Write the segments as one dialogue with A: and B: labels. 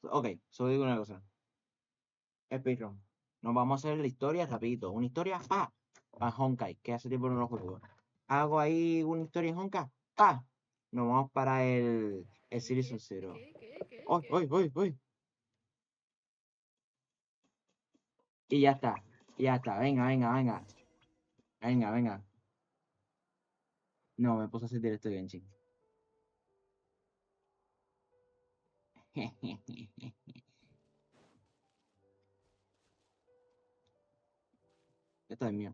A: Ok, solo digo una cosa. Speedrun. Nos vamos a hacer la historia rapidito. Una historia, para Honkai, que hace tiempo no lo juego. Hago ahí una historia en Honkai, nos vamos para el Season Zero. ¡Uy, uy, uy, uy! Y ya está. Ya está. Venga, venga, venga. Venga, venga. No, me puse a hacer directo de Genshin. Esto es mío.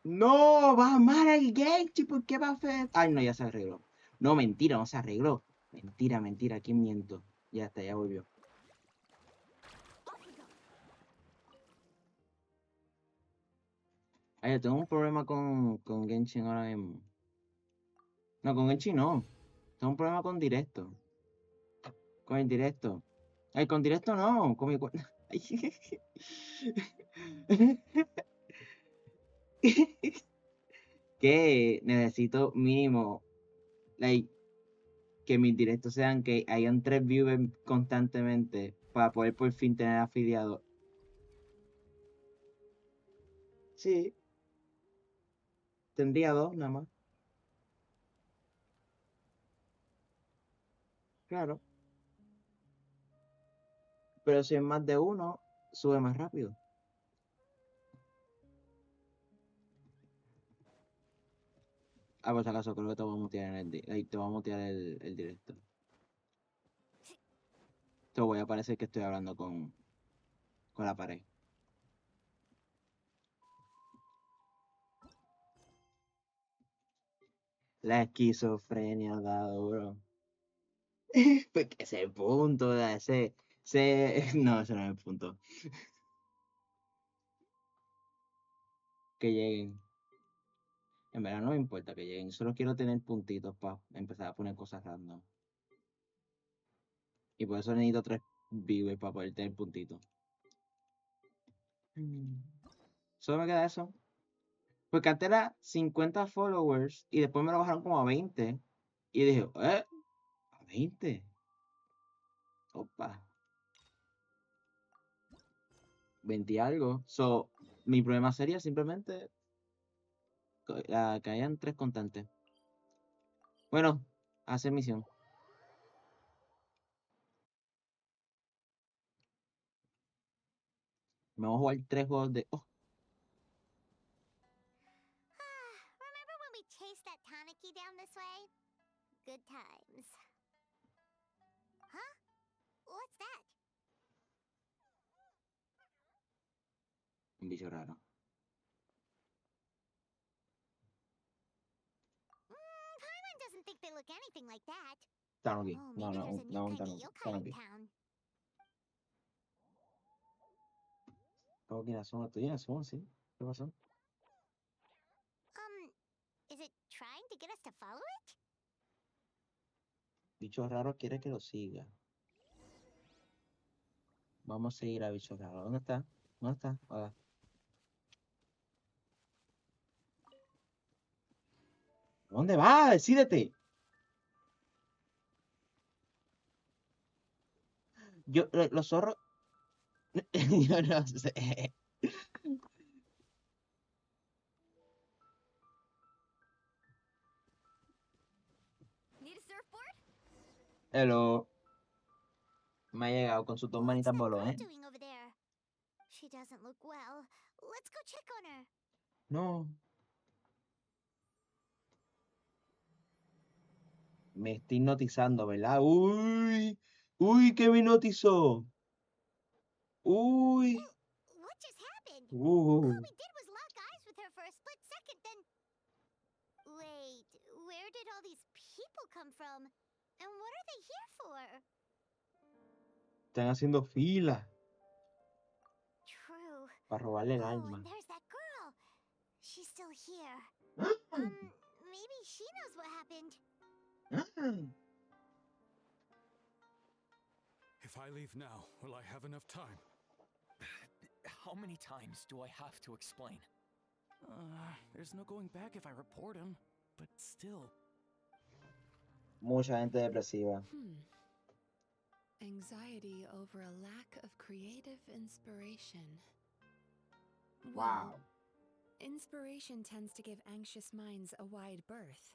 A: No, va mal el Genshin. ¿Por qué va a hacer? Ay, no, ya se arregló. No, mentira, no se arregló. Mentira, mentira. ¿Quién miento? Ya está, ya volvió. Ay, yo tengo un problema con Genshin ahora mismo. No, con Genshin no. Tengo un problema con directo. Con el directo. Ay, con directo no. Con mi cuenta. Que necesito mínimo, like, que mis directos sean que hayan 3 viewers constantemente para poder por fin tener afiliado. Sí, tendría 2 nada más. Claro. Pero si es más de uno, sube más rápido. Por si acaso, creo que te voy a mutear te voy a mutear el directo. Te voy a parecer que estoy hablando con la pared. La esquizofrenia da duro. Pues que ese punto, no, ese no es el punto. Que lleguen. En verdad no me importa que lleguen, solo quiero tener puntitos para empezar a poner cosas random. Y por eso necesito 3 viewers para poder tener puntitos. Solo me queda eso. Porque antes era 50 followers y después me lo bajaron como a 20. Y dije, ¿a 20? Opa. 20 y algo. So, mi problema sería simplemente que hayan 3 constantes. Bueno, hacer misión. Me voy a jugar 3 juegos de. Oh,
B: Remember when we chased that Tanuki down this way? Good times. Huh? What's that?
A: un bicho raro.
B: Paimon doesn't think they look anything like that.
A: Tanuki.
B: Oh,
A: No,
B: maybe
A: no,
B: there's a new
A: no, un
B: kind of
A: Tanuki.
B: yokai in
A: Tanuki.
B: town.
A: ¿Cómo que Inazuma? ¿Estoy Inazuma? Sí. ¿Qué pasó?
B: Is it trying to get us to follow it?
A: Bicho raro quiere que lo siga. Vamos a seguir a bicho raro. ¿Dónde está? ¿Dónde está? Hola. ¿Dónde va? Decídete. Los zorros. Yo no sé.
B: Need a surfboard?
A: Hello. Me ha llegado con sus 2
B: What's
A: manitas
B: that
A: bolón,
B: girl
A: ¿eh?
B: doing over there? She doesn't look well. Let's go check on her.
A: No. Me estoy hipnotizando, ¿verdad? Uy. Uy, ¿qué me hipnotizó? Uy.
B: What just happened?
A: Uh.
B: All we did was lock eyes with her for a split second, then... Wait, where did all these people come from? And what are they here for?
A: Están haciendo fila
B: True.
A: para robarle el
B: Oh,
A: alma.
B: and there's that girl. She's still here. Maybe she knows what happened.
C: If I leave now, will I have enough time?
D: How many times do I have to explain?
E: There's no going back if I report him.
D: but still.
A: Mucha gente depresiva.
E: Anxiety over a lack of creative inspiration.
A: Wow.
E: Inspiration tends to give anxious minds a wide berth.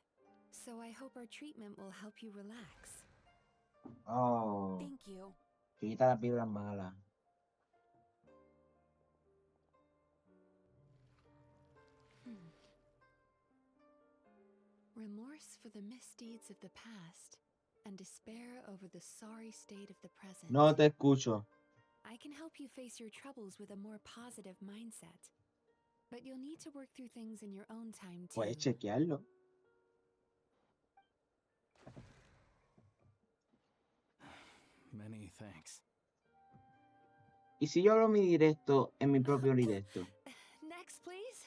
E: So I hope our treatment will help you relax.
A: Oh.
E: Thank you.
A: Quita las vibras malas.
E: Remorse for the misdeeds of the past and despair over the sorry state of the present.
A: No te escucho.
E: I can help you face your troubles with a more positive mindset. But you'll need to work through things in your own time too.
A: Puedes chequearlo.
D: Many thanks.
A: ¿Y si yo hablo mi directo en mi propio directo?
E: Next, please.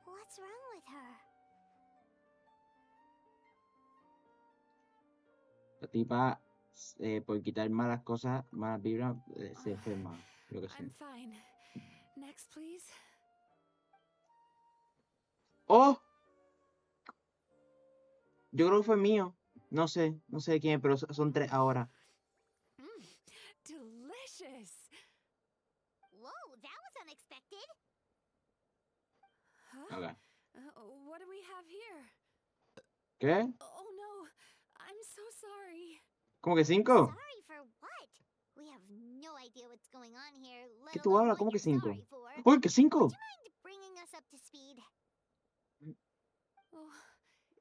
B: What's wrong with her?
A: La tipa, por quitar malas cosas, malas vibras, se enferma. Yo qué sé.
E: I'm fine. Next, please.
A: ¡Oh! Yo creo que fue mío. No sé de quién es, pero son 3 ahora.
E: Delicious.
B: Whoa, that was unexpected.
E: Huh?
A: Okay.
E: What do we have here?
A: ¿Qué?
E: Oh no, I'm so sorry.
A: ¿Cómo que 5?
B: Sorry for what? We have no idea what's going on here,
A: ¿Qué
B: let
A: tú
B: alone
A: hablas?
B: what
A: ¿Cómo que
B: you're
A: 5?
B: sorry for.
A: ¡Uy, que 5!
B: Would you mind bringing us up to speed?
E: Oh,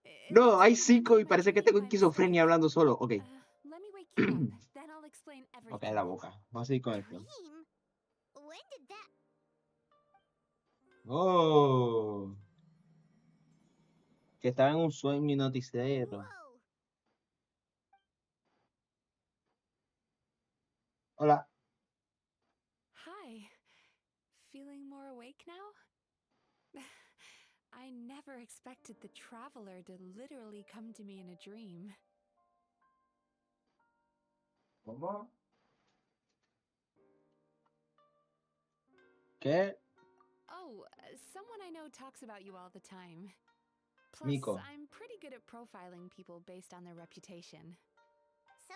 E: it
A: No,
E: looks
A: hay
E: like you
A: 5 y
E: entered my
A: parece que
E: dream
A: tengo
E: by
A: esquizofrenia
E: mistake.
A: hablando solo. Ok.
E: Let me wake you up, then I'll explain
A: Ok,
E: everything.
A: la boca. Vamos a seguir con esto.
B: Dream? When did that?
A: Oh. Que estaba en un sueño hipnotizadero.
B: Whoa.
A: Hola.
E: Hi. Feeling more awake now? I never expected the traveler to literally come to me in a dream.
A: ¿Cómo? ¿Qué?
E: Oh, someone I know talks about you all the time. Plus,
A: Nico.
E: I'm pretty good at profiling people based on their reputation.
B: So,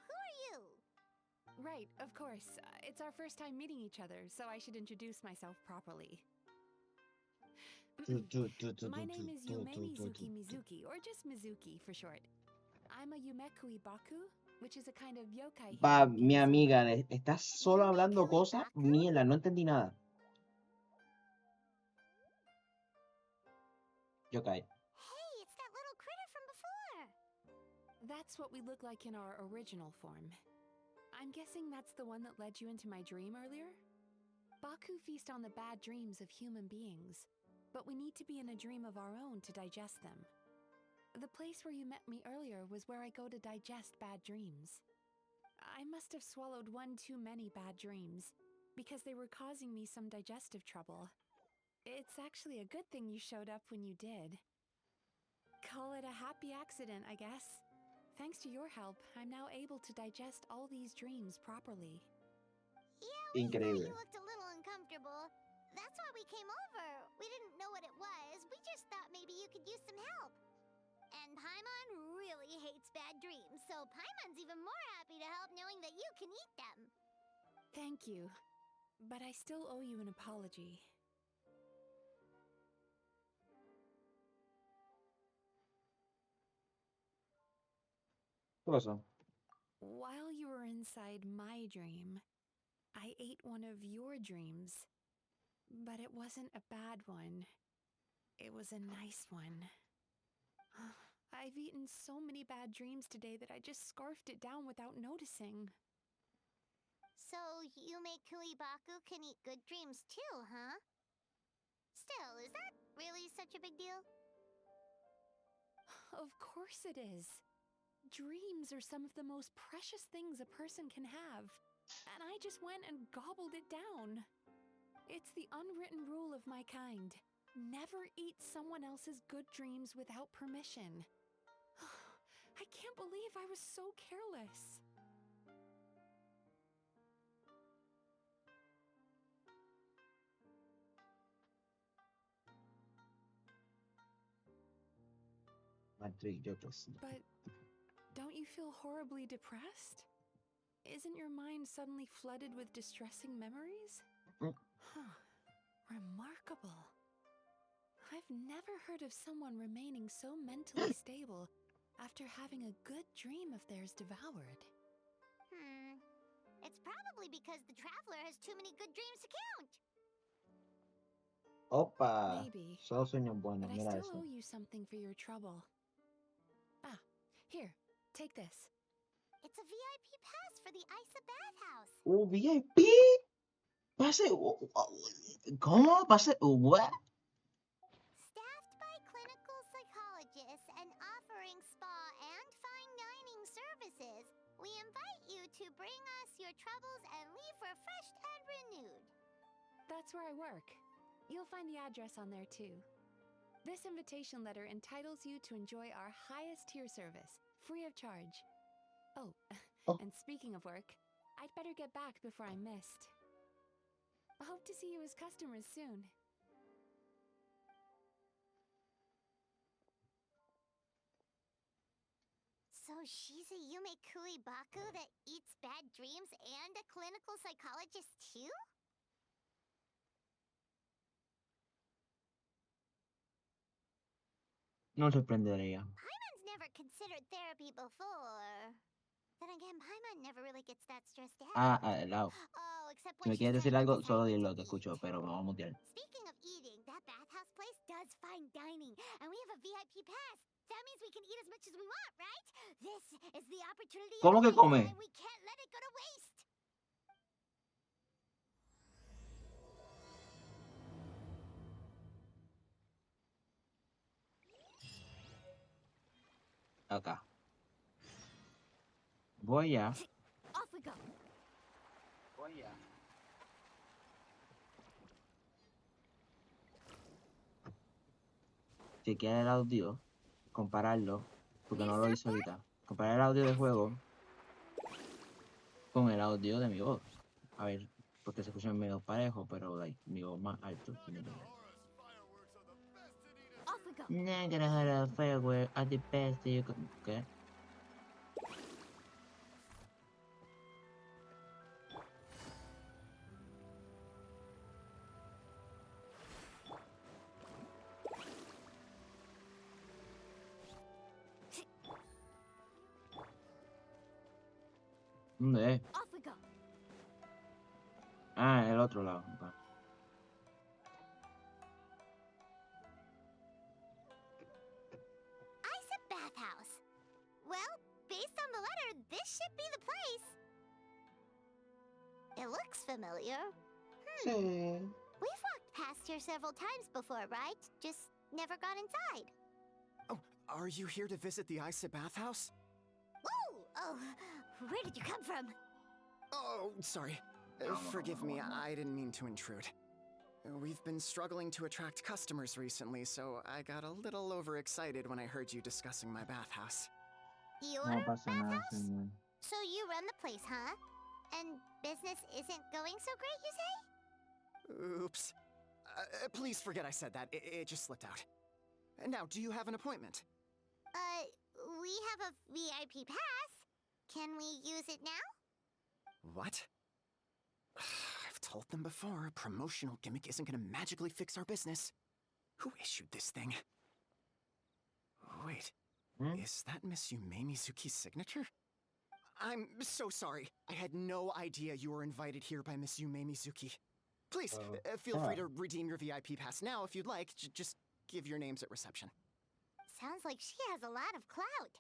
B: who are you?
E: Right, of course. It's our first time meeting each other, so I should introduce myself properly. My name is Mizuki, or just Mizuki for short. I'm a Yumekui Baku, which is a kind of yokai
A: Va,
E: hero in
A: mi
E: Izumo.
A: amiga, estás solo hablando cosas.
B: Baku?
A: Mierda, no entendí nada. Yokai.
B: Hey, it's that little critter from before.
E: That's what we look like in our original form. I'm guessing that's the one that led you into my dream earlier? Baku feast on the bad dreams of human beings, but we need to be in a dream of our own to digest them. The place where you met me earlier was where I go to digest bad dreams. I must have swallowed one too many bad dreams, because they were causing me some digestive trouble. It's actually a good thing you showed up when you did. Call it a happy accident, I guess. Thanks to your help, I'm now able to digest all these dreams properly.
B: Yeah, we thought
A: Increíble.
B: you looked a little uncomfortable. That's why we came over. We didn't know what it was. We just thought maybe you could use some help. And Paimon really hates bad dreams, so Paimon's even more happy to help knowing that you can eat them.
E: Thank you, but I still owe you an apology.
A: ¿Qué pasó?
E: While you were inside my dream, I ate one of your dreams. But it wasn't a bad one. It was a nice one. I've eaten so many bad dreams today that I just scarfed it down without noticing.
B: So, Yumekui Baku can eat good dreams too, huh? Still, is that really such a big deal?
E: Of course it is. Dreams are some of the most precious things a person can have. And I just went and gobbled it down. It's the unwritten rule of my kind. Never eat someone else's good dreams without permission. I can't believe I was so careless.
A: Patrick, yo qué sé.
E: But don't you feel horribly depressed? Isn't your mind suddenly flooded with distressing memories?
A: Mm.
E: Huh. Remarkable. I've never heard of someone remaining so mentally stable after having a good dream of theirs devoured.
B: It's probably because the traveler has too many good dreams to count.
A: Opa.
E: Maybe.
A: Solo sueños buenos,
E: But I
A: mira
E: still
A: eso.
E: owe you something for your trouble. Ah, here, take this.
B: It's a VIP pass for the Isa bathhouse.
A: VIP. Pase. ¿Cómo? Pase. What?
B: Staffed by clinical psychologists and offering spa and fine dining services, we invite you to bring us your troubles and leave refreshed and renewed.
E: That's where I work. You'll find the address on there too. This invitation letter entitles you to enjoy our highest tier service, free of charge. Oh,
A: Oh.
E: and speaking of work, I'd better get back before I'm missed. I hope to see you as customers soon.
B: So she's a Yume Baku that eats bad dreams and a clinical psychologist too?
A: No sorprendería.
B: Paimon's never considered therapy before. Then again, Paimon never really gets that stressed out.
A: Helado.
B: Oh, except
A: Si
B: when
A: me
B: she's
A: quieres decir
B: trying to
A: algo,
B: decide
A: solo
B: what
A: dilo,
B: to
A: te
B: eat.
A: escucho, pero me vamos a mutear.
B: Speaking of eating, that bathhouse place does fine dining, and we have a VIP pass. That means we can eat as much as we want, right? This is the opportunity of
A: ¿Cómo
B: a
A: que come?
B: lifetime. We can't let it go to waste.
A: Acá. Voy a.
B: Off we go.
A: Voy a. Chequear el audio, compararlo, porque no lo hice ahorita. Comparar el audio de juego con el audio de mi voz. A ver, porque se escucha medio parejo, pero like, mi voz más alto.
B: Off we go.
A: Negative fireworks are the best you can. ¿Qué? ¿Dónde es?
B: Off we go.
A: Ah, el otro lado. Ok.
B: Isa bathhouse. Well, based on the letter, this should be the place. It looks familiar.
A: Sí.
B: We've walked past here several times before, right? Just never got inside.
D: Oh, are you here to visit the Isa bathhouse?
B: Ooh! Oh, where did you come from?
D: Oh, sorry. Forgive me, I didn't mean to intrude. We've been struggling to attract customers recently, so I got a little overexcited when I heard you discussing my bathhouse.
B: Your
A: No pasa nada,
B: bathhouse?
A: señor.
B: So you run the place, huh? And business isn't going so great, you say?
D: Oops. Please forget I said that. It just slipped out. Now, do you have an appointment?
B: We have a VIP pass. Can we use it now?
D: What? I've told them before, a promotional gimmick isn't gonna magically fix our business. Who issued this thing? Wait, is that Miss Yume Mizuki's signature? I'm so sorry. I had no idea you were invited here by Miss Yume Mizuki. Please, feel free to redeem your VIP pass now if you'd like. Just give your names at reception.
B: Sounds like she has a lot of clout.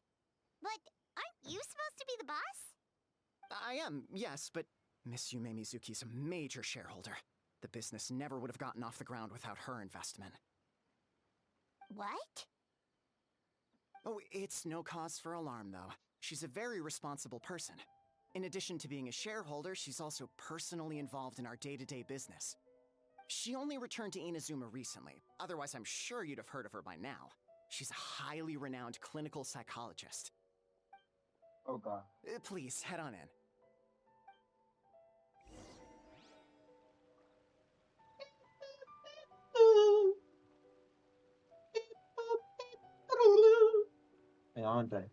B: But aren't you supposed to be the boss?
D: I am, yes, but Miss Yume Mizuki's a major shareholder. The business never would have gotten off the ground without her investment.
B: What?
D: Oh, it's no cause for alarm, though. She's a very responsible person. In addition to being a shareholder, she's also personally involved in our day-to-day business. She only returned to Inazuma recently. Otherwise, I'm sure you'd have heard of her by now. She's a highly renowned clinical psychologist.
A: Okay.
D: Please, head on in.
A: Venga, vamos a entrar.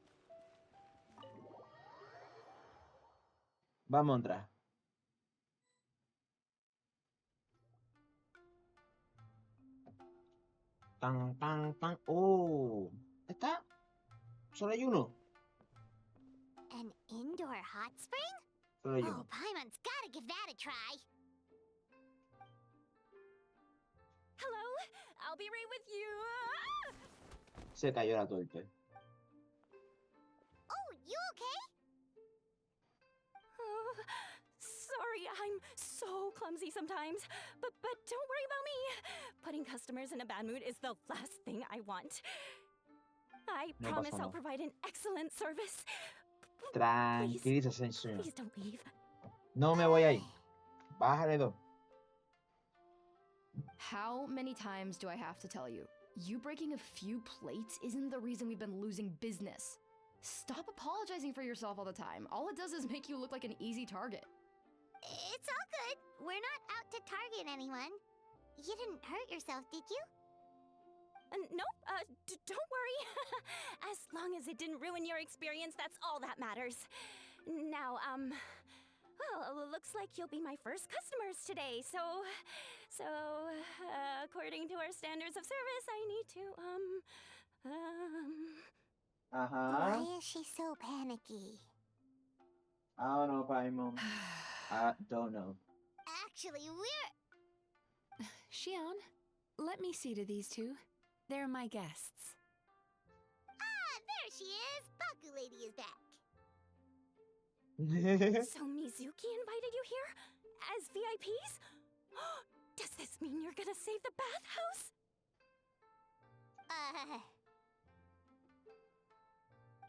A: Vamos a entrar. Tan, tan, tan. ¡Oh! ¿Está? Solo hay uno.
B: An indoor hot spring?
A: Solo hay
B: Oh,
A: uno.
B: Paimon's gotta give that a try.
E: Hello, I'll be right with you.
A: Se cayó la torpe.
B: Oh, you okay?
E: Oh, sorry, I'm so clumsy sometimes. But don't worry about me. Putting customers in a bad mood is the last thing I want. I
A: No
E: promise
A: pasa
E: I'll
A: nada.
E: provide an excellent service.
A: Tranquilízate, Sueño.
E: Please don't leave.
A: No me voy ahí. Bájale dos.
F: How many times do I have to tell you? You breaking a few plates isn't the reason we've been losing business. Stop apologizing for yourself all the time. All it does is make you look like an easy target.
B: It's all good. We're not out to target anyone. You didn't hurt yourself, did you?
E: Nope, don't worry. As long as it didn't ruin your experience, that's all that matters. Now, well, looks like you'll be my first customers today, so, according to our standards of service, I need to,
A: Ajá.
B: Why is she so panicky?
A: I don't know, Paimon. I don't know.
B: Actually, we're...
E: Xion, let me see to these two. They're my guests.
B: Ah, there she is! Baku Lady is back.
E: So Mizuki invited you here? As VIPs? Does this mean you're gonna save the bathhouse?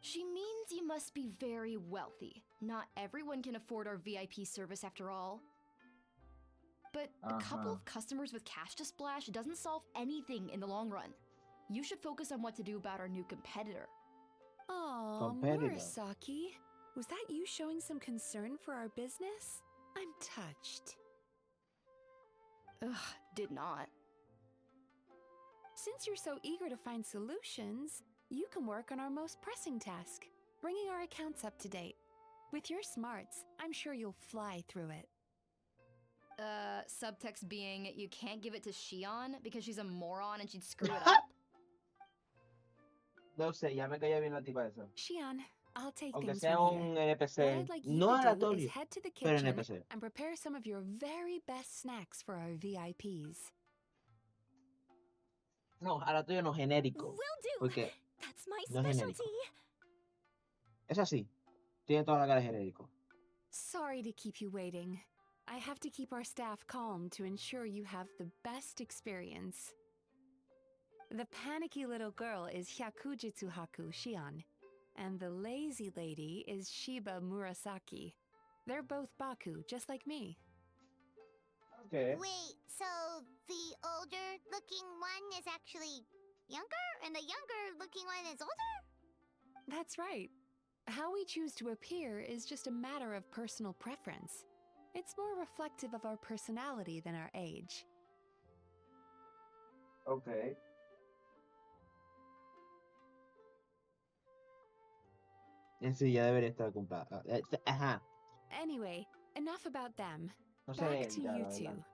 F: She means you must be very wealthy. Not everyone can afford our VIP service after all. But a couple of customers with cash to splash doesn't solve anything in the long run. You should focus on what to do about our new competitor.
E: Oh,
A: Competitor.
E: Murasaki. Was that you showing some concern for our business? I'm touched.
F: Ugh, did not.
E: Since you're so eager to find solutions, you can work on our most pressing task, bringing our accounts up to date. With your smarts, I'm sure you'll fly through it.
F: Subtext being, you can't give it to Xion because she's a moron and she'd screw it up?
A: No sé, ya me caía bien la tipa esa.
E: Xion, I'll take
A: Aunque
E: things
A: sea
E: from
A: un
E: here. What
A: NPC
E: I'd like you
A: no
E: to do is
A: aleatorio,
E: head to the
A: pero
E: kitchen
A: NPC.
E: and prepare some of your very best snacks for our VIPs.
A: No, aleatorio no, genérico.
E: Will do.
A: Porque
E: That's my
A: no es genérico.
E: specialty.
A: es así. Tiene toda la cara de genérico.
E: Sorry to keep you waiting. I have to keep our staff calm to ensure you have the best experience. The panicky little girl is Hyakujitsu Haku Xion, and the lazy lady is Shiba Murasaki. They're both Baku, just like me.
A: Okay.
B: Wait, so the older-looking one is actually younger, and the younger-looking one is older?
E: That's right. How we choose to appear is just a matter of personal preference. It's more reflective of our personality than our age.
A: Okay. Sí, ya debería estar comprada. Ajá.
E: Anyway, enough about them.
A: No sé
E: Back to
A: ya,
E: you
A: la
E: two.
A: verdad.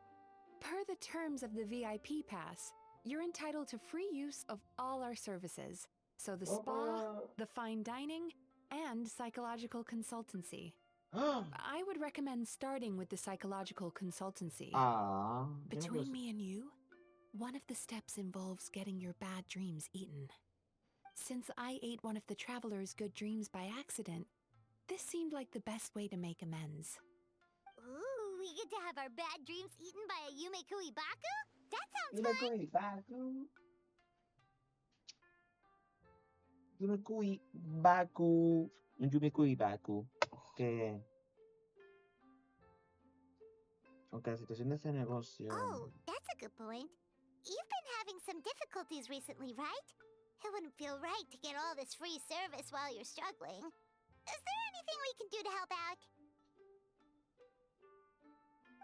E: Per the terms of the VIP pass, you're entitled to free use of all our services. So the spa, the fine dining, and psychological consultancy. I would recommend starting with the psychological consultancy.
A: Ah.
E: Between me and you, one of the steps involves getting your bad dreams eaten. Since I ate one of the traveler's good dreams by accident, this seemed like the best way to make amends.
B: Ooh, we get to have our bad dreams eaten by a Yumekui Baku? That sounds fun!
A: Yumekui Baku. Yumekui Baku. Un Yumekui Baku. Que... Aunque la situación de este negocio...
B: Oh, that's a good point. You've been having some difficulties recently, right? It wouldn't feel right to get all this free service while you're struggling. Is there anything we can do to help out?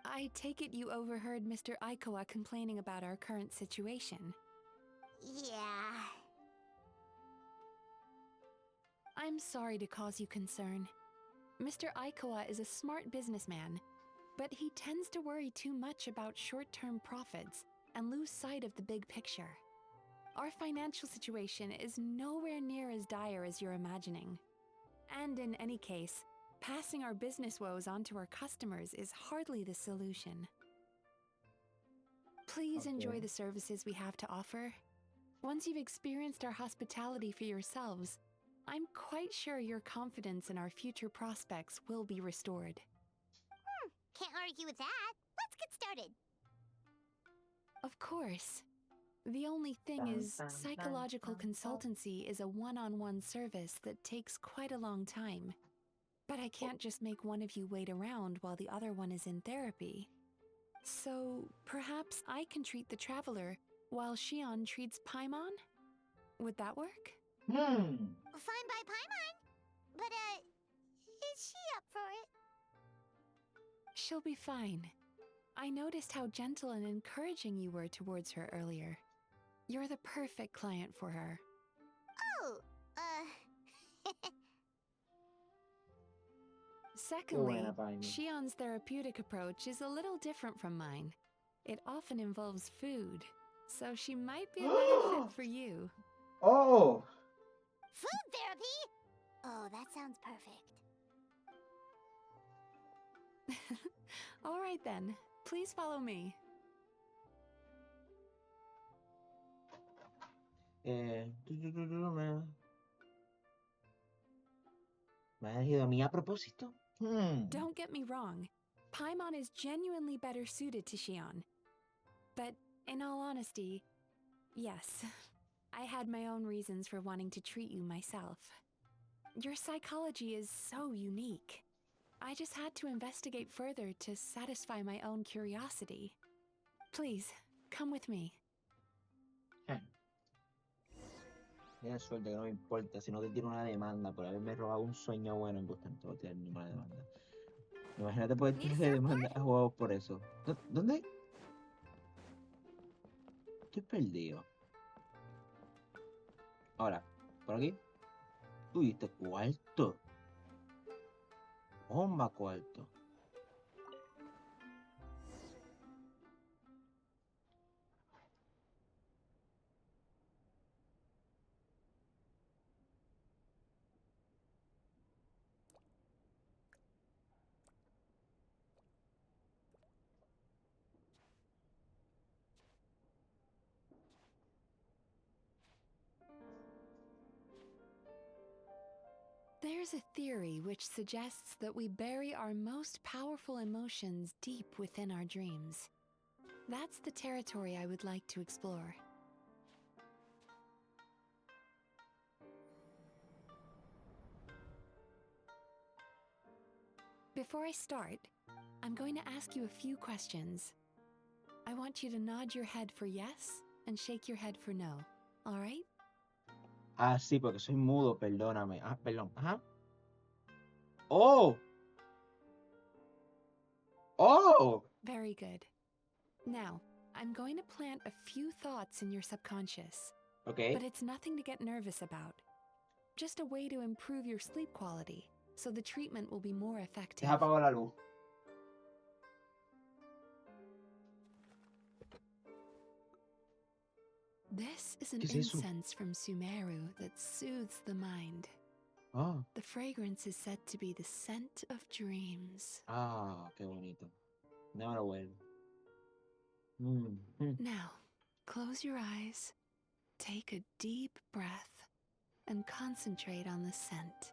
E: I take it you overheard Mr. Aikawa complaining about our current situation.
B: Yeah.
E: I'm sorry to cause you concern. Mr. Aikawa is a smart businessman, but he tends to worry too much about short-term profits and lose sight of the big picture. Our financial situation is nowhere near as dire as you're imagining. And in any case, passing our business woes on to our customers is hardly the solution. Please enjoy
A: Okay.
E: the services we have to offer. Once you've experienced our hospitality for yourselves, I'm quite sure your confidence in our future prospects will be restored.
B: Can't argue with that. Let's get started.
E: Of course. The only thing
A: Dun,
E: is,
A: dun,
E: psychological
A: dun, dun.
E: consultancy is a one-on-one service that takes quite a long time. But I can't just make one of you wait around while the other one is in therapy. So, perhaps I can treat the traveler while Shion treats Paimon? Would that work?
B: Fine by Paimon. But, is she up for it?
E: She'll be fine. I noticed how gentle and encouraging you were towards her earlier. You're the perfect client for her.
B: Oh,
E: Secondly,
A: buena, Paimon.
E: Shion's therapeutic approach is a little different from mine. It often involves food, so she might be a better fit for you.
A: Oh!
B: food therapy? Oh, that sounds perfect.
E: All right then, please follow me.
A: ¿Me has elegido a mí a propósito?
E: Don't get me wrong, Paimon is genuinely better suited to Shion. But in all honesty, yes, I had my own reasons for wanting to treat you myself. Your psychology is so unique. I just had to investigate further to satisfy my own curiosity. Please, come with me.
A: Tienes suerte que no me importa, si no te tiro una demanda por haberme robado un sueño bueno en Busca, no te voy a tirar ninguna demanda. Imagínate poder
B: Need a
A: tirarle demanda a juegos por eso. ¿Dónde? Estoy perdido. Ahora, por aquí. Uy, este cuarto. Bomba cuarto.
E: There's a theory which suggests that we bury our most powerful emotions deep within our dreams. That's the territory I would like to explore. Before I start, I'm going to ask you a few questions. I want you to nod your head for yes and shake your head for no, all right?
A: Ah, sí, porque soy mudo, perdóname. Ah, perdón. Ajá. ¡Oh! ¡Oh!
E: Very good. Now, I'm going to plant a few thoughts in your subconscious,
A: Ok.
E: but it's nothing to get nervous about. Just a way to improve your sleep quality, so the treatment will be more effective.
A: Deja apagar la luz.
E: This is an
A: ¿Qué es eso?
E: incense from Sumeru that soothes the mind.
A: Ah,
E: The fragrance is said to be the scent of dreams.
A: ah, qué bonito. Déjame lo vuelvo.
E: Now, close your eyes, take a deep breath, and concentrate on the scent.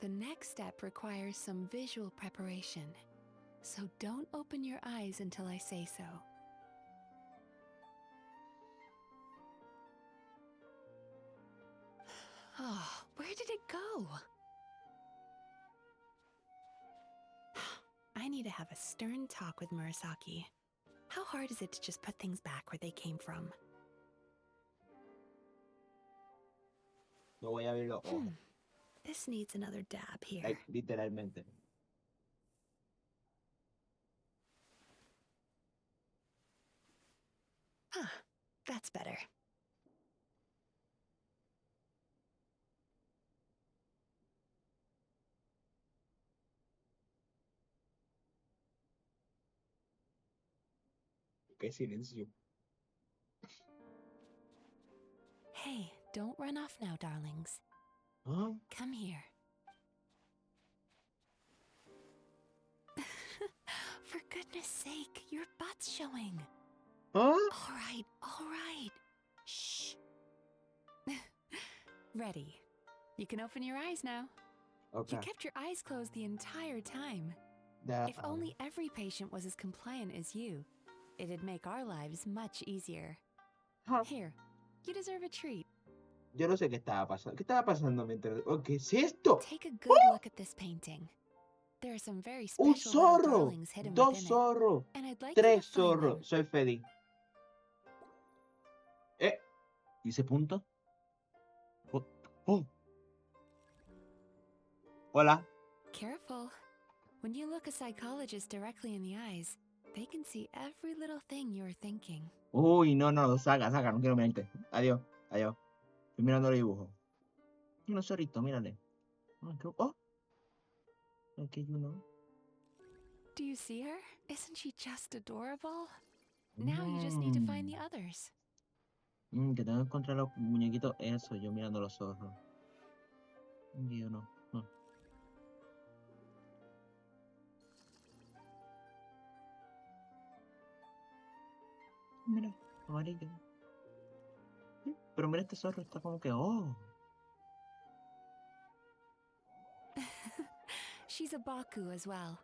E: The next step requires some visual preparation, so don't open your eyes until I say so. Oh, where did it go? I need to have a stern talk with Murasaki. How hard is it to just put things back where they came from?
A: No voy a abrir los ojos.
E: This needs another dab here.
A: Like, literalmente.
E: Ah, that's better.
A: qué silencio.
E: Hey, don't run off now, darlings.
A: ¿Ah?
E: Come here. For goodness sake, your butt's showing.
A: ¿Ah?
E: All right. Shh. Ready. You can open your eyes now.
A: Okay.
E: You kept your eyes closed the entire time.
A: Ya,
E: If only every patient was as compliant as you, it'd make our lives much easier.
A: Ah,
E: Here, you deserve a treat.
A: yo no sé qué estaba pasando. ¿Qué estaba pasando mientras... Oh, ¿qué es esto?
E: Take a good look at this painting. There are some very
A: ¡Un
E: special little
A: zorro!
E: darlings hidden
A: ¡Dos
E: within it,
A: zorros!
E: and I'd like you to
A: ¡Tres
E: find them.
A: zorros! Soy feliz. ¿Y ese punto? Oh, oh. Hola.
E: Careful. When you look a psychologist directly in the eyes, they can see every little thing you're thinking.
A: Uy, no, saca, no quiero mirarte. Adiós. Estoy mirando el dibujo. Un zorrito, mírale. Oh, aquí hay uno.
E: Do you see her? Isn't she just adorable? Now you just need to find the others.
A: Que tengo que encontrar los muñequitos. Eso, yo mirando los ojos. Y uno. No. Mira, amarillo. Pero mira, este zorro está como que, oh.
E: She's a Baku as well.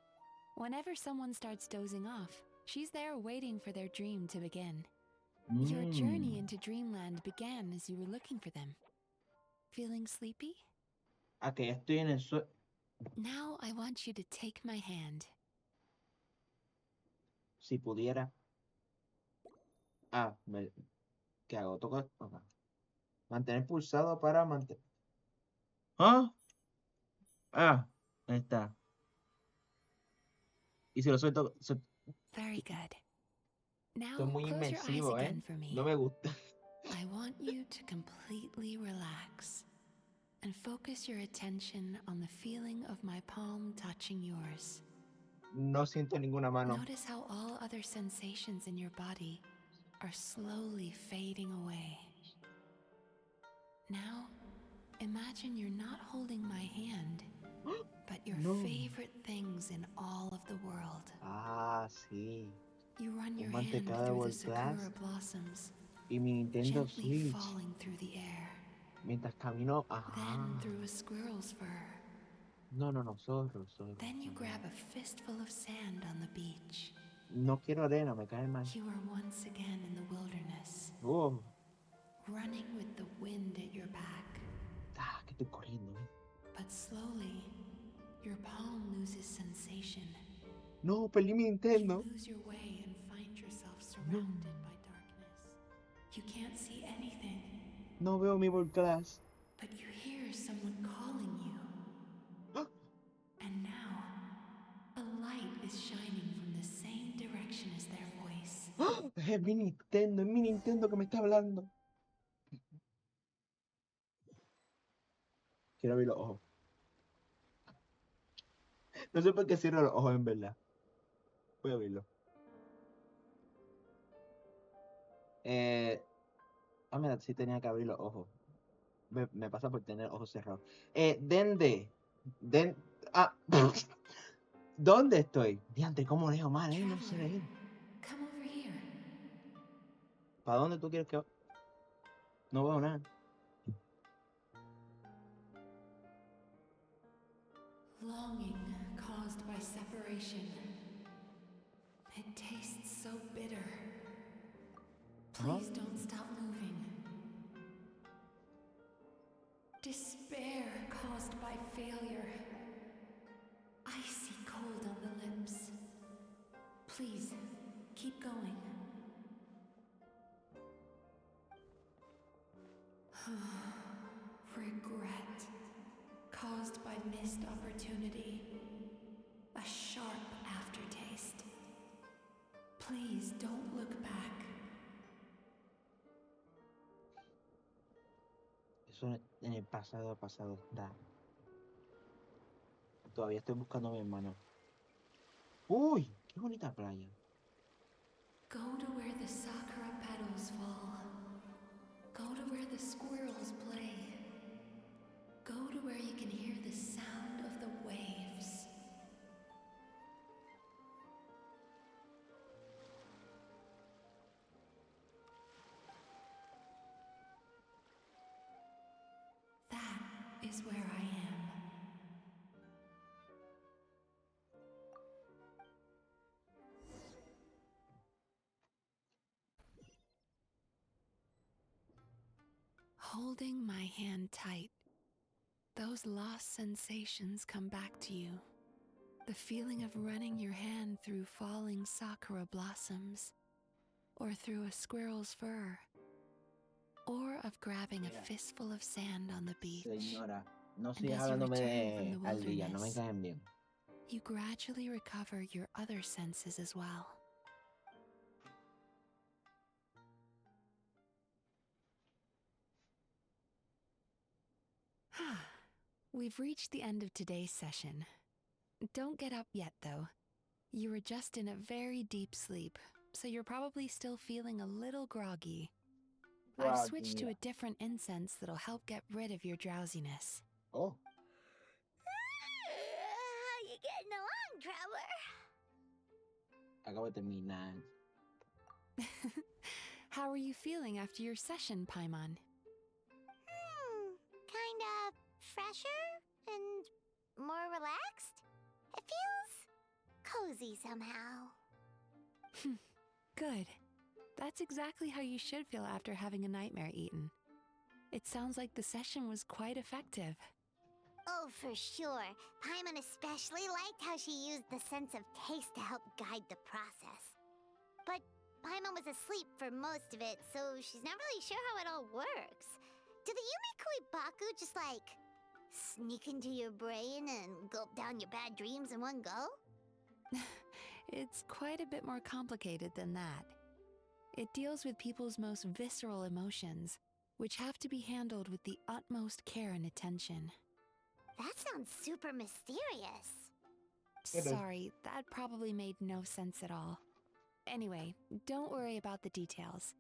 E: Whenever someone starts dozing off, she's there waiting for their dream to begin. Your journey into dreamland began as you were looking for them. Feeling sleepy?
A: Que ya estoy en el sueño.
E: Now I want you to take my hand.
A: Si pudiera. ¿Qué hago? Toco. Okay. Mantener pulsado para mantener. ¿Ah? Ahí está. Y si lo suelto.
E: Very good. Now
A: Esto es muy
E: close your eyes
A: inmersivo,
E: again for me.
A: No me gusta.
E: I want you to completely relax and focus your attention on the feeling of my palm touching yours.
A: No siento ninguna mano.
E: Notice how all other sensations in your body are slowly fading away. Now, imagine you're not holding my hand, but your favorite things in all of the world.
A: Sí.
E: You run your
A: Un
E: hand
A: mantecado de
E: through the
A: World Class
E: sakura blossoms,
A: y mi Nintendo
E: gently
A: Switch.
E: falling through the air.
A: Mientras camino.
E: Then through a squirrel's fur.
A: No, zorro.
E: Then you grab a fistful of sand on the beach.
A: No quiero arena, me cae mal.
E: You are once again in the wilderness,
A: Oh.
E: running with the wind at your back.
A: Que estoy corriendo,
E: But slowly, your palm loses sensation.
A: No, perdí mi Nintendo.
E: You lose your way and find yourself surrounded by darkness. You can't see anything,
A: No veo mi World Class.
E: but you hear someone calling you. And now, a light is shining from the same direction as their voice.
A: Es mi Nintendo que me está hablando. Quiero abrir los ojos. No sé por qué cierro los ojos en verdad. Voy a abrirlo. Mira, sí tenía que abrir los ojos. Me pasa por tener ojos cerrados. ¿Dónde estoy? Diante, ¿cómo leo mal, No sé leer.
E: Come over here.
A: ¿Para dónde tú quieres que vaya? No veo nada.
E: Longing caused by separation. It tastes so bitter. Please don't stop moving. Despair caused by failure. Icy cold on the lips. Please, keep going. Regret caused by missed opportunity. A sharp aftertaste. Please don't look back.
A: Eso en el pasado está. Todavía estoy buscando a mi hermano. ¡Uy! ¡Qué bonita playa!
E: Go to where the sakura petals fall. Go to where the squirrels play. Go to where you can hear the sound of the waves. That is where I am. Holding my hand tight, those lost sensations come back to you. The feeling of running your hand through falling sakura blossoms, or through a squirrel's fur, or of grabbing a fistful of sand on the beach.
A: Señora, no
E: And
A: sigas
E: as you
A: hablándome
E: return from the
A: al día, no me
E: wilderness,
A: caen bien.
E: you gradually recover your other senses as well. We've reached the end of today's session. Don't get up yet, though. You were just in a very deep sleep, so you're probably still feeling a little groggy. I've switched to a different incense that'll help get rid of your drowsiness.
A: Oh,
B: How you getting along, traveler?
A: acabo de terminar.
E: How are you feeling after your session, Paimon?
B: Kind of fresher and more relaxed. It feels cozy somehow.
E: Good. That's exactly how you should feel after having a nightmare eaten. It sounds like the session was quite effective.
B: Oh, for sure. Paimon especially liked how she used the sense of taste to help guide the process. But Paimon was asleep for most of it, so she's not really sure how it all works. Do the Yumikui Baku just, like, sneak into your brain and gulp down your bad dreams in one go?
E: It's quite a bit more complicated than that. It deals with people's most visceral emotions, which have to be handled with the utmost care and attention.
B: That sounds super mysterious.
A: It is.
E: Sorry, that probably made no sense at all. Anyway, don't worry about the details.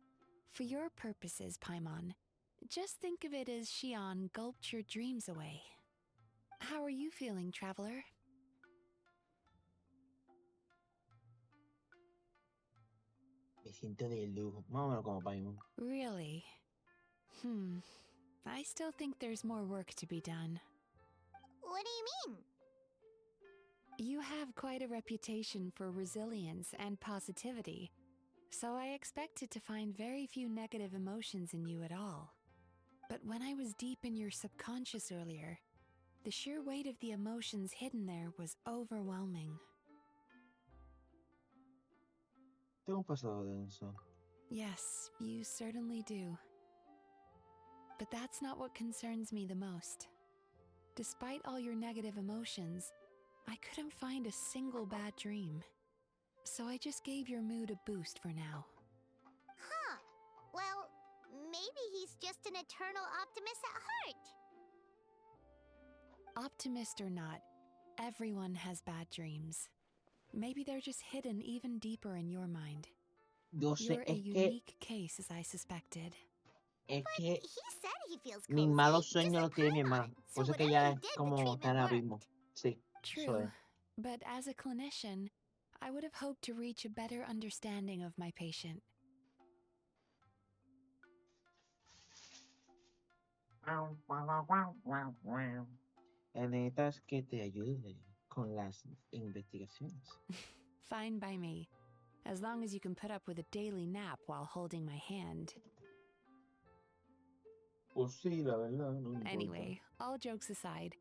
E: For your purposes, Paimon, just think of it as Shion gulped your dreams away. How are you feeling, traveler?
A: Me siento de lujo. Más o menos como Paimon.
E: Really? I still think there's more work to be done.
B: What do you mean?
E: You have quite a reputation for resilience and positivity, so I expected to find very few negative emotions in you at all. But when I was deep in your subconscious earlier, the sheer weight of the emotions hidden there was overwhelming.
A: Tengo un pasado denso.
E: Yes, you certainly do. But that's not what concerns me the most. Despite all your negative emotions, I couldn't find a single bad dream. So I just gave your mood a boost for now.
B: Huh. Well, maybe he's just an eternal optimist at heart.
E: Optimist or not, everyone has bad dreams. Maybe they're just hidden even deeper in your mind.
A: Dulce,
E: You're a
A: es que,
E: unique case, as I suspected.
A: es
B: But
A: que
B: he said he feels cozy.
A: mis malos
B: just
A: sueños
B: like
A: los tiene mi hermana.
B: Paimon.
A: Por
B: So
A: eso que
B: whatever
A: ella
B: he
A: es
B: did, the
A: como
B: treatment
A: tan
B: worked.
A: abismo. Sí, eso
E: True,
A: es.
E: but as a clinician, I would have hoped to reach a better understanding of my patient.
A: Necesitas que te ayude con las investigaciones.
E: Fine by me, as long as you can put up with a daily nap while holding my hand.
A: Pues sí, la verdad, no importa.
E: Anyway, all jokes aside,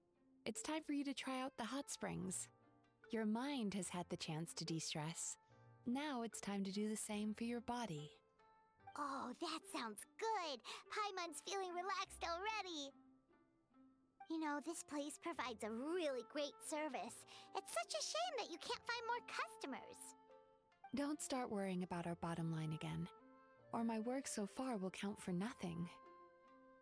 E: it's time for you to try out the hot springs. Your mind has had the chance to de-stress. Now it's time to do the same for your body.
B: Oh, that sounds good. Paimon's feeling relaxed already. You know, this place provides a really great service. It's such a shame that you can't find more customers.
E: Don't start worrying about our bottom line again, or my work so far will count for nothing.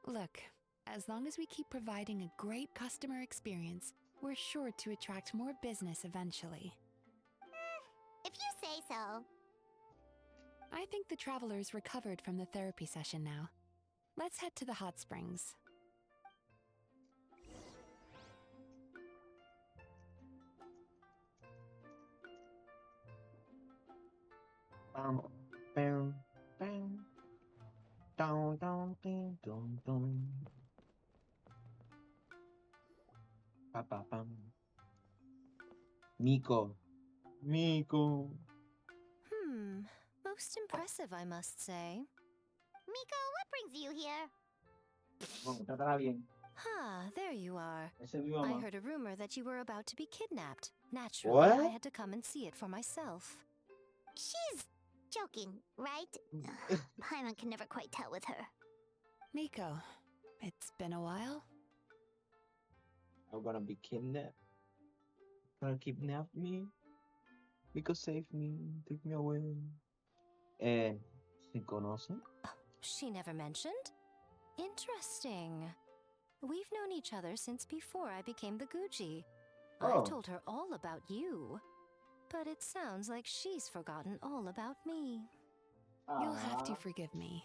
E: Look, as long as we keep providing a great customer experience, we're sure to attract more business eventually.
B: If you say so.
E: I think the traveler's recovered from the therapy session now. Let's head to the hot springs.
A: Bam, bam, bam. Dun, dun, ding, dun, dun. Pa, pa, pam. Miko. Miko.
B: Most impressive, I must say. Miko, what brings you here?
A: Vamos, trátala bien.
B: There you are.
A: Esa es mi
B: I
A: mamá.
B: heard a rumor that you were about to be kidnapped. Naturally, I
A: What?
B: had to come and see it for myself. She's joking, right? Paimon can never quite tell with her.
E: Miko, it's been a while.
A: I'm gonna be kidnapped. Gonna kidnap me. Miko, save me. Take me away. ¿Se conocen?
B: She never mentioned? Interesting. We've known each other since before I became the Guji.
A: Oh.
B: I've told her all about you. But it sounds like she's forgotten all about me.
E: You'll have to
A: Ah.
E: forgive me.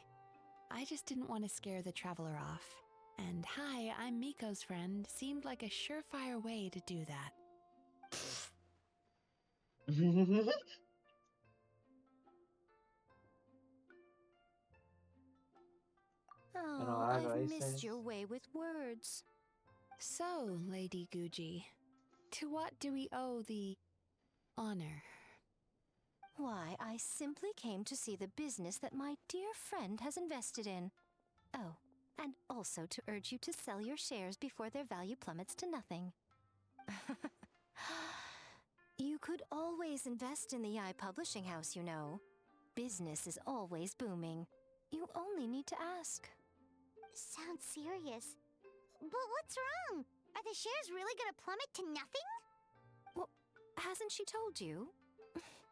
E: I just didn't want to scare the traveler off. And hi, I'm Miko's friend seemed like a surefire way to do that.
B: Oh, I've missed your way with words.
E: So, Lady Guji, to what do we owe the honor?
B: Why, I simply came to see the business that my dear friend has invested in. Oh, and also to urge you to sell your shares before their value plummets to nothing. You could always invest in the publishing house, you know. Business is always booming. You only need to ask. Sounds serious. But what's wrong? Are the shares really gonna plummet to nothing? Well, hasn't she told you?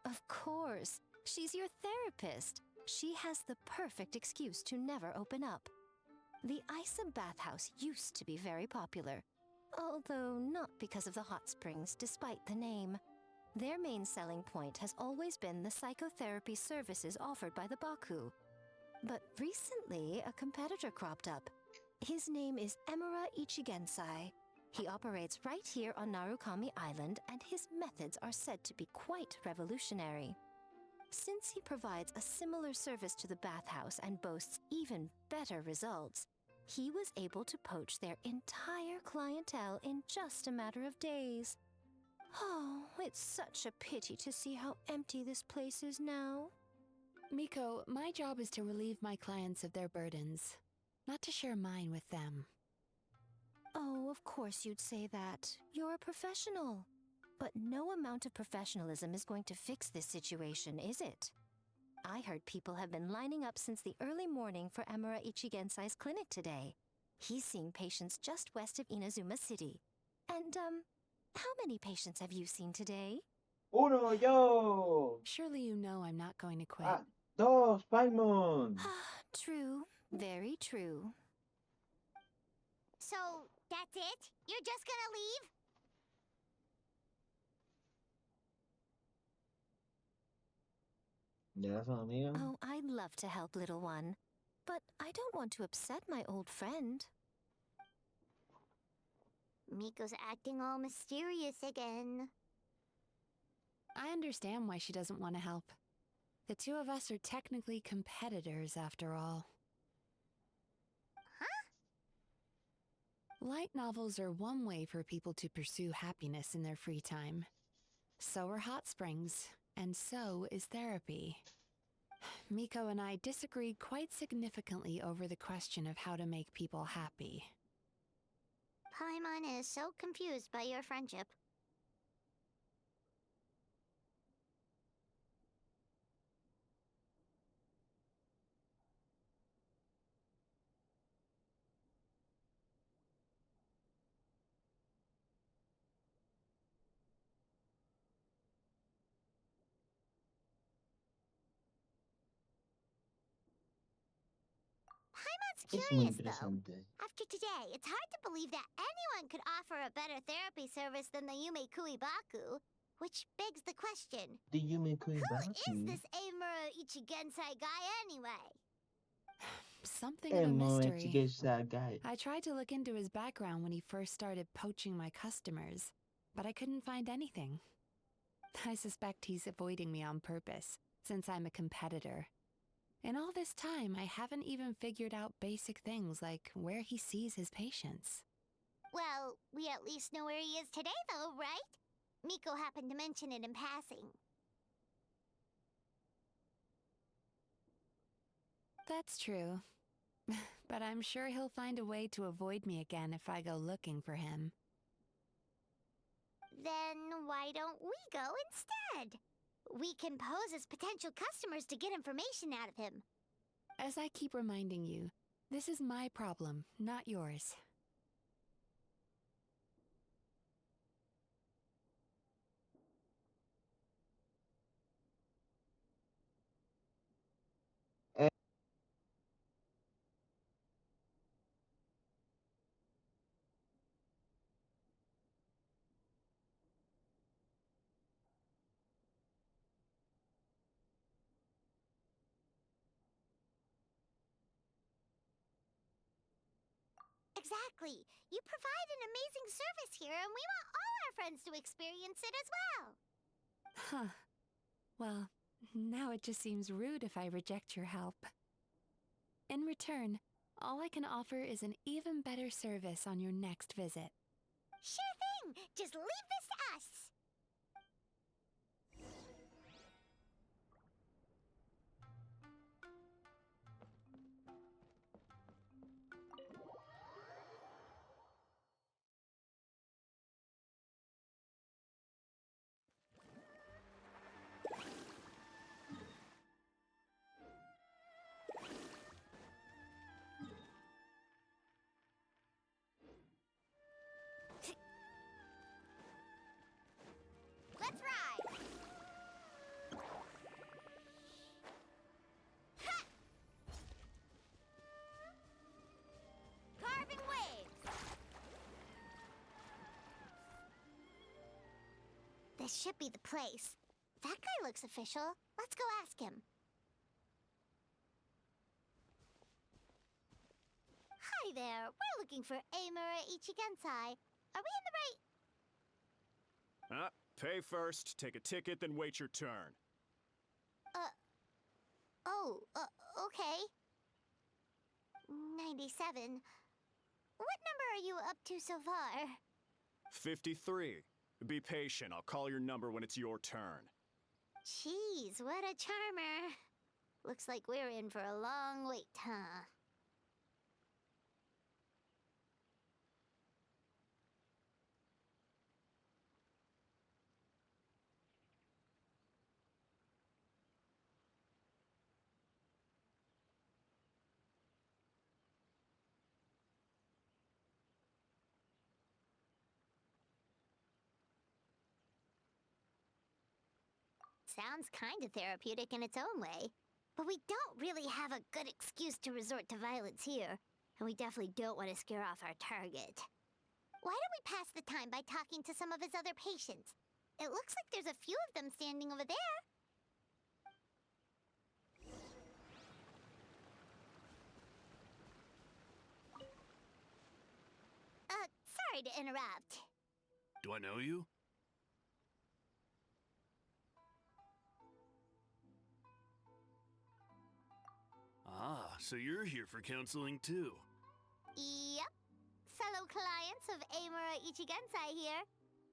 B: Of course. She's your therapist. She has the perfect excuse to never open up. The Isa bathhouse used to be very popular. Although not because of the hot springs, despite the name. Their main selling point has always been the psychotherapy services offered by the Baku. But recently, a competitor cropped up. His name is Emura Ichigensai. He operates right here on Narukami Island, and his methods are said to be quite revolutionary. Since he provides a similar service to the bathhouse and boasts even better results, he was able to poach their entire clientele in just a matter of days. Oh, it's such a pity to see how empty this place is now.
E: Miko, my job is to relieve my clients of their burdens, not to share mine with them.
B: Oh, of course you'd say that. You're a professional. But no amount of professionalism is going to fix this situation, is it? I heard people have been lining up since the early morning for Emura Ichigensai's clinic today. He's seeing patients just west of Inazuma City. And, how many patients have you seen today?
A: Uno, yo!
E: Surely you know I'm not going to quit.
A: Dos, Paimon!
B: True. Very true. So, that's it? You're just gonna leave?
A: ¿Ya son amigos?
B: Oh, I'd love to help, little one. But I don't want to upset my old friend. Miko's acting all mysterious again.
E: I understand why she doesn't want to help. The two of us are technically competitors, after all.
B: Huh?
E: Light novels are one way for people to pursue happiness in their free time. So are hot springs, and so is therapy. Miko and I disagreed quite significantly over the question of how to make people happy.
B: Paimon is so confused by your friendship. Paimon's
A: Es muy
B: curious, though.
A: interesante.
B: After today, it's hard to believe that anyone could offer a better therapy service than the Yume Kui Baku. Which begs the question,
A: Do you mean
B: who is
A: Kuibaki?
B: this Amura Ichigensai guy anyway?
E: Something of a mystery.
A: Ichigensai guy.
E: I tried to look into his background when he first started poaching my customers, but I couldn't find anything. I suspect he's avoiding me on purpose, since I'm a competitor. In all this time, I haven't even figured out basic things like where he sees his patients.
B: Well, we at least know where he is today, though, right? Miko happened to mention it in passing.
E: That's true. But I'm sure he'll find a way to avoid me again if I go looking for him.
B: Then why don't we go instead? We can pose as potential customers to get information out of him.
E: As I keep reminding you, this is my problem, not yours.
B: Exactly. You provide an amazing service here, and we want all our friends to experience it as well.
E: Huh. Well, now it just seems rude if I reject your help. In return, all I can offer is an even better service on your next visit.
B: Sure thing. Just leave this to us. Let's ride! Ha! Carving waves! This should be the place. That guy looks official. Let's go ask him. Hi there. We're looking for Amura Ichigensai. Are we in the right...
G: Pay first, take a ticket, then wait your turn.
B: Okay. 97. What number are you up to so far?
G: 53. Be patient, I'll call your number when it's your turn.
B: Jeez, what a charmer. Looks like we're in for a long wait, huh? Sounds kinda therapeutic in its own way. But we don't really have a good excuse to resort to violence here. And we definitely don't want to scare off our target. Why don't we pass the time by talking to some of his other patients? It looks like there's a few of them standing over there. Sorry to interrupt.
H: Do I know you? Ah, so you're here for counseling too.
B: Yep. Fellow clients of Amura Ichigensai here.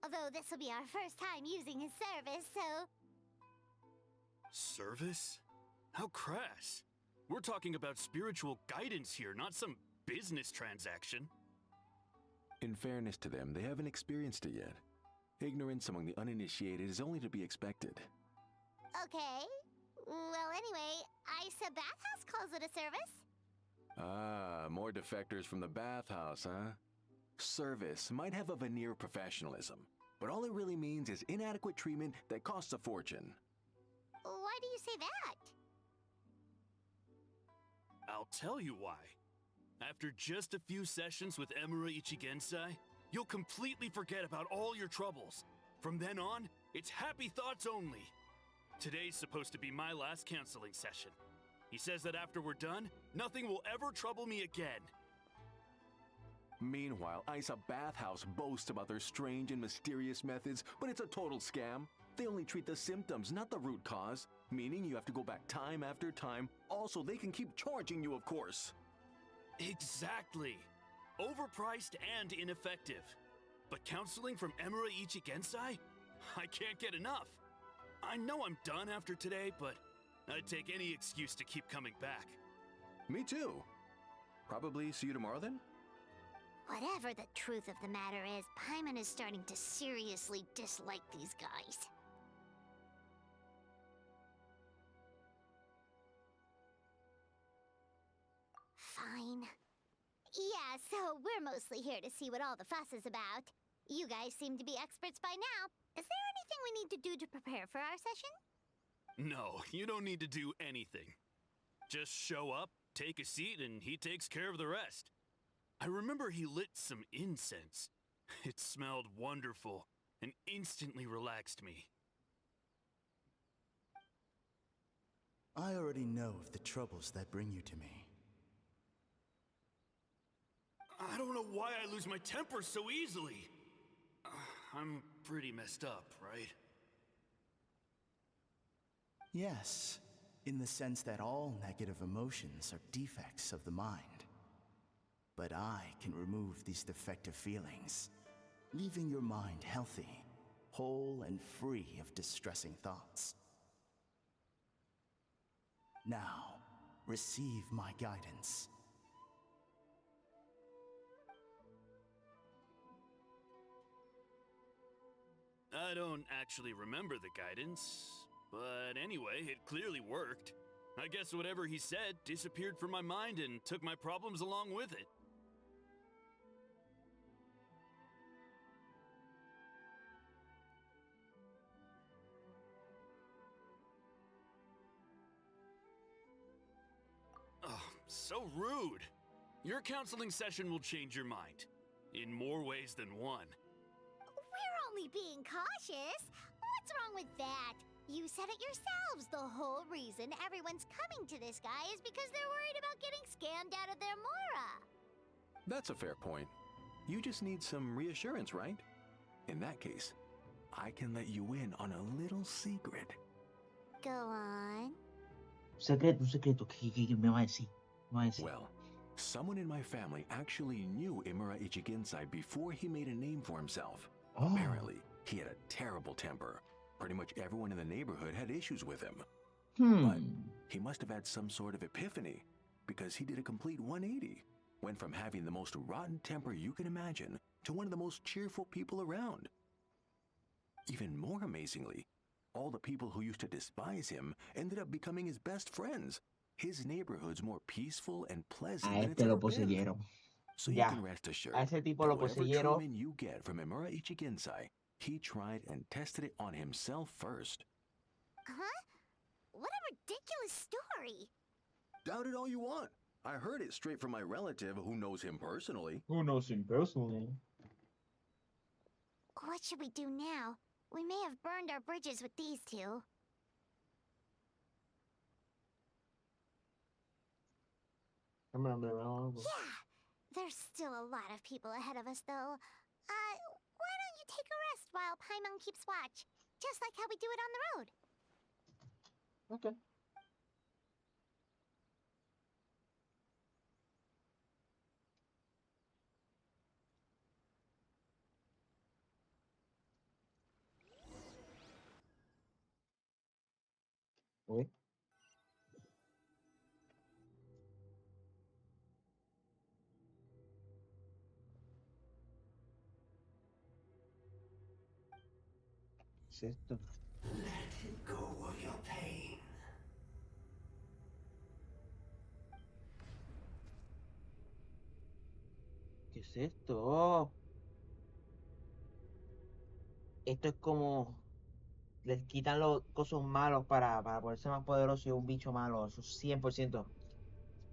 B: Although this will be our first time using his service, so...
H: Service? How crass. We're talking about spiritual guidance here, not some business transaction.
I: In fairness to them, they haven't experienced it yet. Ignorance among the uninitiated is only to be expected.
B: Okay. Well, anyway, Isa Bathhouse calls it a service.
I: Ah, more defectors from the bathhouse, huh? Service might have a veneer of professionalism, but all it really means is inadequate treatment that costs a fortune.
B: Why do you say that?
H: I'll tell you why. After just a few sessions with Amura Ichigensai, you'll completely forget about all your troubles. From then on, it's happy thoughts only. Today's supposed to be my last counseling session. He says that after we're done, nothing will ever trouble me again.
I: Meanwhile, Isa Bathhouse boasts about their strange and mysterious methods, but it's a total scam. They only treat the symptoms, not the root cause, meaning you have to go back time after time. Also, they can keep charging you, of course.
H: Exactly. Overpriced and ineffective. But counseling from Emura Ichigensai? I can't get enough. I know I'm done after today, but I'd take any excuse to keep coming back.
I: Me too. Probably see you tomorrow then?
B: Whatever the truth of the matter is, Paimon is starting to seriously dislike these guys. Fine. Yeah, so we're mostly here to see what all the fuss is about. You guys seem to be experts by now. Is there anything we need to do to prepare for our session?
H: No, you don't need to do anything. Just show up, take a seat, and he takes care of the rest. I remember he lit some incense. It smelled wonderful and instantly relaxed me.
J: I already know of the troubles that bring you to me.
H: I don't know why I lose my temper so easily. I'm pretty messed up, right?
J: Yes, in the sense that all negative emotions are defects of the mind. But I can remove these defective feelings, leaving your mind healthy, whole and free of distressing thoughts. Now, receive my guidance.
H: I don't actually remember the guidance, but anyway, it clearly worked. I guess whatever he said disappeared from my mind and took my problems along with it. Oh, so rude. Your counseling session will change your mind. In more ways than one.
B: We're only being cautious. What's wrong with that? You said it yourselves. The whole reason everyone's coming to this guy is because they're worried about getting scammed out of their Mora.
I: That's a fair point. You just need some reassurance, right? In that case, I can let you in on a little secret.
B: Go on.
A: Un secreto, ¿qué me va a decir? Me va a decir.
I: Well, someone in my family actually knew Imura Ichigensai before he made a name for himself.
A: Oh.
I: Apparently, he had a terrible temper. Pretty much everyone in the neighborhood had issues with him. But he must have had some sort of epiphany, because he did a complete 180. Went from having the most rotten temper you can imagine to one of the most cheerful people around. Even more amazingly, all the people who used to despise him ended up becoming his best friends. His neighborhood's more peaceful and pleasant
A: A
I: than
A: este
I: it's
A: lo
I: ever been.
A: poseyeron.
I: So you
A: Ya.
I: can rest assured
A: A ese tipo
I: that
A: lo
I: whatever
A: poseyeron.
I: treatment you get from Imura Ichigensai, he tried and tested it on himself first.
B: Huh? What a ridiculous story.
I: Doubt it all you want. I heard it straight from my relative who knows him personally.
A: Who knows him personally?
B: What should we do now? We may have burned our bridges with these two. Yeah, there's still a lot of people ahead of us, though. Why don't you take a rest while Paimon keeps watch? Just like how we do it on the road.
A: Okay. Uy. ¿Qué es esto?
J: Let go of your pain.
A: ¿Qué es esto? Oh. Esto es como les quitan los cosas malos para ponerse más poderoso y un bicho malo. Eso es 100%.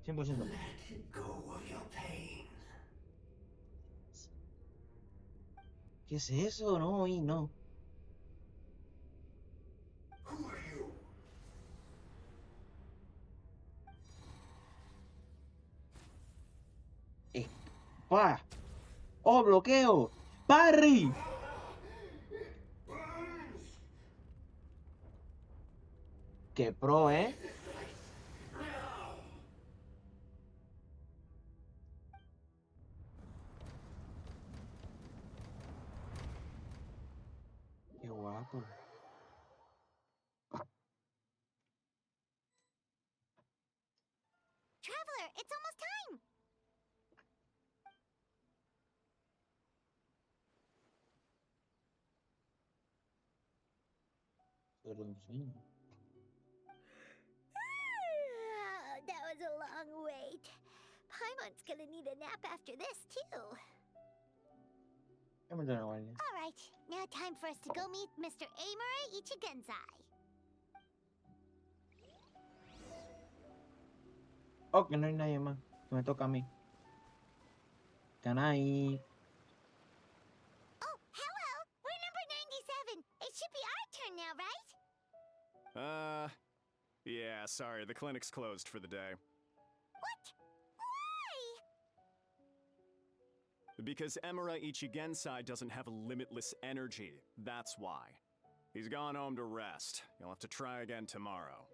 A: 100%.
J: Let go of your pain.
A: ¿Qué es eso? No, y no. ¡Pah! ¡Oh, bloqueo! ¡Parry! ¡Qué pro, eh! ¡Qué guapo!
B: Traveler, it's almost time!
A: Era un sueño.
B: That was a long wait. Paimon's gonna need a nap after this, too.
A: ¿Qué me tengo guardia?
B: All right, now time for us to go meet Mr. Amura Ichigenzai.
A: Oh, que no hay nadie más. Que me toca a mí. Kanai.
B: Oh, hello! We're number 97. It should be our turn now, right?
G: Yeah, sorry, the clinic's closed for the day.
B: What? Why?
G: Because Emura Ichigensai doesn't have limitless energy, that's why. He's gone home to rest. You'll have to try again tomorrow.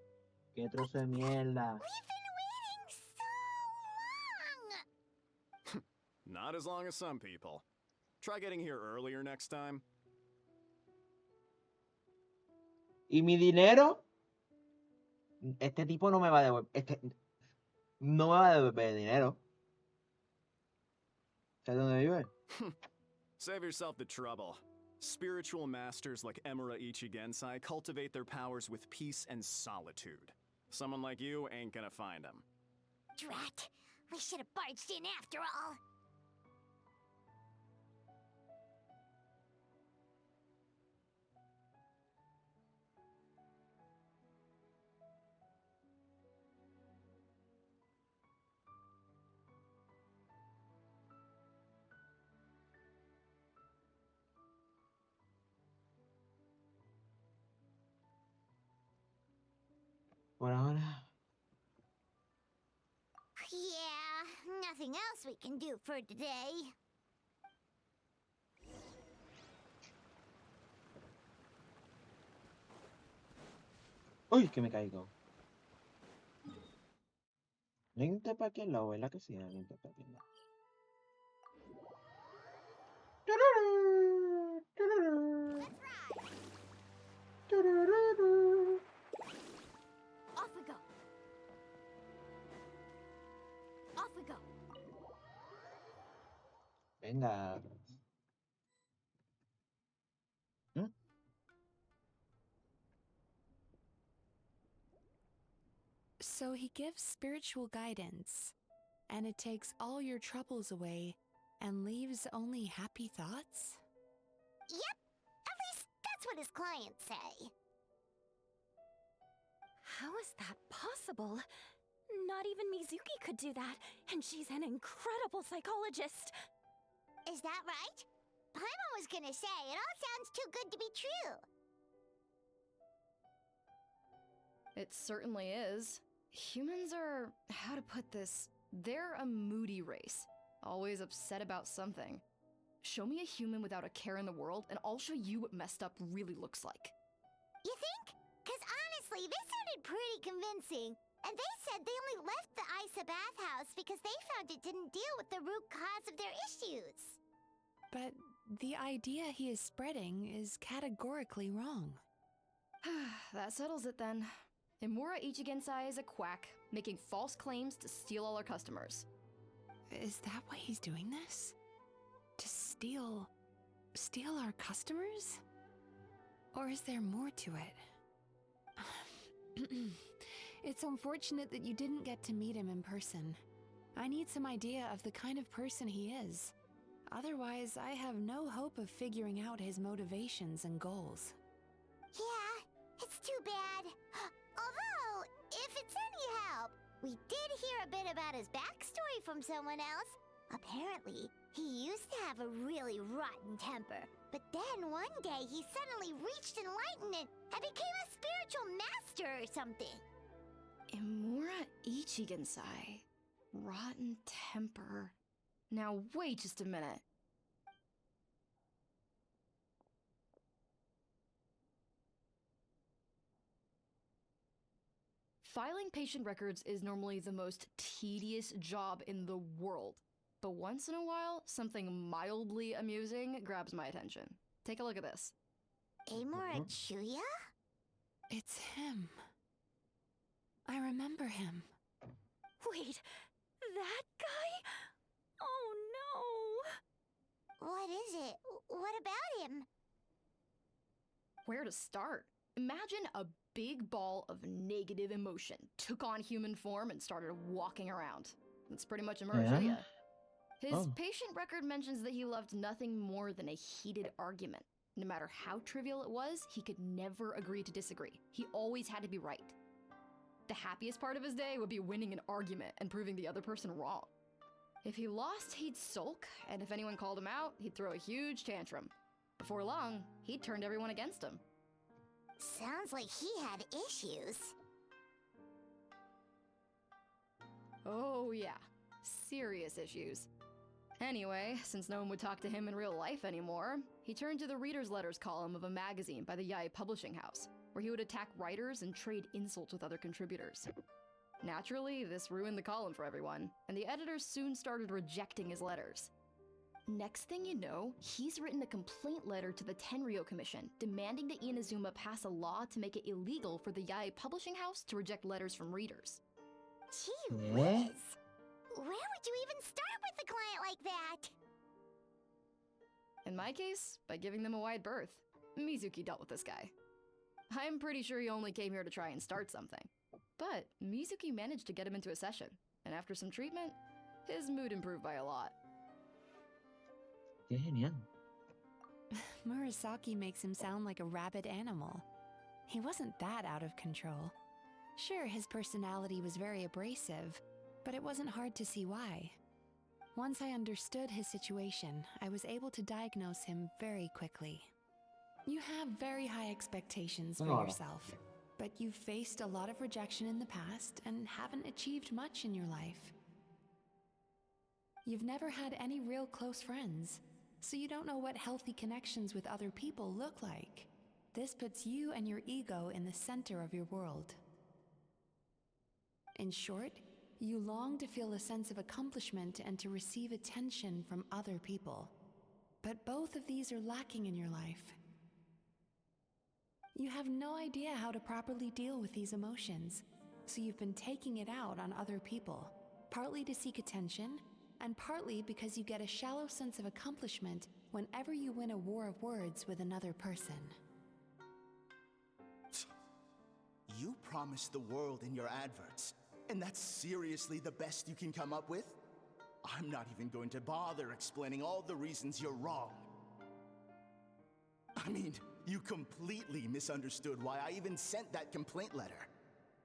A: Qué trozo de mierda.
B: We've been waiting so long!
G: Not as long as some people. Try getting here earlier next time.
A: ¿Y mi dinero? Este tipo no me va a devolver. No me va a devolver dinero. ¿Sabes dónde vive?
G: Save yourself the trouble. Spiritual masters like Emura Ichigensai cultivate their powers with peace and solitude. Someone like you ain't gonna find them.
B: Drat! We should have barged in after all!
A: Por ahora.
B: Yeah, nothing else we can do for today.
A: Uy, que me caigo. Vente para aquel lado, ¿verdad que sí? Vente para aquel lado.
B: Off we go. Off we go.
A: Venga.
E: So he gives spiritual guidance, and it takes all your troubles away and leaves only happy thoughts?
B: Yep, at least that's what his clients say.
K: How is that possible? Not even Mizuki could do that, and she's an incredible psychologist.
B: Is that right? Paimon was gonna say, it all sounds too good to be true.
F: It certainly is. Humans are, how to put this, they're a moody race. Always upset about something. Show me a human without a care in the world, and I'll show you what messed up really looks like.
B: You think? Because honestly, they sounded pretty convincing. And they said they only left the Isa bathhouse because they found it didn't deal with the root cause of their issues.
E: But the idea he is spreading is categorically wrong.
F: That settles it then. Emura Ichigensai is a quack, making false claims to steal all our customers.
E: Is that why he's doing this? To steal our customers? Or is there more to it? It's unfortunate that you didn't get to meet him in person. I need some idea of the kind of person he is. Otherwise, I have no hope of figuring out his motivations and goals.
B: Yeah, it's too bad. Although, if it's any help, we did hear a bit about his backstory from someone else. Apparently, he used to have a really rotten temper, but then one day he suddenly reached enlightenment and became a spiritual master or something.
F: Emura Ichigensai. Rotten temper. Now wait just a minute. Filing patient records is normally the most tedious job in the world. But once in a while, something mildly amusing grabs my attention. Take a look at this.
B: Amora Chuya?
E: It's him. I remember him.
K: Wait, that guy? Oh no!
B: What is it? What about him?
F: Where to start? Imagine a big ball of negative emotion took on human form and started walking around. That's pretty much Amora
A: Yeah?
F: His patient record mentions that he loved nothing more than a heated argument. No matter how trivial it was, he could never agree to disagree. He always had to be right. The happiest part of his day would be winning an argument and proving the other person wrong. If he lost, he'd sulk, and if anyone called him out, he'd throw a huge tantrum. Before long, he'd turned everyone against him.
B: Sounds like he had issues.
F: Oh yeah, serious issues. Anyway, since no one would talk to him in real life anymore, he turned to the reader's letters column of a magazine by the Yae Publishing House, where he would attack writers and trade insults with other contributors. Naturally, this ruined the column for everyone, and the editors soon started rejecting his letters. Next thing you know, he's written a complaint letter to the Tenryou Commission, demanding that Inazuma pass a law to make it illegal for the Yae Publishing House to reject letters from readers.
B: Gee whiz! Where would you even start with a client like that?
F: In my case, by giving them a wide berth. Mizuki dealt with this guy. I'm pretty sure he only came here to try and start something. But Mizuki managed to get him into a session, and after some treatment, his mood improved by a lot.
A: Qué genial.
E: Murasaki makes him sound like a rabid animal. He wasn't that out of control. Sure, his personality was very abrasive, but it wasn't hard to see why. Once I understood his situation, I was able to diagnose him very quickly. You have very high expectations for yourself, but you've faced a lot of rejection in the past and haven't achieved much in your life. You've never had any real close friends, so you don't know what healthy connections with other people look like. This puts you and your ego in the center of your world. In short, you long to feel a sense of accomplishment and to receive attention from other people. But both of these are lacking in your life. You have no idea how to properly deal with these emotions, so you've been taking it out on other people, partly to seek attention, and partly because you get a shallow sense of accomplishment whenever you win a war of words with another person.
J: You promised the world in your adverts, and that's seriously the best you can come up with? I'm not even going to bother explaining all the reasons you're wrong. I mean, you completely misunderstood why I even sent that complaint letter.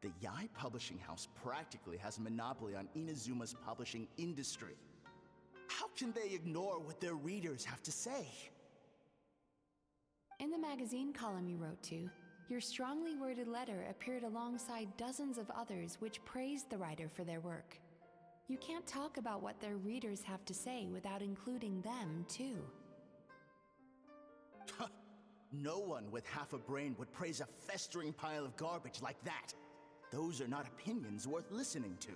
J: The Yae Publishing House practically has a monopoly on Inazuma's publishing industry. How can they ignore what their readers have to say?
E: In the magazine column you wrote to, your strongly worded letter appeared alongside dozens of others which praised the writer for their work. You can't talk about what their readers have to say without including them, too.
J: No one with half a brain would praise a festering pile of garbage like that. Those are not opinions worth listening to.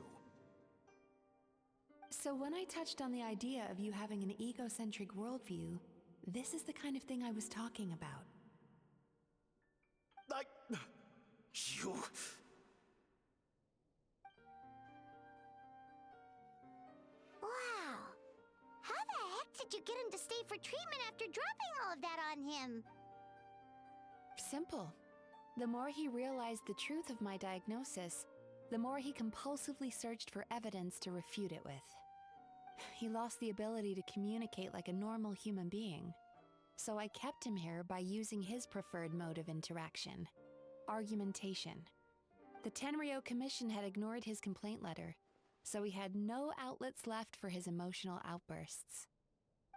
E: So when I touched on the idea of you having an egocentric worldview, this is the kind of thing I was talking about.
J: You...
B: Wow! How the heck did you get him to stay for treatment after dropping all of that on him?
E: Simple. The more he realized the truth of my diagnosis, the more he compulsively searched for evidence to refute it with. He lost the ability to communicate like a normal human being. So I kept him here by using his preferred mode of interaction: argumentation. The Tenryou Commission had ignored his complaint letter, so he had no outlets left for his emotional outbursts.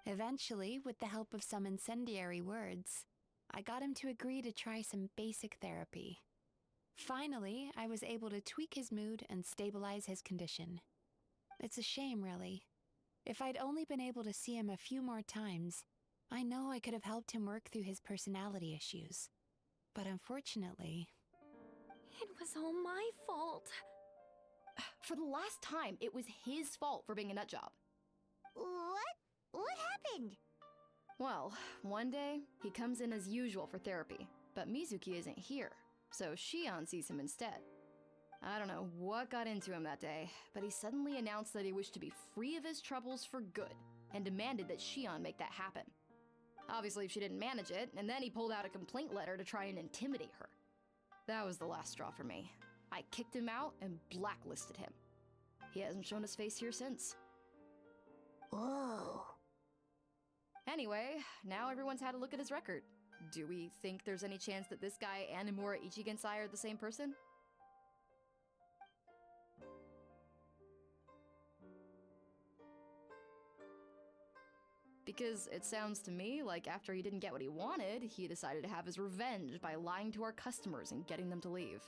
E: Eventually, with the help of some incendiary words, I got him to agree to try some basic therapy. Finally, I was able to tweak his mood and stabilize his condition. It's a shame, really. If I'd only been able to see him a few more times, I know I could have helped him work through his personality issues. But unfortunately...
K: It was all my fault.
F: For the last time, it was his fault for being a nutjob.
B: What? What happened?
F: Well, one day, he comes in as usual for therapy, but Mizuki isn't here, so Shion sees him instead. I don't know what got into him that day, but he suddenly announced that he wished to be free of his troubles for good, and demanded that Shion make that happen. Obviously, she didn't manage it, and then he pulled out a complaint letter to try and intimidate her. That was the last straw for me. I kicked him out and blacklisted him. He hasn't shown his face here since.
B: Whoa.
F: Anyway, now everyone's had a look at his record. Do we think there's any chance that this guy and Imura Ichigensai are the same person? Because it sounds to me like after he didn't get what he wanted, he decided to have his revenge by lying to our customers and getting them to leave.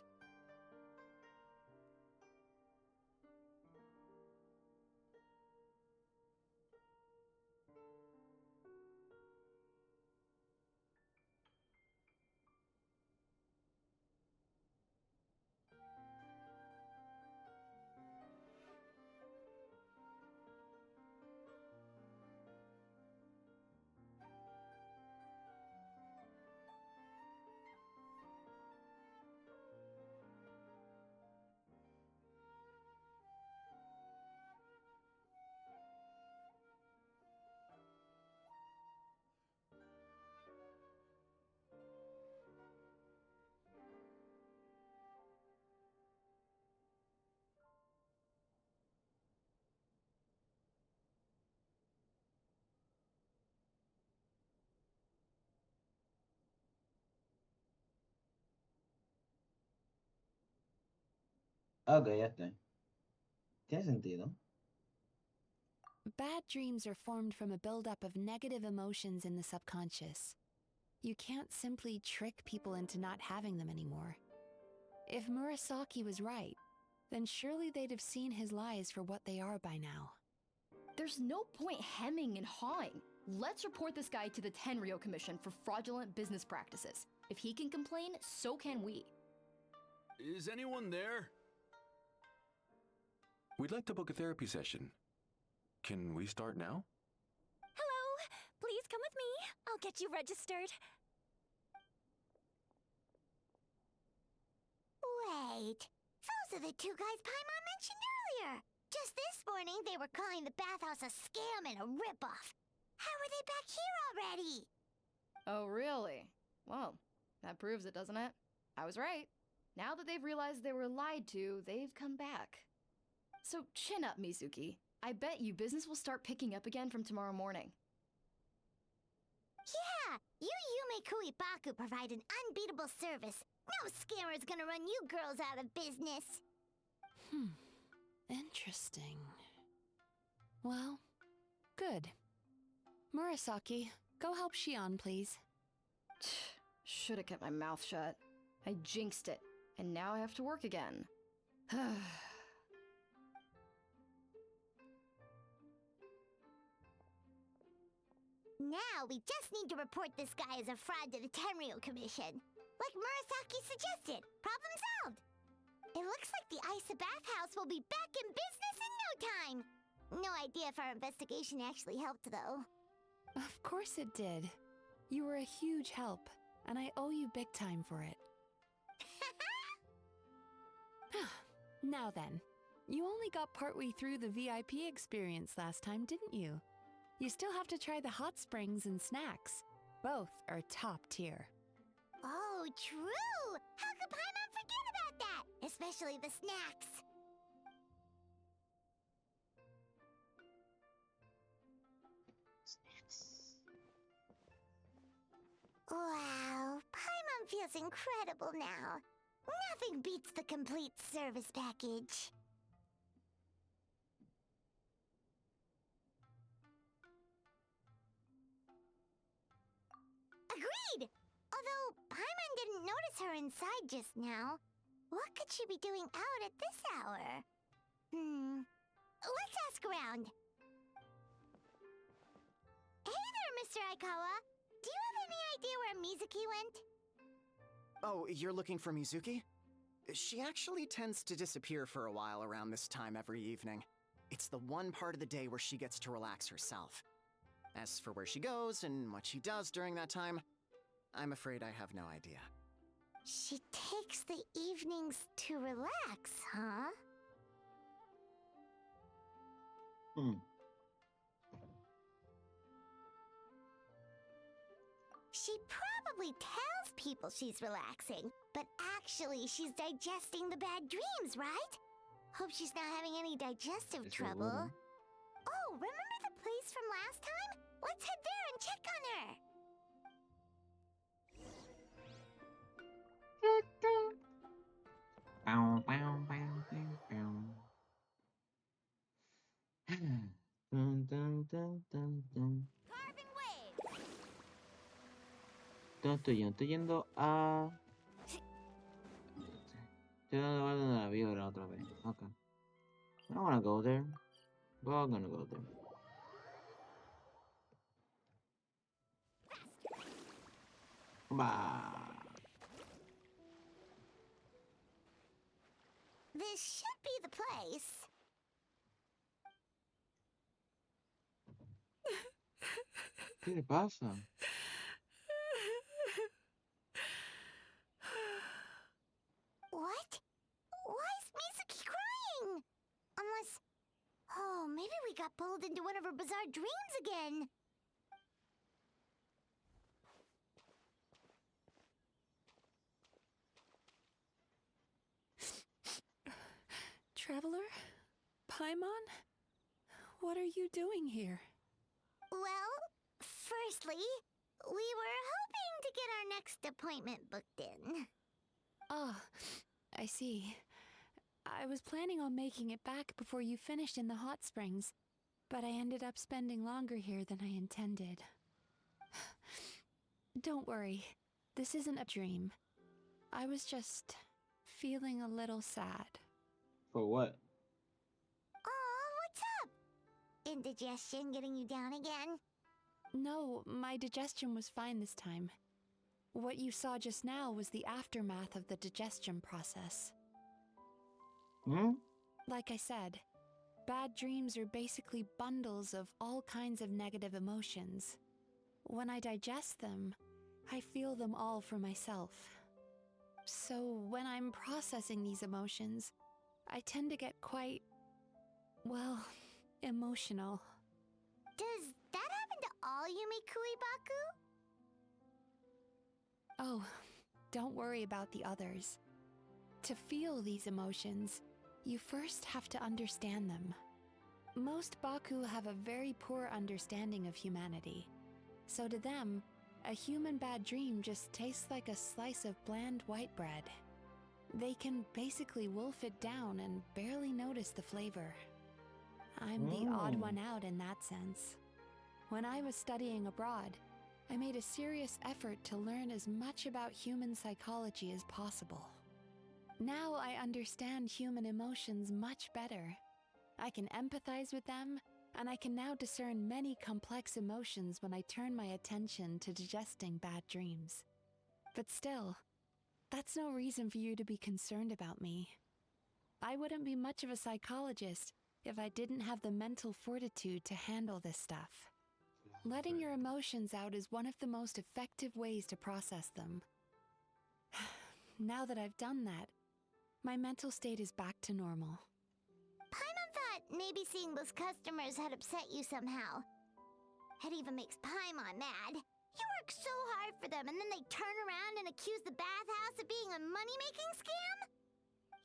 A: Ok, ya está. Tiene sentido.
E: Bad dreams are formed from a buildup of negative emotions in the subconscious. You can't simply trick people into not having them anymore. If Murasaki was right, then surely they'd have seen his lies for what they are by now.
F: There's no point hemming and hawing. Let's report this guy to the Tenryo Commission for fraudulent business practices. If he can complain, so can we.
H: Is anyone there?
I: We'd like to book a therapy session. Can we start now?
K: Hello! Please come with me. I'll get you registered.
B: Wait. Those are the two guys Paimon mentioned earlier. Just this morning, they were calling the bathhouse a scam and a ripoff. How are they back here already?
F: Oh, really? Well, that proves it, doesn't it? I was right. Now that they've realized they were lied to, they've come back. So chin up, Mizuki. I bet you business will start picking up again from tomorrow morning.
B: Yeah! You Yume Kuibaku provide an unbeatable service. No scammer's gonna run you girls out of business.
E: Interesting. Well, good. Murasaki, go help Shion, please.
F: Should have kept my mouth shut. I jinxed it, and now I have to work again.
B: Now we just need to report this guy as a fraud to the Tenryo Commission. Like Murasaki suggested. Problem solved. It looks like the Isa bathhouse will be back in business in no time. No idea if our investigation actually helped, though.
E: Of course it did. You were a huge help, and I owe you big time for it. Now then, you only got partway through the VIP experience last time, didn't you? You still have to try the hot springs and snacks. Both are top tier.
B: Oh, true! How could Paimon forget about that? Especially the snacks. Wow, Paimon feels incredible now. Nothing beats the complete service package. Agreed! Although Paimon didn't notice her inside just now. What could she be doing out at this hour? Let's ask around. Mr. Aikawa. Do you have any idea where Mizuki went?
D: Oh, you're looking for Mizuki? She actually tends to disappear for a while around this time every evening. It's the one part of the day where she gets to relax herself. As for where she goes and what she does during that time, I'm afraid I have no idea.
B: She takes the evenings to relax, huh? She probably tells people she's relaxing, but actually she's digesting the bad dreams, right? Hope she's not having any digestive trouble. Oh, remember the place from last time? Let's head there and check on her. Carbon wave.
A: Estoy yendo a... Estoy dando vuelta de la vibra otra vez. Okay. I don't wanna go there. Well, I'm gonna go there. Bah.
B: This should be the place.
A: ¿Qué le pasa?
B: What? Why is Mizuki crying? Unless... Oh, maybe we got pulled into one of her bizarre dreams again.
E: Traveler? Paimon? What are you doing here?
B: Well, firstly, we were hoping to get our next appointment booked in.
E: Oh, I see. I was planning on making it back before you finished in the hot springs, but I ended up spending longer here than I intended. Don't worry, this isn't a dream. I was just feeling a little sad.
A: For what?
B: Aw, what's up? Indigestion getting you down again?
E: No, my digestion was fine this time. What you saw just now was the aftermath of the digestion process. Like I said, bad dreams are basically bundles of all kinds of negative emotions. When I digest them, I feel them all for myself. So when I'm processing these emotions, I tend to get quite, well, emotional.
B: Does that happen to all Yumikui Baku?
E: Oh, don't worry about the others. To feel these emotions, you first have to understand them. Most Baku have a very poor understanding of humanity. So to them, a human bad dream just tastes like a slice of bland white bread. They can basically wolf it down and barely notice the flavor. I'm the odd one out in that sense. When I was studying abroad, I made a serious effort to learn as much about human psychology as possible. Now I understand human emotions much better. I can empathize with them, and I can now discern many complex emotions when I turn my attention to digesting bad dreams. But still, that's no reason for you to be concerned about me. I wouldn't be much of a psychologist if I didn't have the mental fortitude to handle this stuff. Letting your emotions out is one of the most effective ways to process them. Now that I've done that, my mental state is back to normal.
B: Paimon thought maybe seeing those customers had upset you somehow. It even makes Paimon mad. You work so hard for them and then they turn around and accuse the bathhouse of being a money-making scam?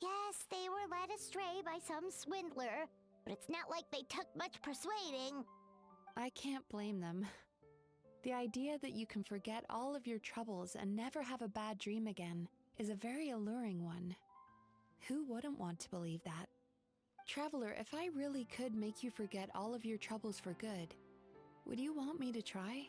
B: Yes, they were led astray by some swindler, but it's not like they took much persuading.
E: I can't blame them. The idea that you can forget all of your troubles and never have a bad dream again is a very alluring one. Who wouldn't want to believe that? Traveler, if I really could make you forget all of your troubles for good, would you want me to try?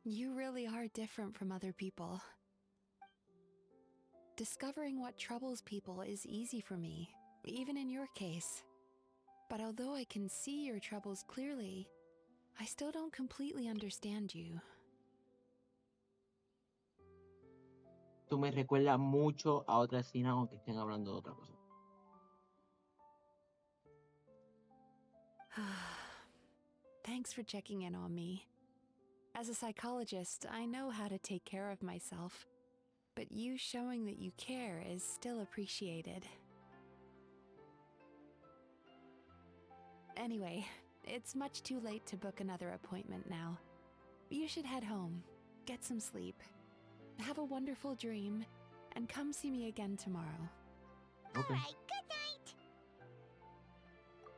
E: You really are different from other people. Discovering what troubles people is easy for me, even in your case. But although I can see your troubles clearly, I still don't completely understand you.
A: Tú me recuerdas mucho a otra escena aunque estén hablando de otra cosa.
E: Thanks for checking in on me. As a psychologist, I know how to take care of myself, but you showing that you care is still appreciated. Anyway, it's much too late to book another appointment now. You should head home, get some sleep, have a wonderful dream, and come see me again tomorrow.
A: Okay.
B: Alright, good night!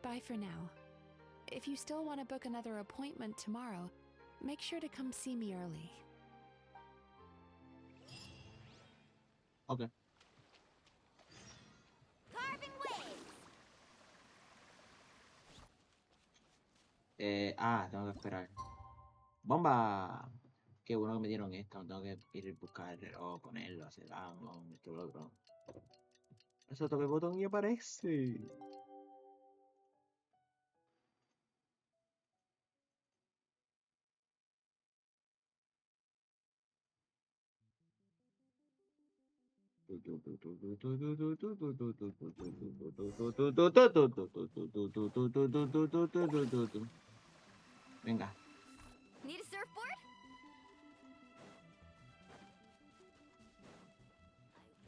E: Bye for now. If you still want to book another appointment tomorrow, make sure to come see me early.
A: Okay.
B: Carving waves!
A: Tengo que esperar. ¡Bomba! Qué bueno que me dieron esto. No tengo que ir a buscar el reloj, ponerlo, hacer algo, esto y lo otro. Eso toque el botón y aparece. Venga.
K: Need a surfboard?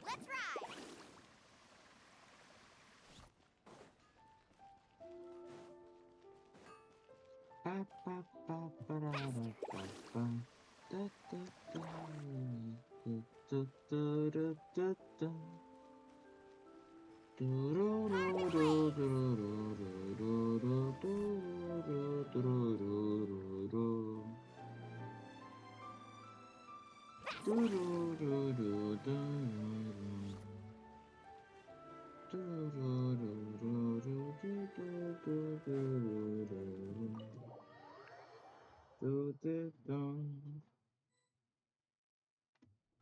B: Let's ride!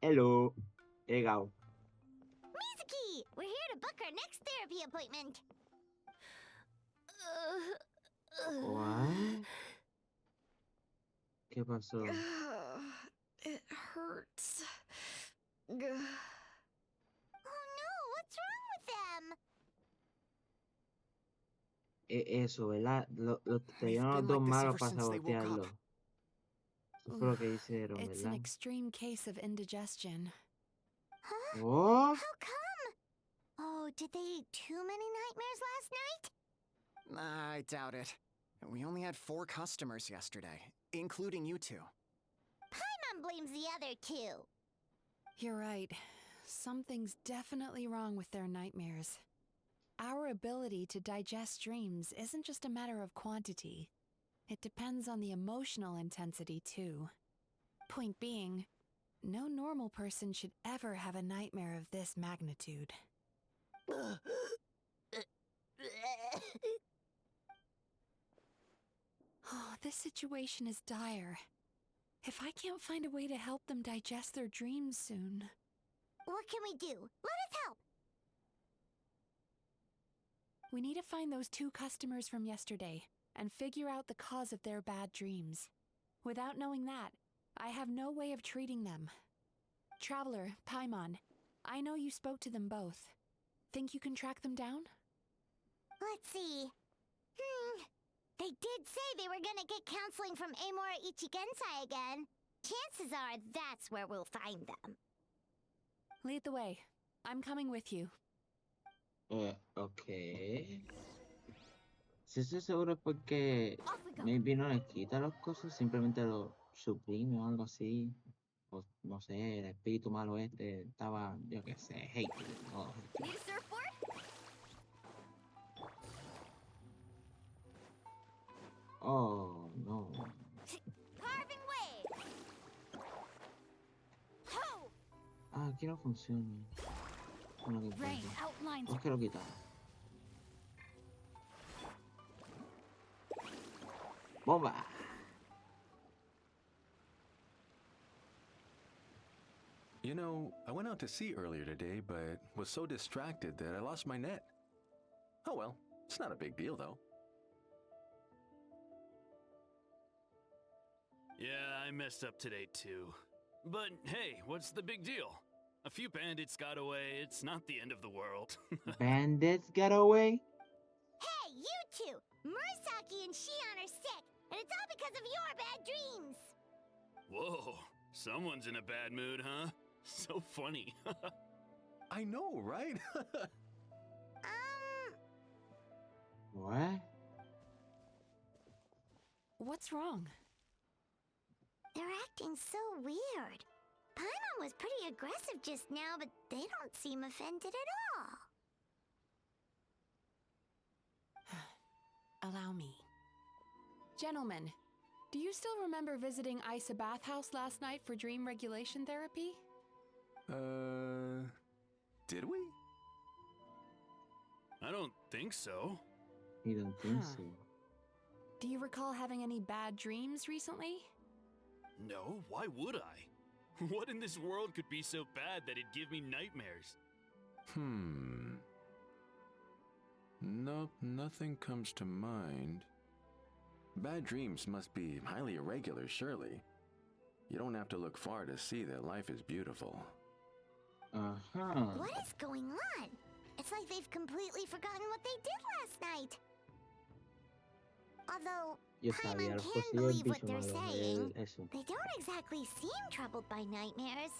A: Hello. He llegado.
B: Mizuki! We're here to book our next therapy appointment.
A: What? ¿Qué pasó?
F: It hurts.
B: Oh no, what's wrong with them?
A: Eso, ¿verdad? Te
D: We've
A: dieron los
D: been
A: dos
D: like this
A: malos
D: ever
A: para
D: since they woke up.
A: sabotearlo. Eso fue lo que hicieron,
E: It's an
A: ¿verdad?
E: extreme case of indigestion.
B: Huh?
A: Oh,
B: How come? Oh, did they eat too many nightmares last night?
D: I doubt it. We only had 4 customers yesterday, including you two.
B: Paimon blames the other two.
E: You're right. Something's definitely wrong with their nightmares. Our ability to digest dreams isn't just a matter of quantity. It depends on the emotional intensity, too. Point being, no normal person should ever have a nightmare of this magnitude. Oh, this situation is dire. If I can't find a way to help them digest their dreams soon...
B: What can we do? Let us help!
E: We need to find those 2 customers from yesterday and figure out the cause of their bad dreams. Without knowing that, I have no way of treating them. Traveler, Paimon, I know you spoke to them both. Think you can track them down?
B: Let's see. They did say they were gonna get counseling from Amora Ichigensai again. Chances are that's where we'll find them.
E: Lead the way. I'm coming with you.
A: Ok. Si estoy seguro es porque
K: Off we go.
A: maybe no les quita las cosas, simplemente lo suprime o algo así. O no sé, el espíritu malo este estaba, yo qué sé, hate. No.
K: Need a surfboard?
A: Oh, no.
B: Carving waves! Ho!
A: Aquí no funciona. No que
K: Rain
A: importa.
K: outlines.
A: Es que lo quitaron. ¡Bomba!
I: You know, I went out to sea earlier today, but was so distracted that I lost my net. Oh well, it's not a big deal though.
H: Yeah, I messed up today too. But hey, what's the big deal? A few bandits got away, it's not the end of the world.
A: Bandits got away?
B: Hey, you two! Murasaki and Shion are sick, and it's all because of your bad dreams!
H: Whoa, someone's in a bad mood, huh? So funny.
I: I know, right?
A: What?
E: What's wrong?
B: They're acting so weird. Paimon was pretty aggressive just now, but they don't seem offended at
E: all. Allow me. Gentlemen, do you still remember visiting Isa Bathhouse last night for dream regulation therapy?
I: Did we?
H: I don't think so.
A: You don't think so?
E: Do you recall having any bad dreams recently?
H: No, why would I? What in this world could be so bad that it'd give me nightmares?
I: Nope, nothing comes to mind. Bad dreams must be highly irregular, surely. You don't have to look far to see that life is beautiful.
B: What is going on? It's like they've completely forgotten what they did last night. Although, Paimon can believe what they're saying, they don't exactly seem troubled by nightmares.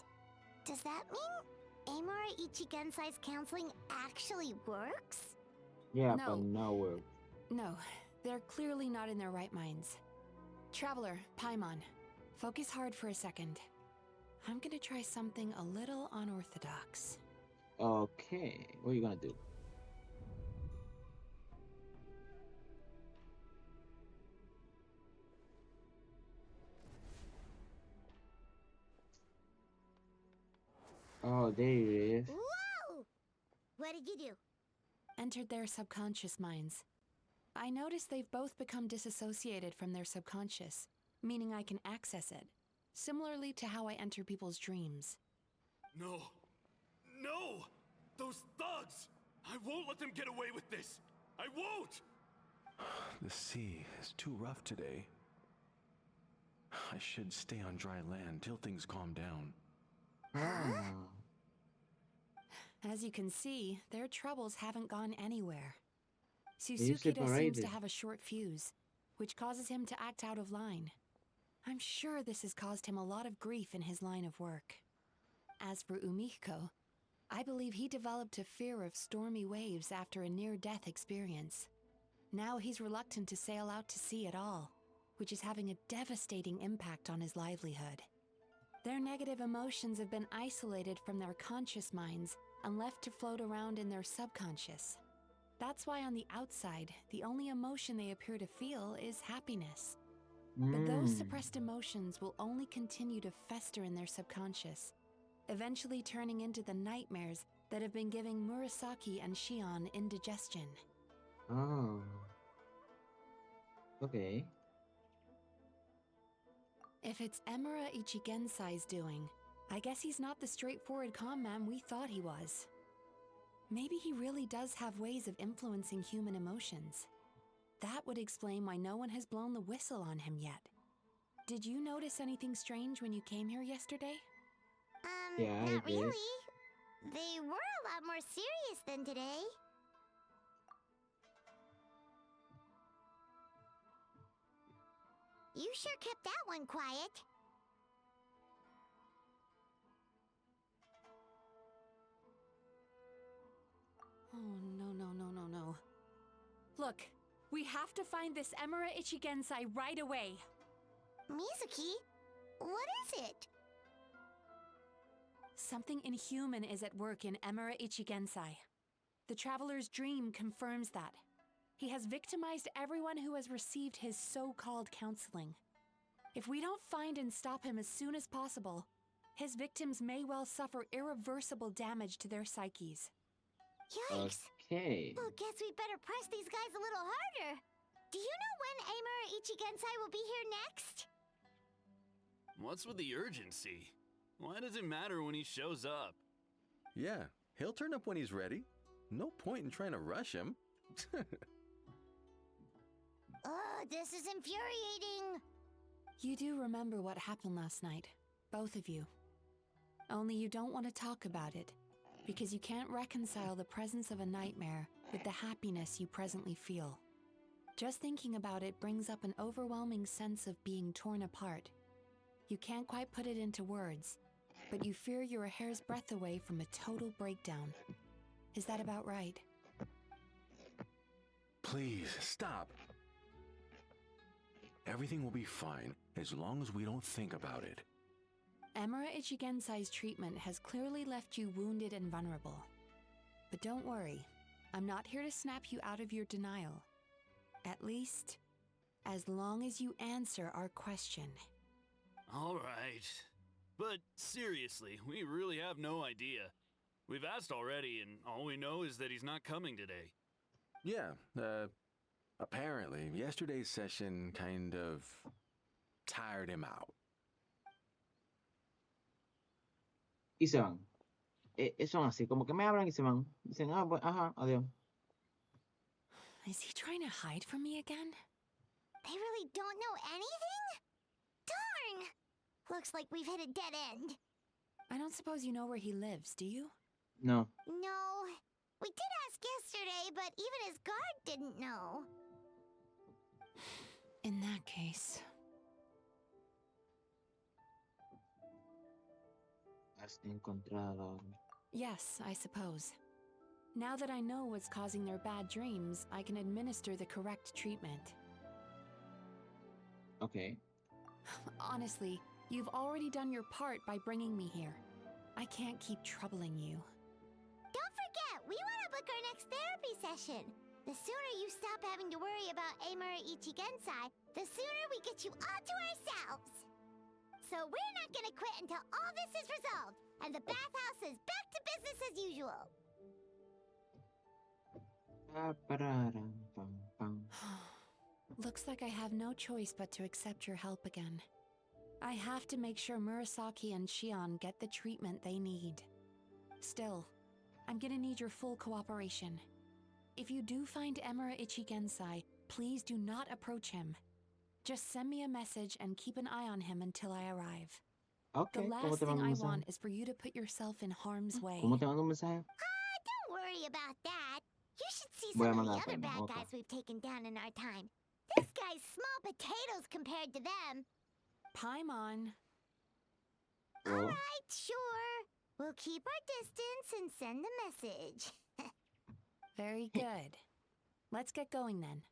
B: Does that mean Amura Ichigensai's counseling actually works?
A: Yeah, but no work.
E: No, they're clearly not in their right minds. Traveler, Paimon, focus hard for a second. I'm gonna try something a little unorthodox.
A: Okay, what are you gonna do? Oh, there it is.
B: Whoa! What did you do?
E: Entered their subconscious minds. I noticed they've both become disassociated from their subconscious, meaning I can access it, similarly to how I enter people's dreams.
H: No! No! Those thugs! I won't let them get away with this! I won't!
I: The sea is too rough today. I should stay on dry land till things calm down.
E: As you can see, their troubles haven't gone anywhere. Susukita seems to have a short fuse, which causes him to act out of line. I'm sure this has caused him a lot of grief in his line of work. As for Umiko, I believe he developed a fear of stormy waves after a near-death experience. Now he's reluctant to sail out to sea at all, which is having a devastating impact on his livelihood. Their negative emotions have been isolated from their conscious minds and left to float around in their subconscious. That's why on the outside, the only emotion they appear to feel is happiness. But those suppressed emotions will only continue to fester in their subconscious, eventually turning into the nightmares that have been giving Murasaki and Shion indigestion.
A: Oh. Okay.
E: If it's Amura Ichigensai's doing, I guess he's not the straightforward con man we thought he was. Maybe he really does have ways of influencing human emotions. That would explain why no one has blown the whistle on him yet. Did you notice anything strange when you came here yesterday?
A: Yeah,
B: not really. They were a lot more serious than today. You sure kept that one quiet.
E: Oh, no. Look, we have to find this Amura Ichigensai right away.
B: Mizuki, what is it?
E: Something inhuman is at work in Amura Ichigensai. The Traveler's dream confirms that. He has victimized everyone who has received his so-called counseling. If we don't find and stop him as soon as possible, his victims may well suffer irreversible damage to their psyches.
B: Yikes!
A: Okay.
B: Well, guess we better press these guys a little harder. Do you know when Amura Ichigensai will be here next?
H: What's with the urgency? Why does it matter when he shows up?
I: Yeah, he'll turn up when he's ready. No point in trying to rush him.
B: Oh, this is infuriating.
E: You do remember what happened last night, both of you. Only you don't want to talk about it, because you can't reconcile the presence of a nightmare with the happiness you presently feel. Just thinking about it brings up an overwhelming sense of being torn apart. You can't quite put it into words, but you fear you're a hair's breadth away from a total breakdown. Is that about right?
I: Please, stop. Everything will be fine as long as we don't think about it.
E: Emura Ichigensai's treatment has clearly left you wounded and vulnerable. But don't worry, I'm not here to snap you out of your denial. At least, as long as you answer our question.
H: All right. But seriously, we really have no idea. We've asked already, and all we know is that he's not coming today.
I: Yeah, apparently, yesterday's session kind of tired him out.
A: Y se van. Son así, como que me hablan y se van. Dicen, ah, pues, ajá, adiós.
E: Is he trying to hide from me again?
B: They really don't know anything? Darn! Looks like we've hit a dead end.
E: I don't suppose you know where he lives, do you?
A: No.
B: No. We did ask yesterday, but even his guard didn't know.
E: In that case...
A: Has encontrado.
E: Yes, I suppose. Now that I know what's causing their bad dreams, I can administer the correct treatment.
A: Okay.
E: Honestly, you've already done your part by bringing me here. I can't keep troubling you.
B: Don't forget, we want to book our next therapy session. The sooner you stop having to worry about Amura Ichigensai, the sooner we get you all to ourselves. So we're not gonna quit until all this is resolved, and the bathhouse is back to business as usual.
E: Looks like I have no choice but to accept your help again. I have to make sure Murasaki and Shion get the treatment they need. Still, I'm gonna need your full cooperation. If you do find Emura Ichigensai, please do not approach him. Just send me a message and keep an eye on him until I arrive.
A: Okay,
E: The last thing I want is for you to put yourself in harm's way.
A: ¿Cómo te mando un mensaje?
B: Don't worry about that. You should see
A: Voy a
B: some of the
A: mandarte
B: other
A: una,
B: bad
A: okay.
B: guys we've taken down in our time. This guy's small potatoes compared to them.
E: Paimon.
A: Oh.
B: Alright, sure. We'll keep our distance and send the message.
E: Very good. Let's get going then.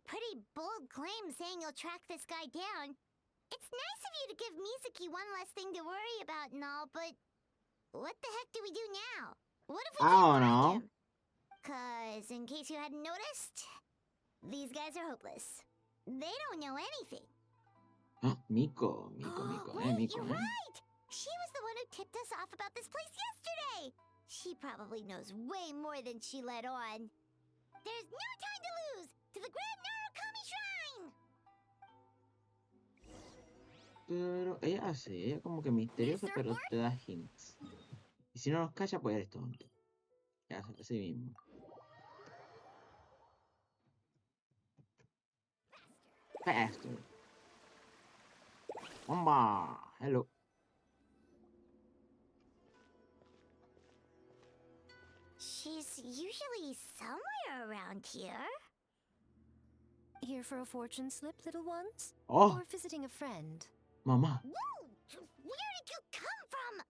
B: Pretty bold claim saying you'll track this guy down. It's nice of you to give Mizuki one less thing to worry about and all, but what the heck do we do now? What if we
A: I
B: can't
A: don't
B: find
A: know.
B: him? 'Cause in case you hadn't noticed, these guys are hopeless. They don't know anything.
A: Miko.
B: Wait,
A: Miko.
B: you're right! She was the one who tipped us off about this place yesterday! She probably knows way more than she let on. There's no time to lose! To the Grand Narukami Shrine!
A: Pero ella sí, ella como que misteriosa, pero te da hints. Y si no nos cacha, pues eres tonto. Ya, así mismo. Faster. Bomba. Hello.
B: She's usually somewhere around here.
K: Here for a fortune slip, little ones?
A: Oh.
K: Or visiting a friend?
A: Mamá.
B: Whoa! Where did you come from?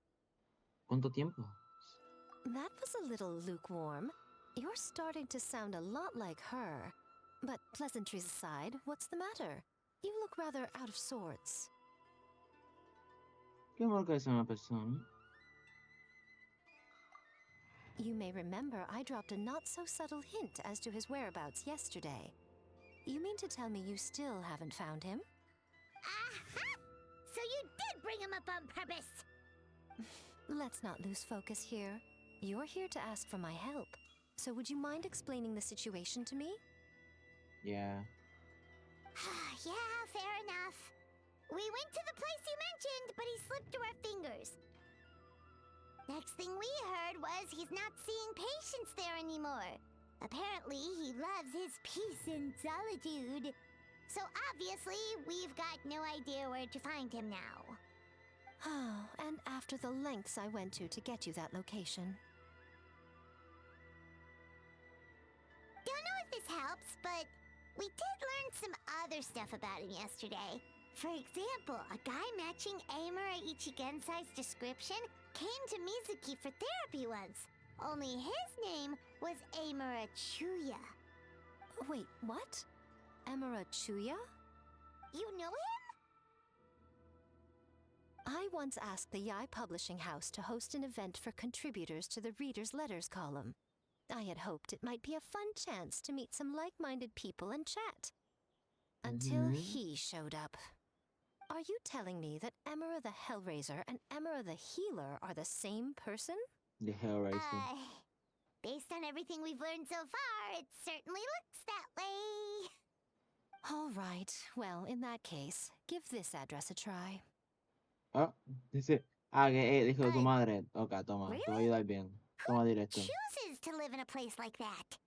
A: ¿Cuánto tiempo?
K: That was a little lukewarm. You're starting to sound a lot like her. But pleasantries aside, what's the matter? You look rather out of sorts.
A: ¿Qué mal que es una persona?
K: You may remember I dropped a not-so-subtle hint as to his whereabouts yesterday. You mean to tell me you still haven't found him?
B: Aha! So you did bring him up on purpose!
K: Let's not lose focus here. You're here to ask for my help. So would you mind explaining the situation to me?
A: Yeah.
B: Yeah, fair enough. We went to the place you mentioned, but he slipped through our fingers. Next thing we heard was he's not seeing patients there anymore. Apparently, he loves his peace and solitude. So obviously, we've got no idea where to find him now.
K: Oh, and after the lengths I went to get you that location.
B: Don't know if this helps, but we did learn some other stuff about him yesterday. For example, a guy matching Amura Ichigensai's description came to Mizuki for therapy once. Only his name was Amura Chuya.
K: Wait, what? Amura Chuya?
B: You know him?
K: I once asked the Yai Publishing House to host an event for contributors to the Reader's Letters column. I had hoped it might be a fun chance to meet some like-minded people and chat. Until he showed up. Are you telling me that Amura the Hellraiser and Amura the Healer are the same person?
A: The Hellraiser.
B: Based on everything we've learned so far, it certainly looks that way.
K: All right, well, in that case, give this address a try.
A: Ah, dice. Que dijo tu madre. Ok, toma, te voy a ayudar bien. Toma directo.
B: Chooses to live in a place like that.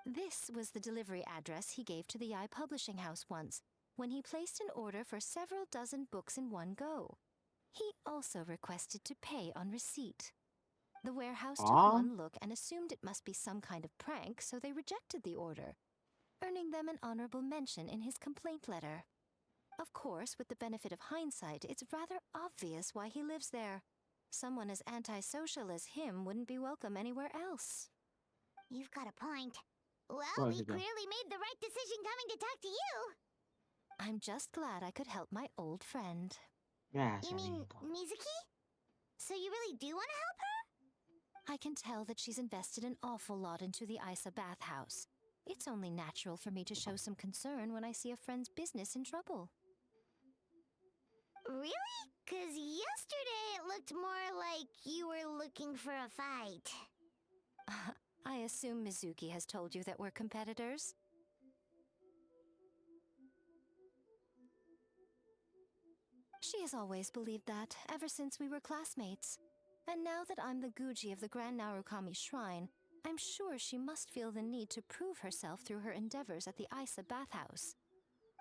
K: This was the delivery address he gave to the Yai Publishing House once, when he placed an order for several dozen books in one go. He also requested to pay on receipt. The warehouse took one look and assumed it must be some kind of prank, so they rejected the order, earning them an honorable mention in his complaint letter. Of course, with the benefit of hindsight, it's rather obvious why he lives there. Someone as antisocial as him wouldn't be welcome anywhere else.
B: You've got a point. Well, we clearly made the right decision coming to talk to you.
K: I'm just glad I could help my old friend.
B: You mean Mizuki? So you really do want to help her?
K: I can tell that she's invested an awful lot into the Isa bathhouse. It's only natural for me to show some concern when I see a friend's business in trouble.
B: Really? 'Cause yesterday it looked more like you were looking for a fight.
K: I assume Mizuki has told you that we're competitors? She has always believed that, ever since we were classmates. And now that I'm the Guji of the Grand Narukami Shrine, I'm sure she must feel the need to prove herself through her endeavors at the Isa bathhouse.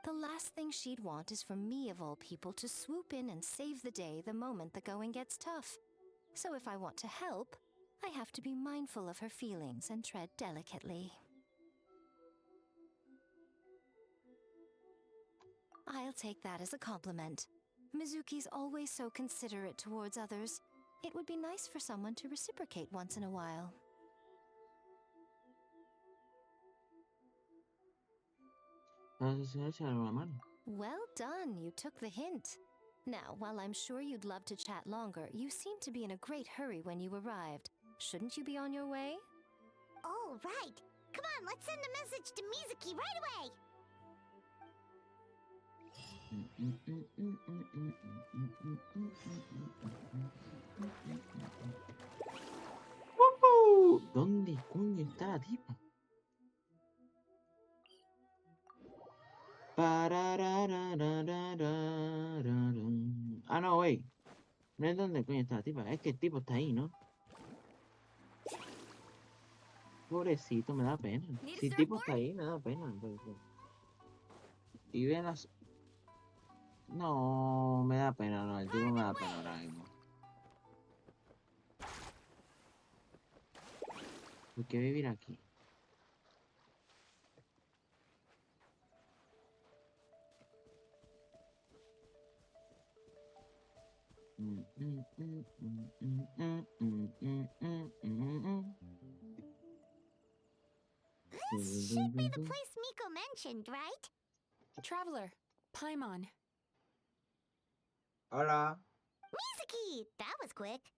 K: The last thing she'd want is for me, of all people, to swoop in and save the day the moment the going gets tough. So if I want to help, I have to be mindful of her feelings and tread delicately. I'll take that as a compliment. Mizuki's always so considerate towards others. It would be nice for someone to reciprocate once in a while. Well done, you took the hint. Now, while I'm sure you'd love to chat longer, you seemed to be in a great hurry when you arrived. Shouldn't you be on your way?
B: Oh, right. Come on, let's send a message to Mizuki right away.
A: ¿Dónde coño está la tipa? Ah, no, wey. No es dónde coño está la tipa. Es que el tipo está ahí, ¿no? Pobrecito, me da pena. Si el tipo está ahí, me da pena. Y ven las... No, me da pena, no. El tipo me da pena ahora mismo. ¿Por qué vivir aquí?
B: This should be the place Miko mentioned, right?
E: Traveler, Paimon.
A: Hola.
B: Mizuki! That was quick.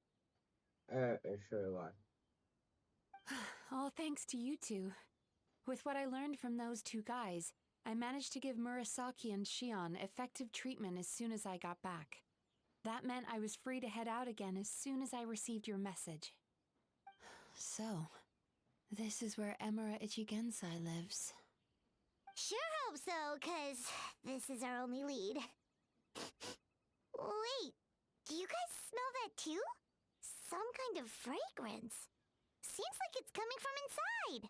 A: Sure was.
E: All thanks to you two. With what I learned from those two guys, I managed to give Murasaki and Shion effective treatment as soon as I got back. That meant I was free to head out again as soon as I received your message. So, this is where Amura Ichigensai lives.
B: Sure hope so, cause this is our only lead. Wait, do you guys smell that too? Some kind of fragrance. Seems like it's coming from inside.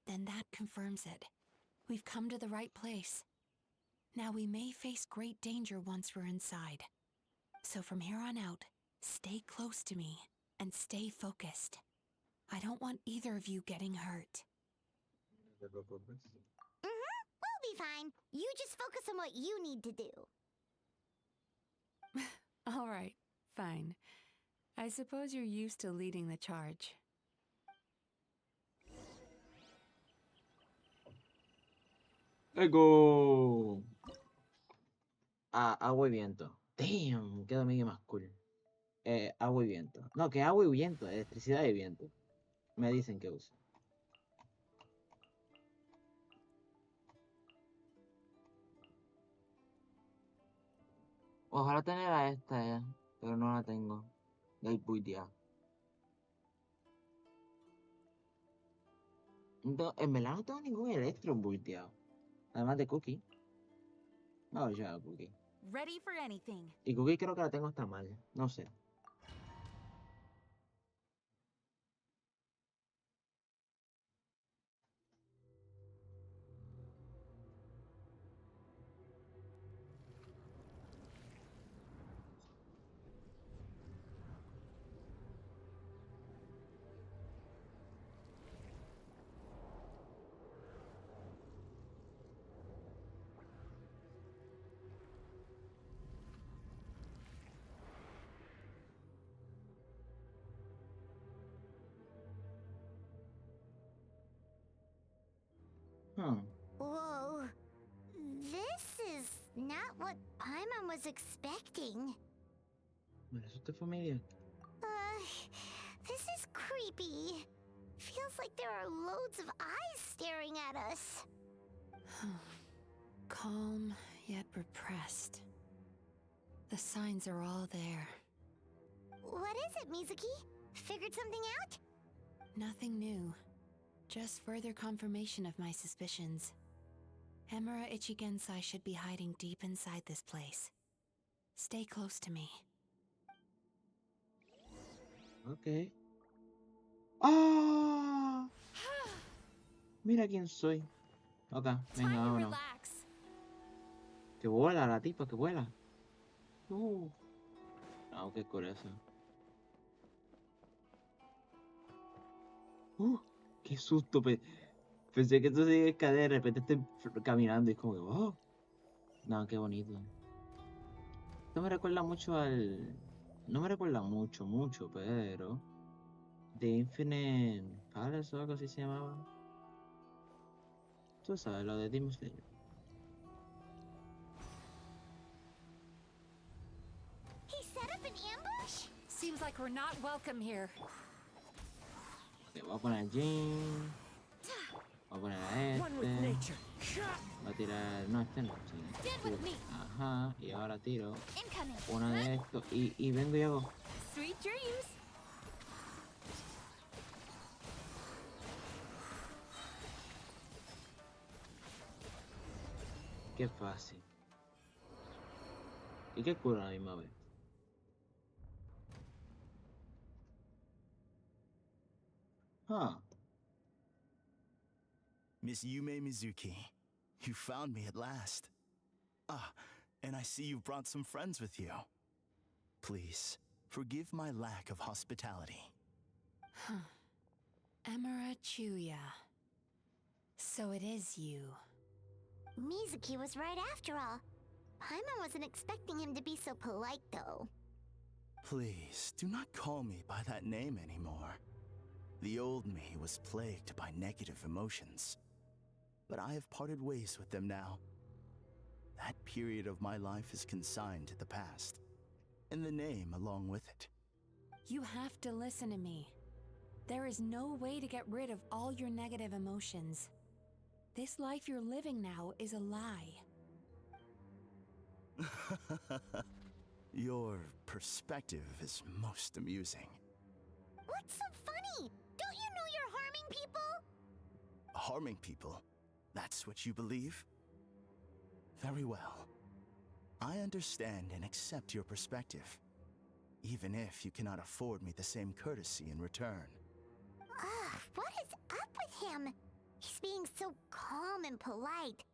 E: Then that confirms it. We've come to the right place. Now we may face great danger once we're inside. So from here on out, stay close to me and stay focused. I don't want either of you getting hurt.
B: We'll be fine. You just focus on what you need to do.
E: All right, fine. I suppose you're used to leading the charge.
A: ¡Ego! Ah, agua y viento. Damn, queda medio más cool. Agua y viento. No, que agua y viento, electricidad y viento. Me dicen que uso. Ojalá tener a esta, pero no la tengo. Del buitia. En verdad no tengo ningún electro buiteado. Además de Cookie. No, ya Cookie.
L: Ready for anything.
A: Y Cookie creo que la tengo hasta mal. No sé.
B: Whoa. This is not what Paimon was expecting.
A: Mira, eso es tu familia.
B: This is creepy. Feels like there are loads of eyes staring at us.
E: Calm, yet repressed. The signs are all there.
B: What is it, Mizuki? Figured something out?
E: Nothing new. Just further confirmation of my suspicions. Emura Ichigensai should be hiding deep inside this place. Stay close to me.
A: Ok. ¡Ah! Mira quién soy. Ok, venga, vámonos. Que vuela la tipa, que vuela. No, qué corazón. Qué susto. Pensé que esto se iba a de repente estoy caminando y es como que, wow. No, qué bonito. Esto me recuerda mucho al... No me recuerda mucho, pero... The Infinite Palace o algo así se llamaba. Tú sabes, lo de Demon Slayer.
B: He set up an ambush?
L: Seems like we're not welcome here.
A: Ok, voy a poner a Jin. Voy a poner a este. Voy a tirar... No, este no. Sí. Ajá, y ahora tiro uno de estos y vengo y hago...
L: Sweet dreams.
A: Qué fácil. Y qué cool a la misma vez.
J: Miss Yume Mizuki, you found me at last. Ah, and I see you've brought some friends with you. Please, forgive my lack of hospitality.
E: Emura Chuya. So it is you.
B: Mizuki was right after all. Paimon wasn't expecting him to be so polite, though.
J: Please, do not call me by that name anymore. The old me was plagued by negative emotions. But I have parted ways with them now. That period of my life is consigned to the past, and the name along with it.
E: You have to listen to me. There is no way to get rid of all your negative emotions. This life you're living now is a lie.
J: Your perspective is most amusing.
B: What's so funny? Don't you know you're harming people?
J: Harming people? That's what you believe? Very well. I understand and accept your perspective, even if you cannot afford me the same courtesy in return.
B: Ugh, what is up with him? He's being so calm and polite.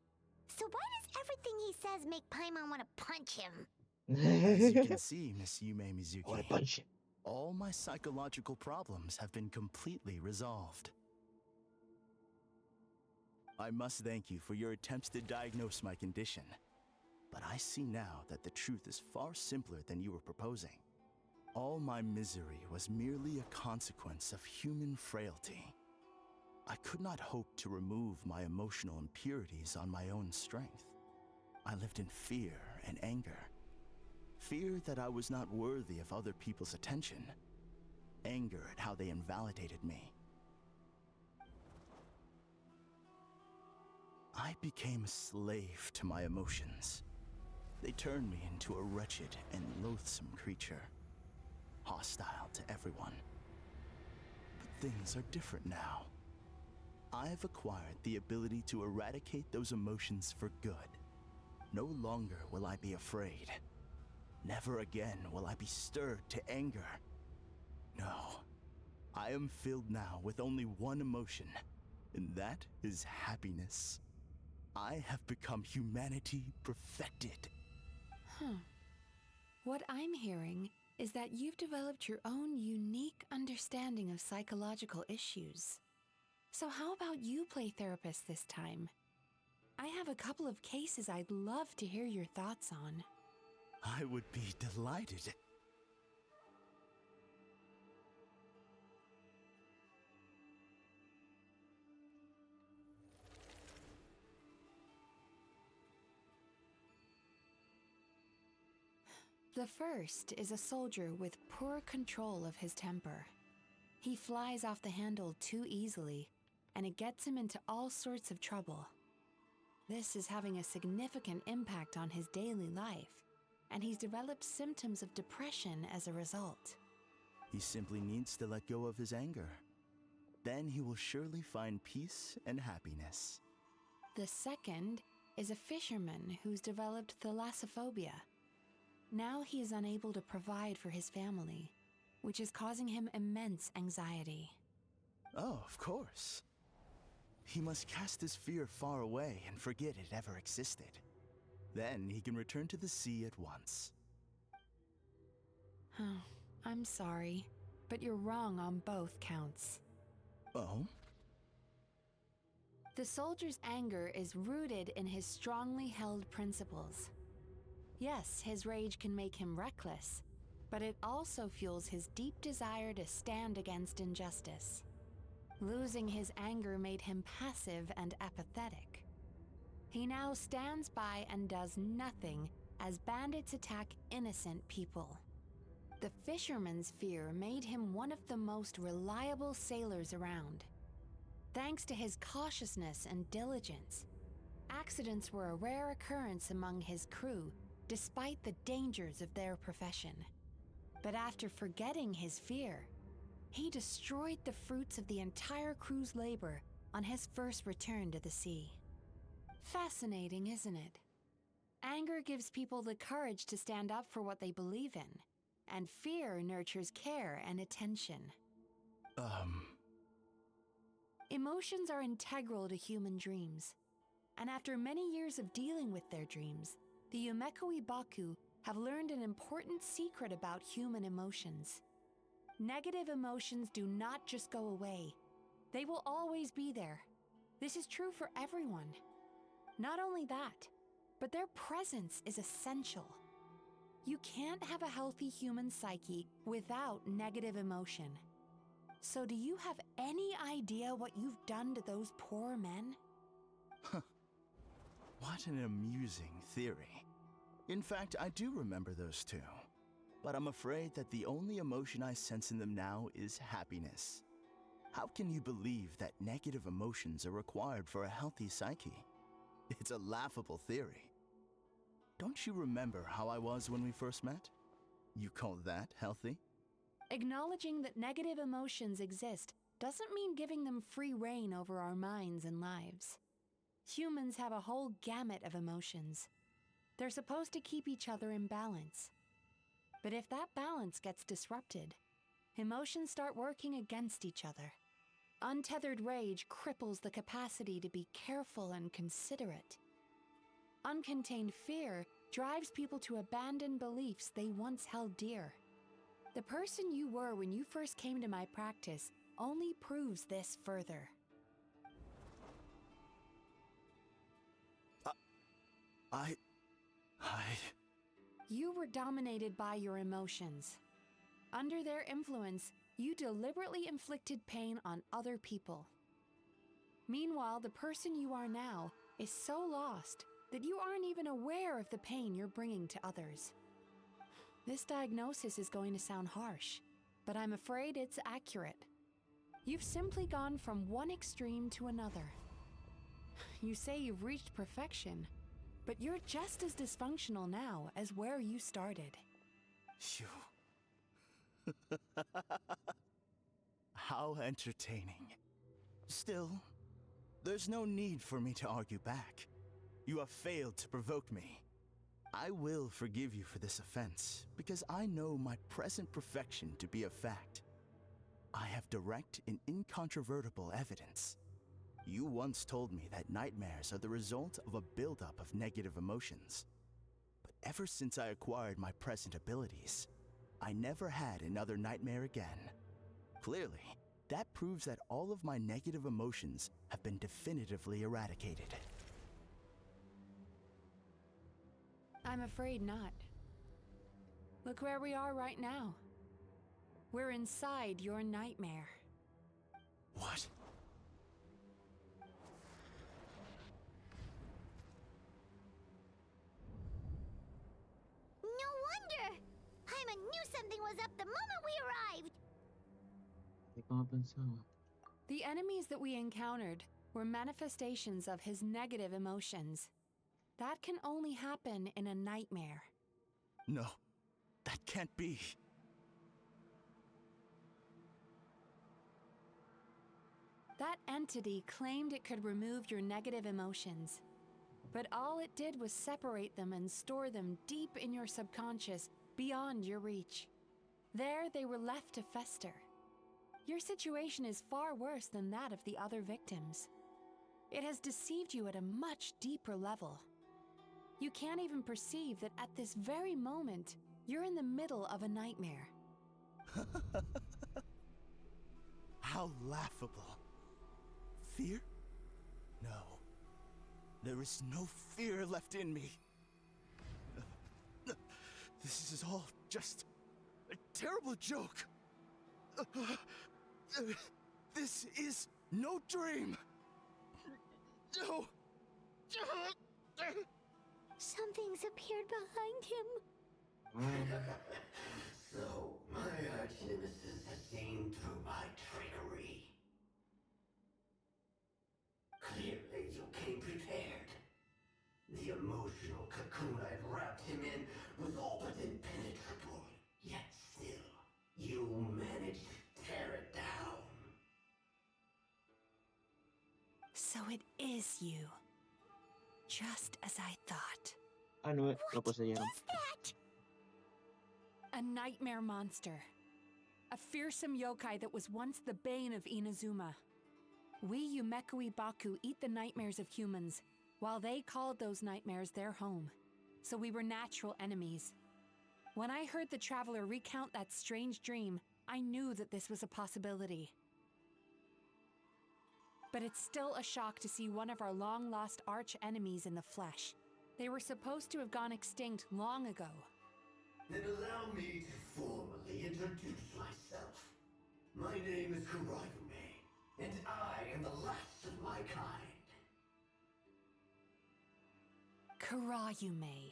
B: So why does everything he says make Paimon want to punch him?
J: As you can see, Miss Yume Mizuki,
A: I want to punch him.
J: all my psychological problems have been completely resolved. I must thank you for your attempts to diagnose my condition, but I see now that the truth is far simpler than you were proposing. All my misery was merely a consequence of human frailty. I could not hope to remove my emotional impurities on my own strength. I lived in fear and anger. Fear that I was not worthy of other people's attention. Anger at how they invalidated me. I became a slave to my emotions. They turned me into a wretched and loathsome creature, hostile to everyone. But things are different now. I've acquired the ability to eradicate those emotions for good. No longer will I be afraid. Never again will I be stirred to anger. No, I am filled now with only one emotion, and that is happiness. I have become humanity perfected.
E: What I'm hearing is that you've developed your own unique understanding of psychological issues. So how about you play therapist this time? I have a couple of cases I'd love to hear your thoughts on.
J: I would be delighted.
E: The first is a soldier with poor control of his temper. He flies off the handle too easily, and it gets him into all sorts of trouble. This is having a significant impact on his daily life, and he's developed symptoms of depression as a result.
J: He simply needs to let go of his anger. Then he will surely find peace and happiness.
E: The second is a fisherman who's developed thalassophobia. Now he is unable to provide for his family, which is causing him immense anxiety.
J: Oh, of course. He must cast his fear far away and forget it ever existed. Then he can return to the sea at once.
E: I'm sorry, but you're wrong on both counts.
J: Oh?
E: The soldier's anger is rooted in his strongly held principles. Yes, his rage can make him reckless, but it also fuels his deep desire to stand against injustice. Losing his anger made him passive and apathetic. He now stands by and does nothing as bandits attack innocent people. The fisherman's fear made him one of the most reliable sailors around. Thanks to his cautiousness and diligence, accidents were a rare occurrence among his crew, despite the dangers of their profession. But after forgetting his fear, he destroyed the fruits of the entire crew's labor on his first return to the sea. Fascinating, isn't it? Anger gives people the courage to stand up for what they believe in, and fear nurtures care and attention. Emotions are integral to human dreams, and after many years of dealing with their dreams, the Yumekoi Baku have learned an important secret about human emotions. Negative emotions do not just go away. They will always be there. This is true for everyone. Not only that, but their presence is essential. You can't have a healthy human psyche without negative emotion. So do you have any idea what you've done to those poor men?
J: What an amusing theory. In fact, I do remember those two. But I'm afraid that the only emotion I sense in them now is happiness. How can you believe that negative emotions are required for a healthy psyche? It's a laughable theory. Don't you remember how I was when we first met? You call that healthy?
E: Acknowledging that negative emotions exist doesn't mean giving them free rein over our minds and lives. Humans have a whole gamut of emotions. They're supposed to keep each other in balance. But if that balance gets disrupted, emotions start working against each other. Untethered rage cripples the capacity to be careful and considerate. Uncontained fear drives people to abandon beliefs they once held dear. The person you were when you first came to my practice only proves this further. You were dominated by your emotions. Under their influence, you deliberately inflicted pain on other people. Meanwhile, the person you are now is so lost that you aren't even aware of the pain you're bringing to others. This diagnosis is going to sound harsh, but I'm afraid it's accurate. You've simply gone from one extreme to another. You say you've reached perfection, but you're just as dysfunctional now as where you started.
J: How entertaining. Still, there's no need for me to argue back. You have failed to provoke me. I will forgive you for this offense, because I know my present perfection to be a fact. I have direct and incontrovertible evidence. You once told me that nightmares are the result of a buildup of negative emotions. But ever since I acquired my present abilities, I never had another nightmare again. Clearly, that proves that all of my negative emotions have been definitively eradicated.
E: I'm afraid not. Look where we are right now. We're inside your nightmare.
J: What?
B: No wonder! Paimon knew something was up the moment we arrived!
A: ¿Cómo pensaba?
E: The enemies that we encountered were manifestations of his negative emotions. That can only happen in a nightmare.
J: No, that can't be.
E: That entity claimed it could remove your negative emotions. But all it did was separate them and store them deep in your subconscious, beyond your reach. There they were left to fester. Your situation is far worse than that of the other victims. It has deceived you at a much deeper level. You can't even perceive that at this very moment, you're in the middle of a nightmare.
J: How laughable. Fear? No. There is no fear left in me. This is all just a terrible joke. This is no dream. No.
B: Something's appeared behind him.
M: So, my arch-nemesis has seen through my trickery. Clearly, you came prepared. The emotional cocoon I'd wrapped him in was all but impenetrable. Yet still, you managed to tear it down.
E: So it is you. Just as I thought.
A: Ah, no, lo poseyeron.
B: What's that?
E: A nightmare monster. A fearsome yokai that was once the bane of Inazuma. We Yumekui Baku eat the nightmares of humans, while they called those nightmares their home. So we were natural enemies. When I heard the traveler recount that strange dream, I knew that this was a possibility. But it's still a shock to see one of our long-lost arch-enemies in the flesh. They were supposed to have gone extinct long ago.
M: Then allow me to formally introduce myself. My name is Kurayume, and I am the last of my kind.
E: Kurayume.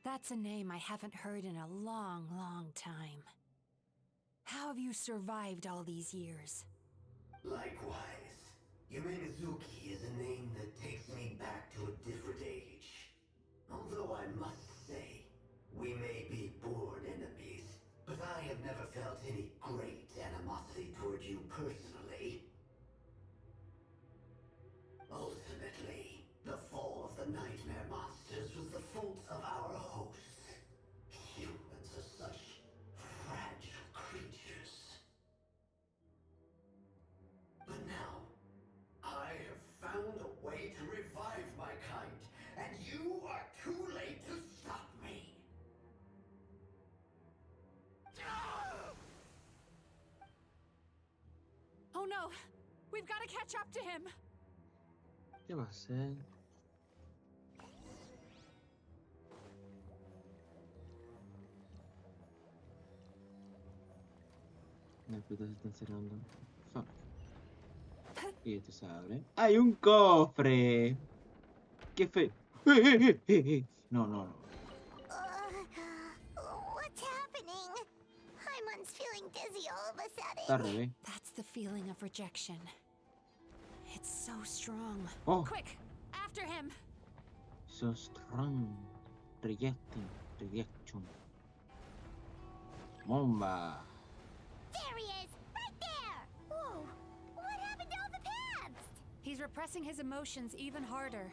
E: That's a name I haven't heard in a long, long time. How have you survived all these years?
M: Likewise. Yume Mizuki is a name that takes me back to a different age. Although I must say, we may be born enemies, but I have never felt any great animosity toward you personally. Ultimately, the fall of the nightmare monsters was the fault of our hosts. Humans are such fragile creatures. But now, I have found a way to revive my kind, and you are too late to stop me.
L: Oh no! We've got to catch up to him!
A: ¿Qué va a hacer? Las puertas se están cerrando. Fuck. Y esto se abre. ¡Hay un cofre! ¡Qué feo! No, no, no.
B: What's happening? Paimon's feeling dizzy all of a
A: Está
B: sudden.
A: al revés.
L: That's the feeling of rejection. It's so strong.
A: Oh.
L: Quick! After him!
A: So strong. Rejection. Bomba.
B: There he is! Right there! Whoa! What happened to all the paths?
L: He's repressing his emotions even harder.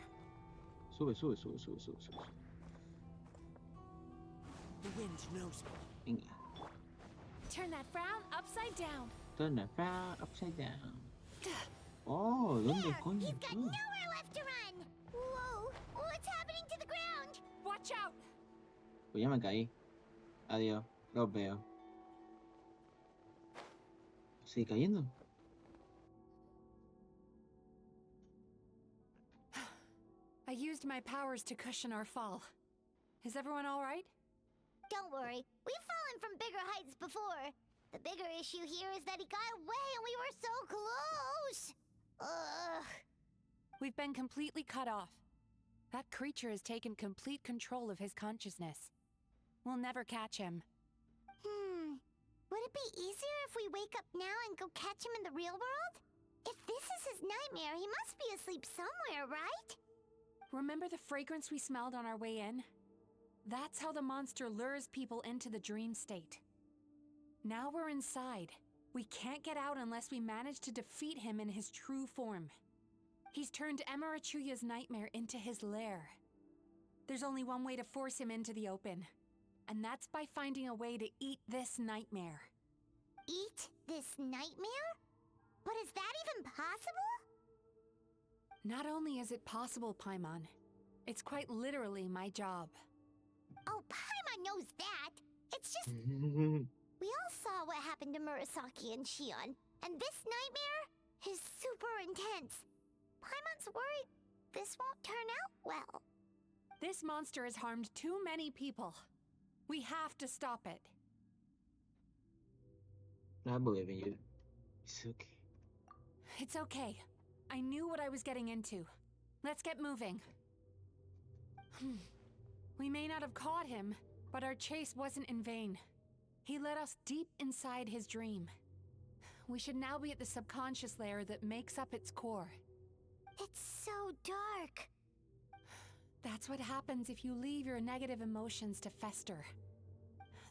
A: Sube.
N: The wind knows me.
A: Venga.
L: Turn that frown upside down.
A: Turn the frown upside down. Oh, ¿dónde
B: There!
A: coño
B: He's got
A: estoy?
B: nowhere left to run! Whoa! What's happening to the ground?
L: Watch out!
A: Pues ya me caí. Adiós. Los veo. ¿Sigue cayendo?
L: I used my powers to cushion our fall. Is everyone all right?
B: Don't worry, we've fallen from bigger heights before. The bigger issue here is that he got away and we were so close! Ugh.
L: We've been completely cut off. That creature has taken complete control of his consciousness. We'll never catch him.
B: Would it be easier if we wake up now and go catch him in the real world? If this is his nightmare, he must be asleep somewhere, right?
L: Remember the fragrance we smelled on our way in? That's how the monster lures people into the dream state. Now we're inside. We can't get out unless we manage to defeat him in his true form. He's turned Emarachuya's nightmare into his lair. There's only one way to force him into the open, and that's by finding a way to eat this nightmare.
B: Eat this nightmare? But is that even possible?
L: Not only is it possible, Paimon, it's quite literally my job.
B: Oh, Paimon knows that! It's just... We all saw what happened to Murasaki and Shion, and this nightmare is super intense. Paimon's worried this won't turn out well.
L: This monster has harmed too many people. We have to stop it.
A: I believe in you. Mizuki.
L: It's okay. I knew what I was getting into. Let's get moving. We may not have caught him, but our chase wasn't in vain. He led us deep inside his dream. We should now be at the subconscious layer that makes up its core.
B: It's so dark.
L: That's what happens if you leave your negative emotions to fester.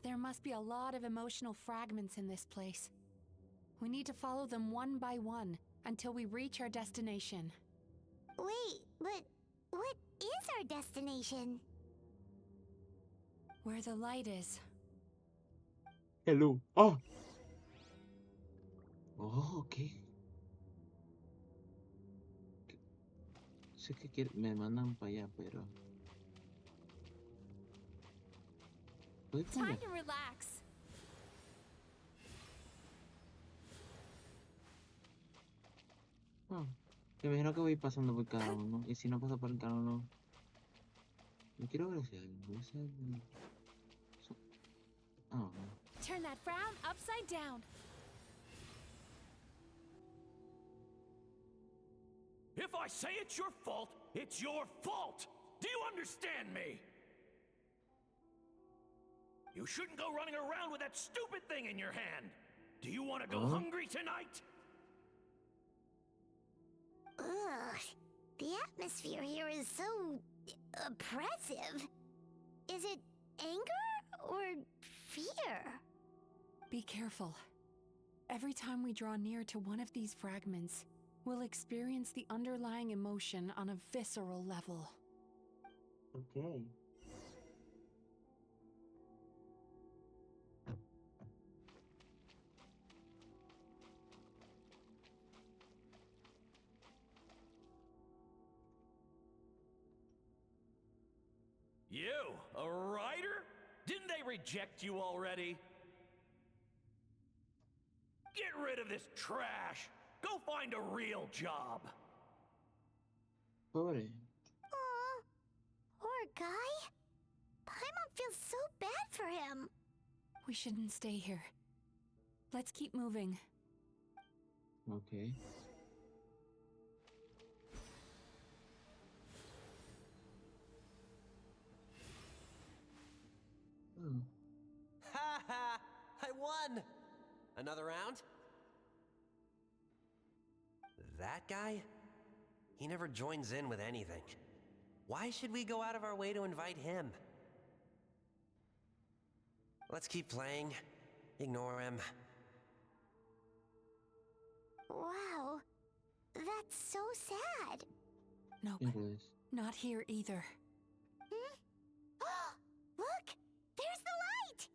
L: There must be a lot of emotional fragments in this place. We need to follow them one by one until we reach our destination.
B: Wait, but what is our destination?
L: Where the light is.
A: Hello. Oh. Oh, okay. Sé que me mandan para allá, pero... ¿Puedo ir para
L: Time
A: allá?
L: to relax.
A: Oh, me imagino que voy pasando por cada uno. Y si no paso por cada uno... No quiero ver ese algo. Oh.
L: Turn that frown upside down.
H: If I say it's your fault, it's your fault! Do you understand me? You shouldn't go running around with that stupid thing in your hand! Do you want to go hungry tonight?
B: Ugh. The atmosphere here is so... oppressive. Is it anger or fear?
L: Be careful. Every time we draw near to one of these fragments, we'll experience the underlying emotion on a visceral level.
A: Okay.
O: You, a writer? Didn't they reject you already? Get rid of this trash! Go find a real job!
A: Pobre.
B: Aw, poor guy. Paimon feels so bad for him.
L: We shouldn't stay here. Let's keep moving.
A: Okay.
N: Ha ha! I won! Another round? That guy? He never joins in with anything. Why should we go out of our way to invite him? Let's keep playing. Ignore him.
B: Wow, that's so sad.
L: Nope.
A: It is.
L: Not here either.
B: Hmm? Look! There's the light!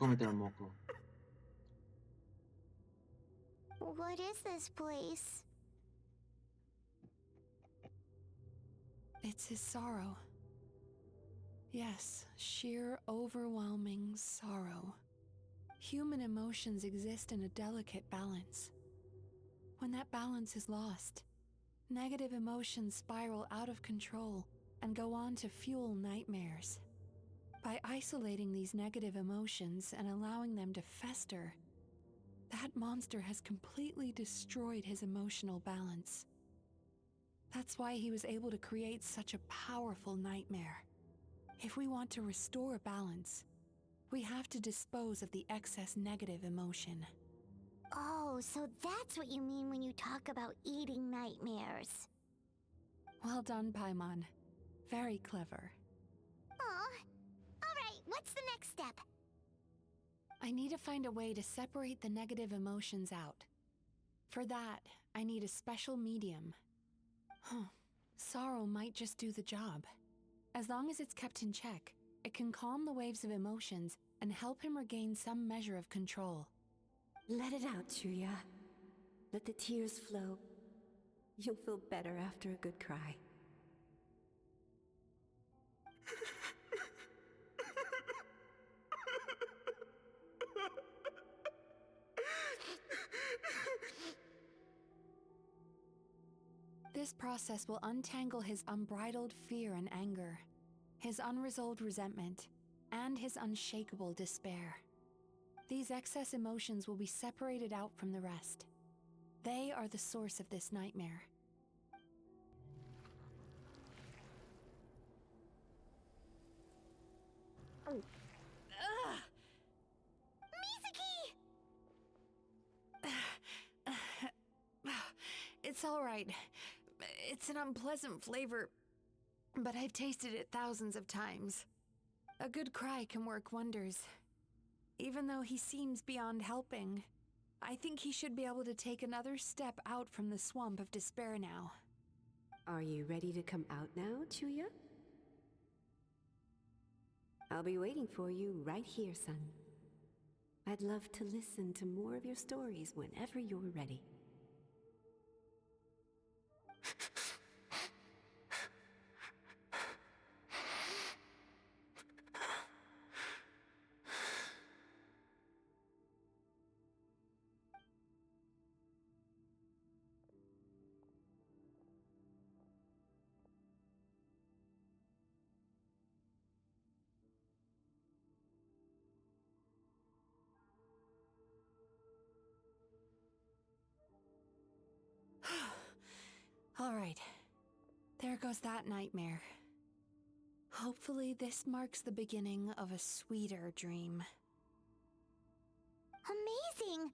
A: Cómete el moco.
B: What is this place?
L: It's his sorrow. Yes, sheer overwhelming sorrow. Human emotions exist in a delicate balance. When that balance is lost, negative emotions spiral out of control and go on to fuel nightmares. By isolating these negative emotions and allowing them to fester, that monster has completely destroyed his emotional balance. That's why he was able to create such a powerful nightmare. If we want to restore balance, we have to dispose of the excess negative emotion.
B: Oh, so that's what you mean when you talk about eating nightmares.
L: Well done, Paimon. Very clever.
B: Aw. Alright, what's the next step?
L: I need to find a way to separate the negative emotions out. For that, I need a special medium. Sorrow might just do the job. As long as it's kept in check, it can calm the waves of emotions and help him regain some measure of control.
P: Let it out, Chuya. Let the tears flow. You'll feel better after a good cry.
L: This process will untangle his unbridled fear and anger, his unresolved resentment, and his unshakable despair. These excess emotions will be separated out from the rest. They are the source of this nightmare.
B: Mizuki!
L: It's all right. It's an unpleasant flavor, but I've tasted it thousands of times. A good cry can work wonders. Even though he seems beyond helping, I think he should be able to take another step out from the swamp of despair now.
P: Are you ready to come out now, Chuya? I'll be waiting for you right here, son. I'd love to listen to more of your stories whenever you're ready.
L: All right. There goes that nightmare. Hopefully this marks the beginning of a sweeter dream.
B: Amazing!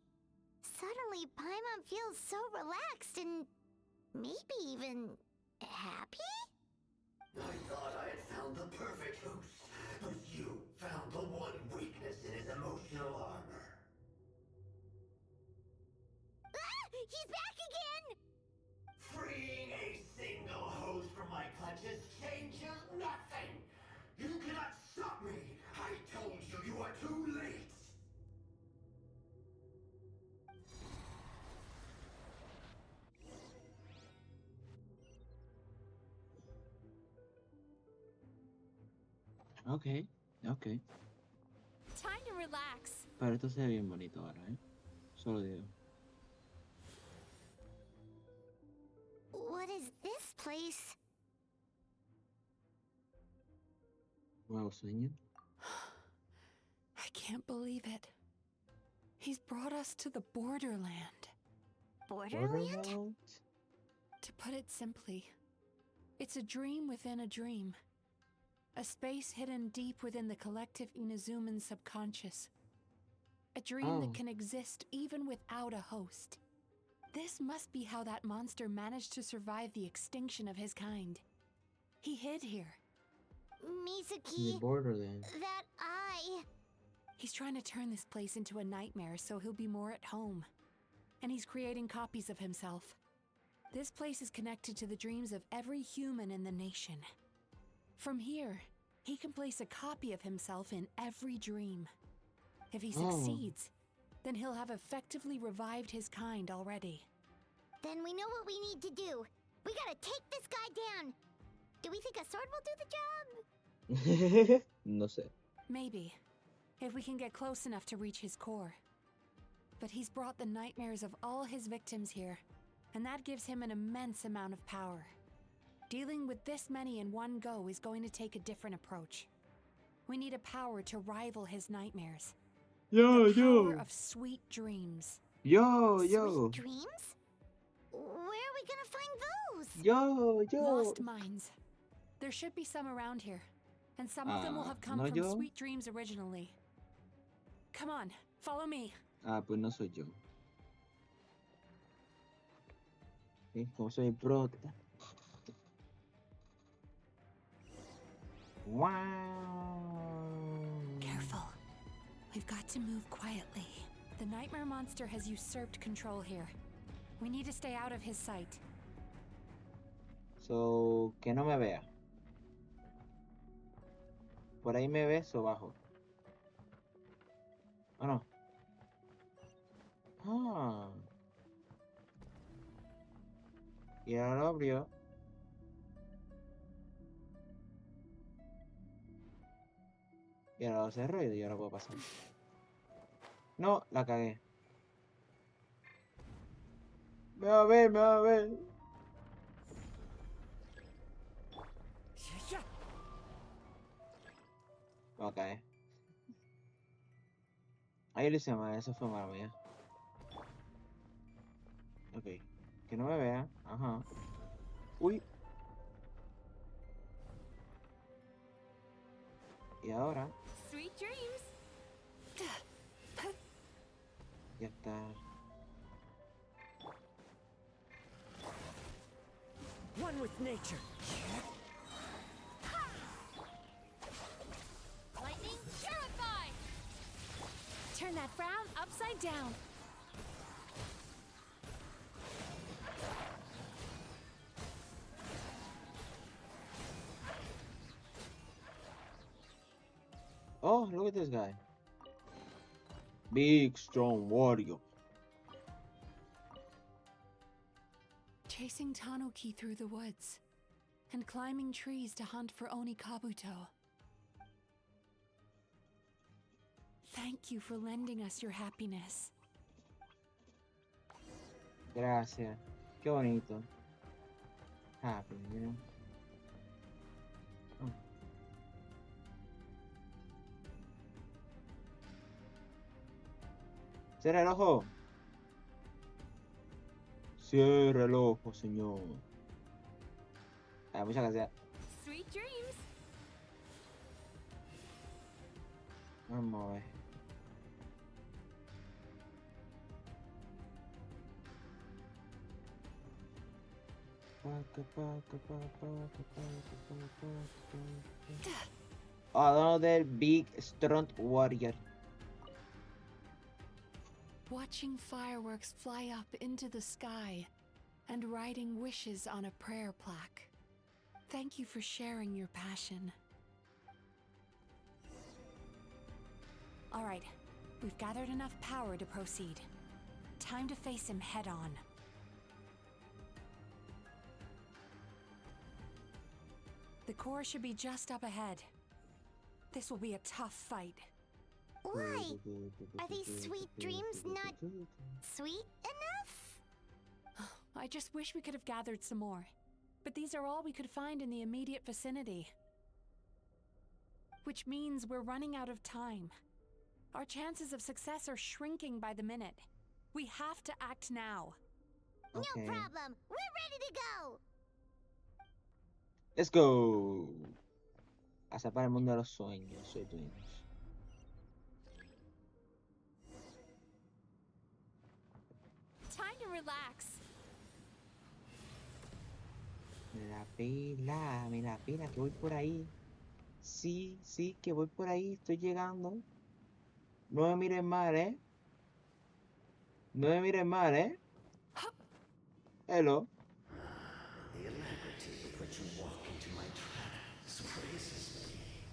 B: Suddenly, Paimon feels so relaxed and maybe even happy?
M: I thought I had found the perfect host, but you found the one weakness in his emotional armor.
B: Ah! He's back again!
M: Freeing a single host from my clutches changes nothing! You cannot stop me! I told you you are too late!
A: Ok, ok.
L: Time to relax.
A: Pero esto se ve bien bonito ahora, ¿eh? Solo digo.
B: What is this place?
A: Nuevo sueño.
L: I can't believe it. He's brought us to the borderland.
B: Borderland?
L: To put it simply, it's a dream within a dream. A space hidden deep within the collective Inazuman subconscious. A dream that can exist even without a host. This must be how that monster managed to survive the extinction of his kind. He hid here.
B: Mizuki,
A: The borderland.
B: that eye.
L: He's trying to turn this place into a nightmare so he'll be more at home. And he's creating copies of himself. This place is connected to the dreams of every human in the nation. From here, he can place a copy of himself in every dream. If he succeeds, then he'll have effectively revived his kind already.
B: Then we know what we need to do. We gotta take this guy down. Do we think a sword will do the job?
A: No sé.
L: Maybe, if we can get close enough to reach his core. But he's brought the nightmares of all his victims here, and that gives him an immense amount of power. Dealing with this many in one go is going to take a different approach. We need a power to rival his nightmares. The power of sweet dreams.
B: Sweet dreams? Where are we gonna find those?
L: Lost minds. There should be some around here, and some of them will have come from sweet dreams originally. Come on, follow me.
A: Ah, pues no soy yo. Como soy pro. Wow.
L: Careful. We've got to move quietly. The nightmare monster has usurped control here. We need to stay out of his sight.
A: So, que no me vea. Por ahí me ves o bajo. ¿O no? Ah. Y ahora lo abrió. Y ahora lo hace ruido y ahora puedo pasar. No, la cagué. Me va a ver, me va a ver. Me va a caer. Ahí lo hice mal, eso fue mala mía. Ok. Que no me vea. Ajá. Uy. Y ahora.
L: Sweet dreams.
A: Ya está.
O: One with nature.
L: Lightning, purify! Turn that frown upside down.
A: Oh, look at this guy. Big, strong warrior.
L: Chasing Tanuki through the woods and climbing trees to hunt for Onikabuto. Thank you for lending us your happiness.
A: Gracias. Qué bonito. Happy, you know. Oh. Cierra el ojo. Cierra el ojo, señor. Ah, muchas gracias.
L: Sweet dreams.
A: Vamos a ver. Another big strong warrior.
E: Watching fireworks fly up into the sky and writing wishes on a prayer plaque. Thank you for sharing your passion. All right, we've gathered enough power to proceed. Time to face him head on. The core should be just up ahead. This will be a tough fight.
B: Why? Are these sweet dreams not sweet enough?
E: I just wish we could have gathered some more. But these are all we could find in the immediate vicinity. Which means we're running out of time. Our chances of success are shrinking by the minute. We have to act now.
B: No problem. We're ready to go.
A: Let's go. A salvar el mundo de los sueños.
L: Time to relax.
A: Me la pela, que voy por ahí. Sí, que voy por ahí, estoy llegando. No me miren mal, ¿eh? No me miren mal, ¿eh? Hello.
M: The alacrity with which you walk into my trap surprises me.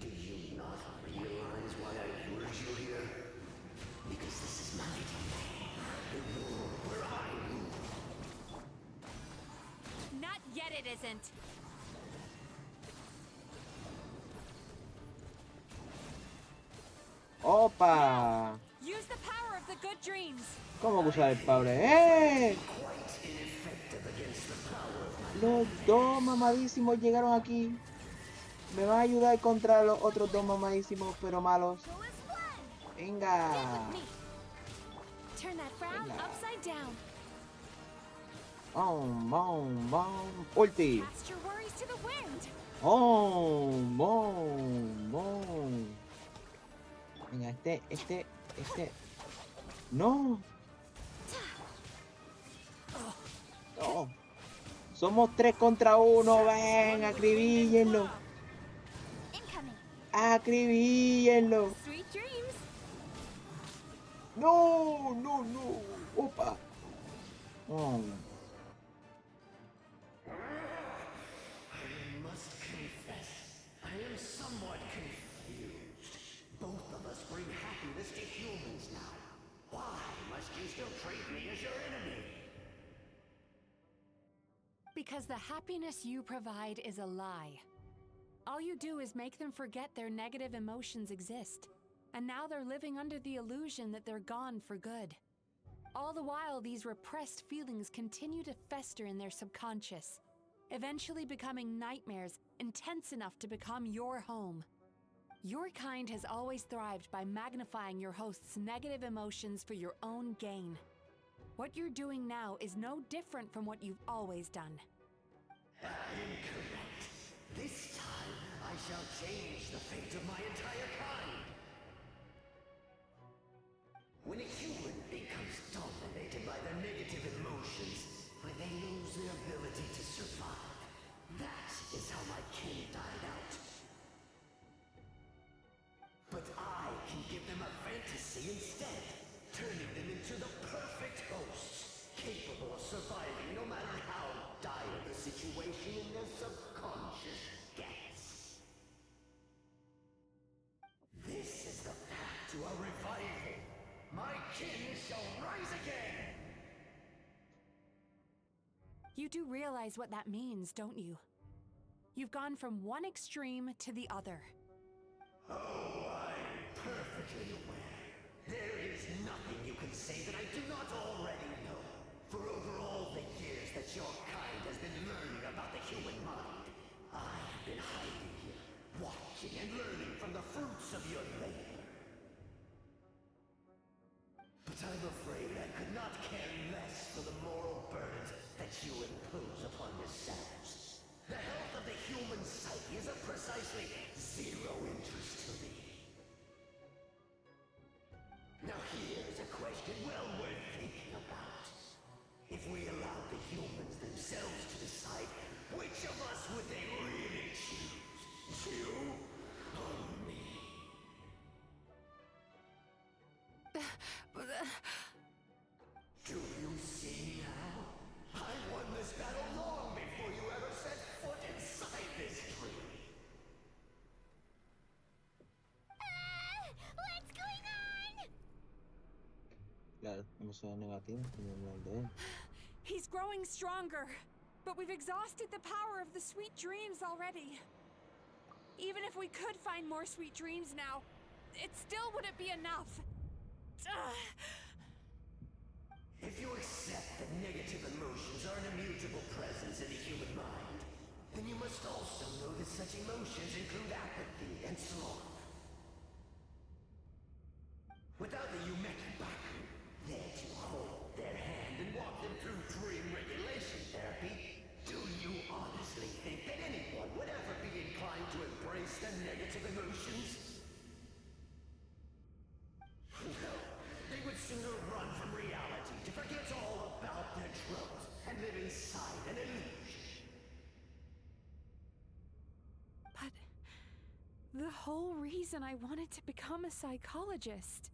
M: Do you not realize why I lured you here? Because this is my domain. The world where I rule.
L: Not yet it isn't.
A: ¡Opa!
L: Use the power of the good dreams.
A: ¿Cómo usar el power? ¡Eh! Los dos mamadísimos llegaron aquí. Me van a ayudar contra los otros dos mamadísimos, pero malos. Venga.
L: Turn that frown upside down.
A: Ulti.
L: Cast your worries to the wind.
A: Venga, No. No. Somos 3 contra 1. Ven, acribíllenlo. Acribíllenlo.
L: Sweet dreams.
A: No. Opa.
M: I must confess, I am somewhat confused. Both of us bring happiness to humans now. Why must you still treat me as your enemy?
E: Because the happiness you provide is a lie. All you do is make them forget their negative emotions exist. And now they're living under the illusion that they're gone for good. All the while, these repressed feelings continue to fester in their subconscious, eventually becoming nightmares intense enough to become your home. Your kind has always thrived by magnifying your host's negative emotions for your own gain. What you're doing now is no different from what you've always done.
M: Incorrect. This time, I shall change the fate of my entire kind. When a human becomes dominated by their negative emotions, when they lose their ability to survive, that is how my kin died out. But I can give them a fantasy instead, turning them into the perfect hosts, capable of surviving no matter how dire the situation in their subconscious gets. This is the path to a revival. My kin shall rise again!
E: You do realize what that means, don't you? You've gone from one extreme to the other.
M: Oh, I'm perfectly aware. There is nothing you can say that I do not already know. For over all the years that your kind has been learning about the human mind, I have been hiding here, watching and learning from the fruits of your labor. But I'm afraid I could not care less for the moral burdens that you impose upon yourselves. The health of the human psyche is of precisely zero interest to me. Now here's a question well worth thinking about. If we allowed the humans themselves to decide
A: Emociones negativas que me hablan de él.
L: He's growing stronger, but we've exhausted the power of the sweet dreams already. Even if we could find more sweet dreams now, it still wouldn't be enough.
M: If you accept that negative emotions are an immutable presence in the human mind, then you must also know that such emotions include apathy and sloth. Without the Yumeki Baku there to hold their hand and walk them through dream regulation therapy, do you honestly think that anyone would ever be inclined to embrace the negative emotions? No, they would sooner run from reality to forget all about their troubles and live inside an illusion.
L: But the whole reason I wanted to become a psychologist.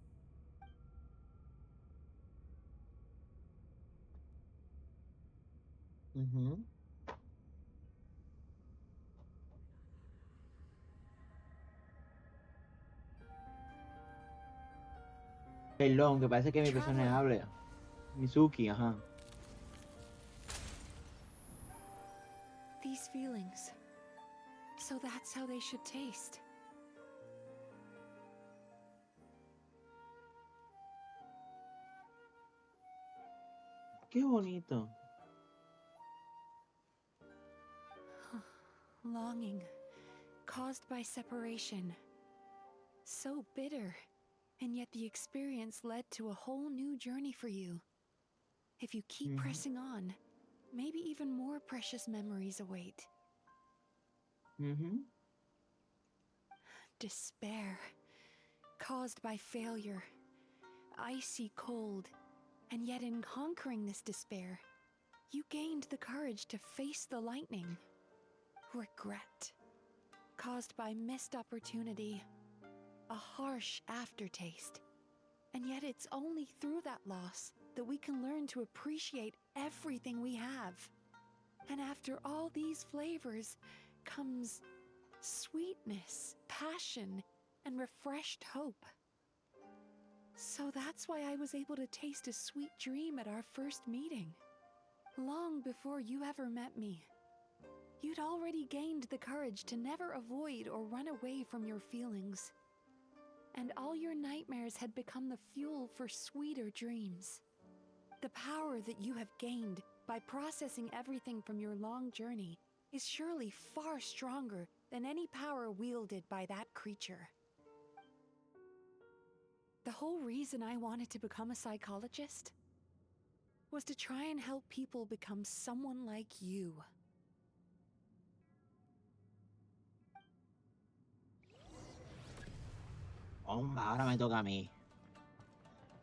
A: Pelón, que parece que mi persona hable. Mizuki, ajá.
L: These feelings. So that's how they should taste.
A: Qué bonito.
L: Longing, caused by separation. So bitter, and yet the experience led to a whole new journey for you. If you keep pressing on, maybe even more precious memories await. Despair, caused by failure. Icy cold, and yet in conquering this despair, you gained the courage to face the lightning. Regret, caused by missed opportunity. A harsh aftertaste. And yet it's only through that loss that we can learn to appreciate everything we have. And after all these flavors comes sweetness, passion, and refreshed hope. So that's why I was able to taste a sweet dream at our first meeting. Long before you ever met me. You'd already gained the courage to never avoid or run away from your feelings. And all your nightmares had become the fuel for sweeter dreams. The power that you have gained by processing everything from your long journey is surely far stronger than any power wielded by that creature. The whole reason I wanted to become a psychologist was to try and help people become someone like you.
A: Hombre, ahora me toca a mí.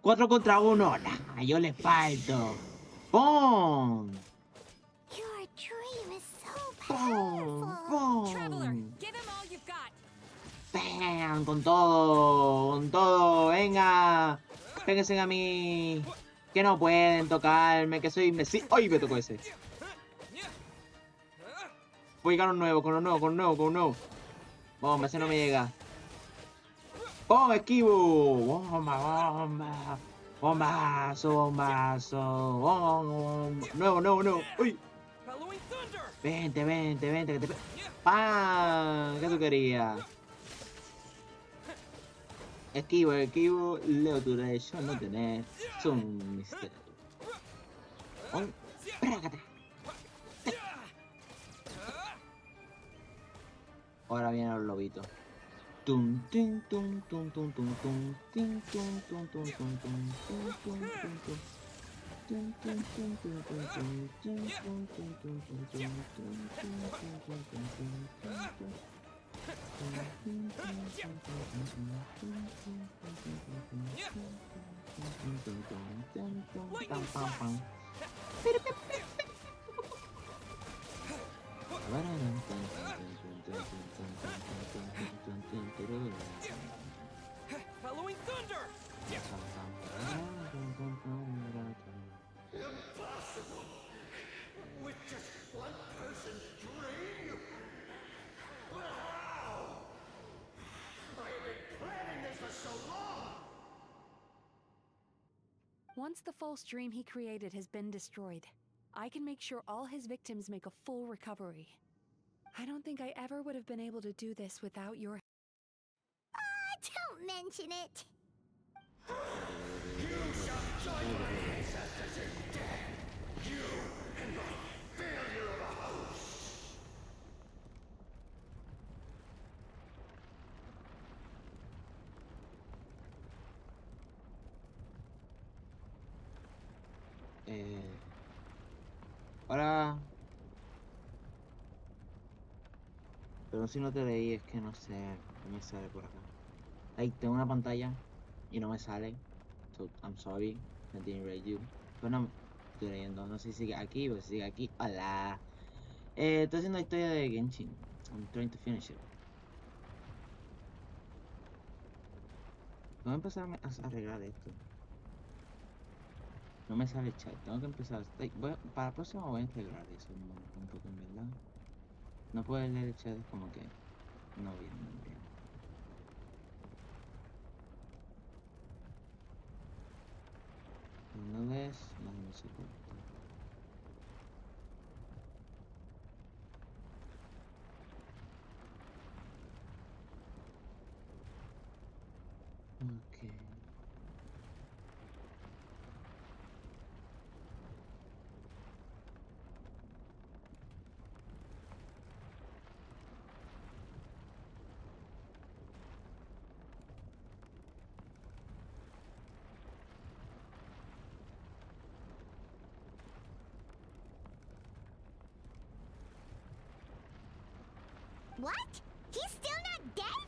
A: 4 contra 1. Nah, yo le falto. ¡Pum!
B: Your dream is so
A: ¡Pum!
B: powerful.
L: Traveler,
A: ¡Pum!
L: give him all you've got.
A: ¡Bam! Con todo. Con todo. Venga. Péguense a mí. Que no pueden tocarme. Que soy imbécil. ¡Ay! Me tocó ese. Voy a llegar un nuevo. Con un nuevo. Con un nuevo. Con un nuevo. Bomba, ese no me llega. ¡Oh, esquivo! ¡Bomba, bomba! ¡Bombazo, bombazo! ¡Bomba! ¡Nuevo, nuevo, nuevo! ¡Uy! Vente, vente, vente, que te... ¡Pam! ¿Qué tú querías? Esquivo, esquivo, leo tu derecho, no tenés. Es un misterio. ¡Oh! ¡Prácata! Ahora vienen los lobitos. Tum tum tum tum tum tum tum tum tum tum tum tum tum tum tum
O: Following thunder!
M: Impossible! With just one person's dream? But how? I have been planning this for so long!
L: Once the false dream he created has been destroyed, I can make sure all his victims make a full recovery. I don't think I ever would have been able to do this without your...
B: Don't mention it.
M: You shall join my ancestors in death. You and my failure of a host.
A: Hola. Pero si no te leí, es que no sé, no me sale por acá. Ahí tengo una pantalla y no me sale. So, I'm sorry, I didn't read you. Pero no, estoy leyendo, no sé si sigue aquí o si sigue aquí. Hola. Estoy haciendo la historia de Genshin. I'm trying to finish it. Voy a empezar a arreglar esto. No me sale el chat, tengo que empezar. Para la próxima voy a arreglar eso un poco, en verdad. No puedo leer el chat, es como que no bien. No ves, no se corta. Ok.
B: What? He's still not dead?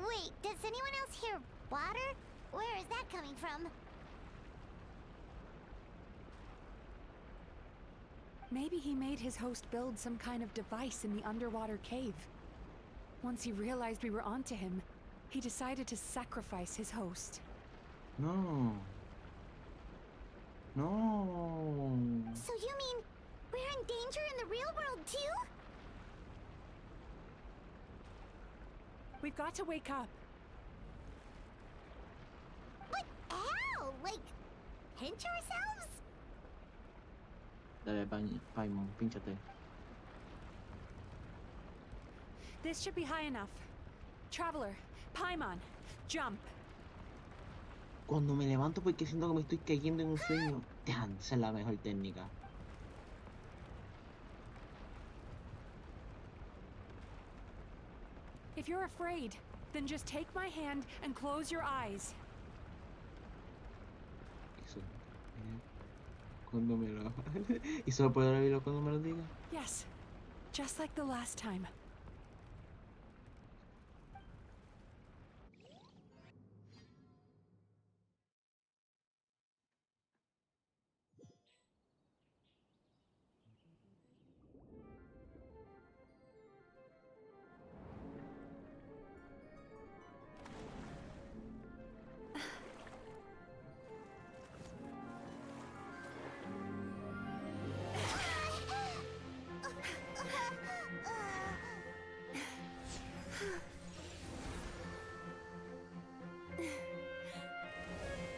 B: Wait, does anyone else hear water? Where is that coming from?
L: Maybe he made his host build some kind of device in the underwater cave. Once he realized we were onto him, he decided to sacrifice his host.
A: No. No.
B: So you mean we're in danger in the real world too?
L: We've got to wake up.
B: But how? Like, pinch ourselves?
A: Dale, Paimon, pínchate.
L: This should be high enough. Traveler, Paimon, jump.
A: Cuando me levanto porque siento que me estoy cayendo en un sueño. Damn, esa es la mejor técnica.
L: If you're afraid, then just take my hand and close your eyes.
A: Eso. Cuando me lo... ¿Y solo puedo oírlo cuando me lo diga?
L: Yes, just like the last time.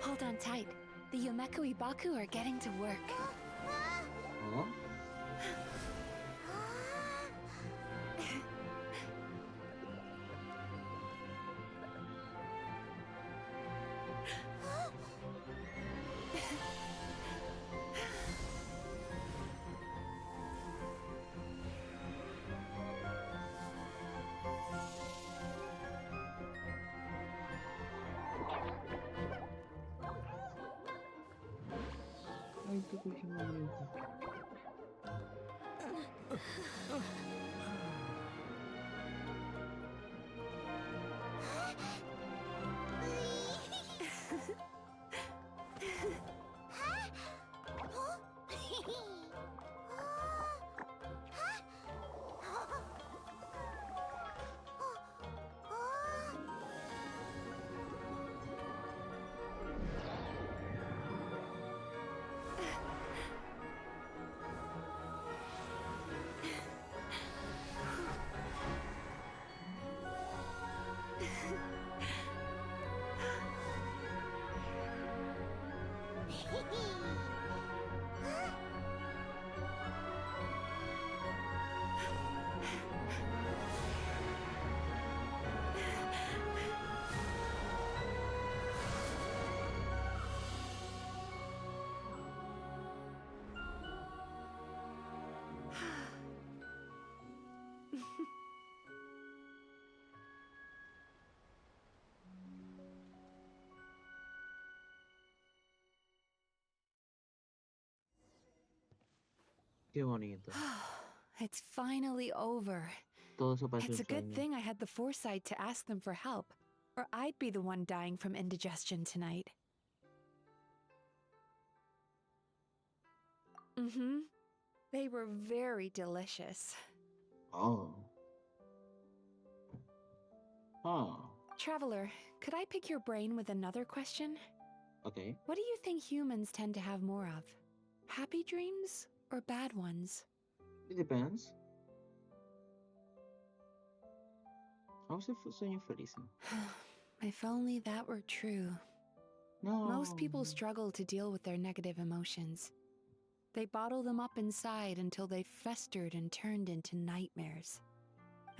L: Hold on tight. The Yomeku Ibaku are getting to work.
A: ¿Oh? Ay, qué cosa más bonita. Qué bonito.
L: It's finally over.
A: Todo eso parece
L: It's
A: un
L: a good
A: sueño.
L: thing I had the foresight to ask them for help, or I'd be the one dying from indigestion tonight. Mm-hmm. They were very delicious.
A: Oh. Oh.
L: Traveler, could I pick your brain with another question?
A: Okay.
L: What do you think humans tend to have more of? Happy dreams or bad ones?
A: It depends. Vamos a ser sueños felices.
L: If only that were true.
A: No.
L: Most people struggle to deal with their negative emotions. They bottle them up inside until they've festered and turned into nightmares.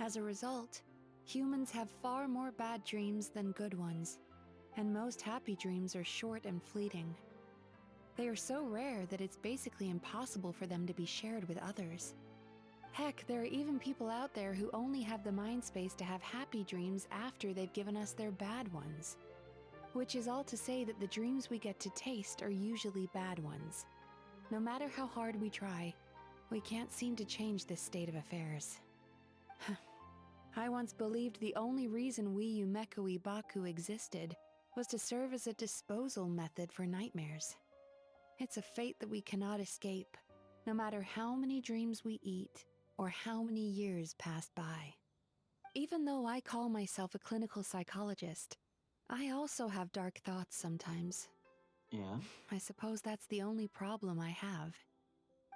L: As a result, humans have far more bad dreams than good ones, and most happy dreams are short and fleeting. They are so rare that it's basically impossible for them to be shared with others. Heck, there are even people out there who only have the mind space to have happy dreams after they've given us their bad ones. Which is all to say that the dreams we get to taste are usually bad ones. No matter how hard we try, we can't seem to change this state of affairs. I once believed the only reason we Yumeko Baku existed was to serve as a disposal method for nightmares. It's a fate that we cannot escape, no matter how many dreams we eat or how many years pass by. Even though I call myself a clinical psychologist, I also have dark thoughts sometimes.
A: Yeah.
L: I suppose that's the only problem I have.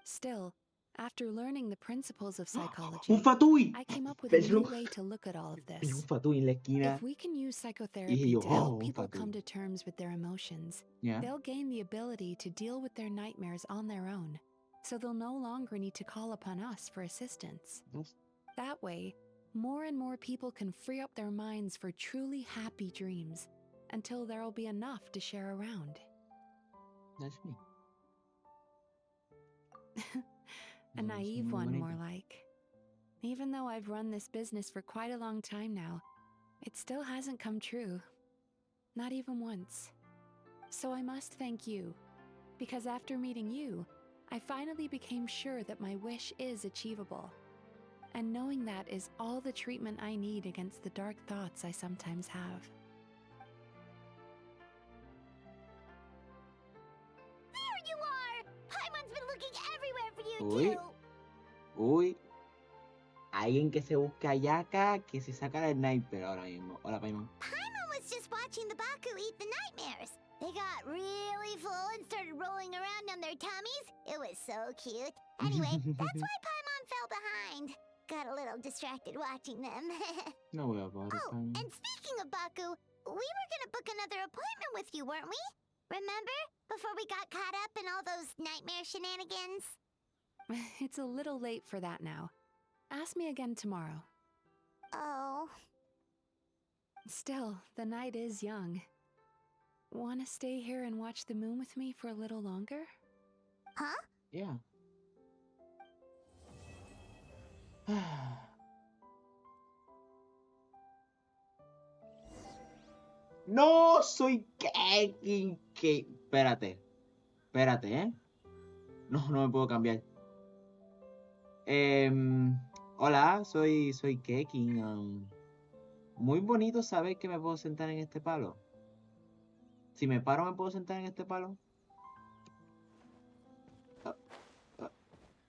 L: Still, after learning the principles of psychology,
A: ¡Un fatui!
L: I came up with a
A: Pero-
L: new way to look at all of
A: Vi
L: this.
A: un fatui en la esquina.
L: If we can use
A: Y
L: psychotherapy
A: yo,
L: to help
A: un
L: people
A: fatui.
L: come to terms with their emotions,
A: Yeah.
L: they'll gain the ability to deal with their nightmares on their own, so they'll no longer need to call upon us for assistance.
A: That's,
L: That way, more and more people can free up their minds for truly happy dreams, until there'll be enough to share around.
A: that's me.
L: A
A: Eso es
L: naive
A: muy
L: one,
A: bonito.
L: more like. Even though I've run this business for quite a long time now, it still hasn't come true. Not even once. So I must thank you, because after meeting you, I finally became sure that my wish is achievable. And knowing that is all the treatment I need against the dark thoughts I sometimes have.
B: There you are! Paimon's been looking everywhere for you,
A: Uy.
B: too!
A: Uy. Alguien que se busca yaca que se saca el sniper ahora mismo. Hola, Paimon.
B: Paimon was just watching the Baku eat the nightmares. They got really full and started rolling around on their tummies. It was so cute. Anyway, that's why Paimon fell behind. Got a little distracted watching them.
A: No voy a poder.
B: Oh, and speaking of Baku, we were gonna book another appointment with you, weren't we? Remember? Before we got caught up in all those nightmare shenanigans?
L: It's a little late for that now. Ask me again tomorrow.
B: Oh.
L: Still, the night is young. Wanna stay here and watch the moon with me for a little longer?
B: Huh?
A: Yeah. No, soy Kekin. Espérate. Espérate, ¿eh? No, no me puedo cambiar. Hola, soy Kekin. Muy bonito saber que me puedo sentar en este palo. Si me paro, ¿me puedo sentar en este palo?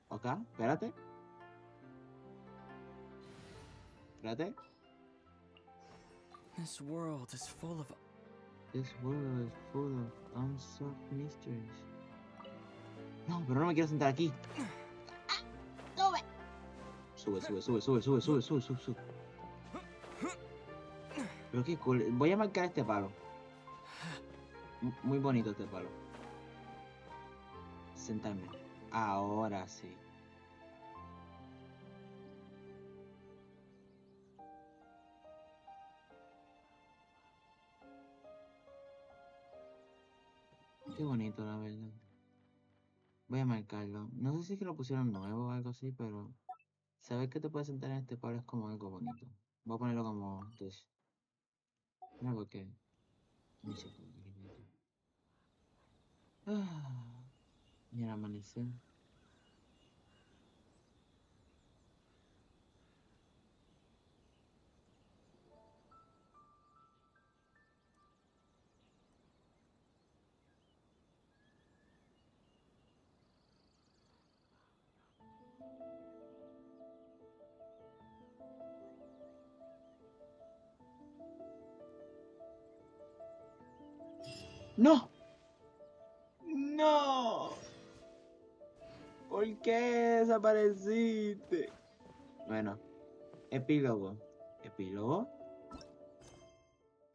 A: Ok, espérate. Espérate.
Q: This world is full of
A: unsolved mysteries. No, pero no me quiero sentar aquí. Sube. Pero qué cool. Voy a marcar este palo. Muy bonito este palo. Sentarme. Ahora sí. Qué bonito, la verdad. Voy a marcarlo. No sé si es que lo pusieron nuevo o algo así, pero saber que te puedes sentar en este palo es como algo bonito. Voy a ponerlo como this. No, porque y el amanecer. ¡No! ¡No! ¿Por qué desapareciste? Bueno, epílogo. ¿Epílogo?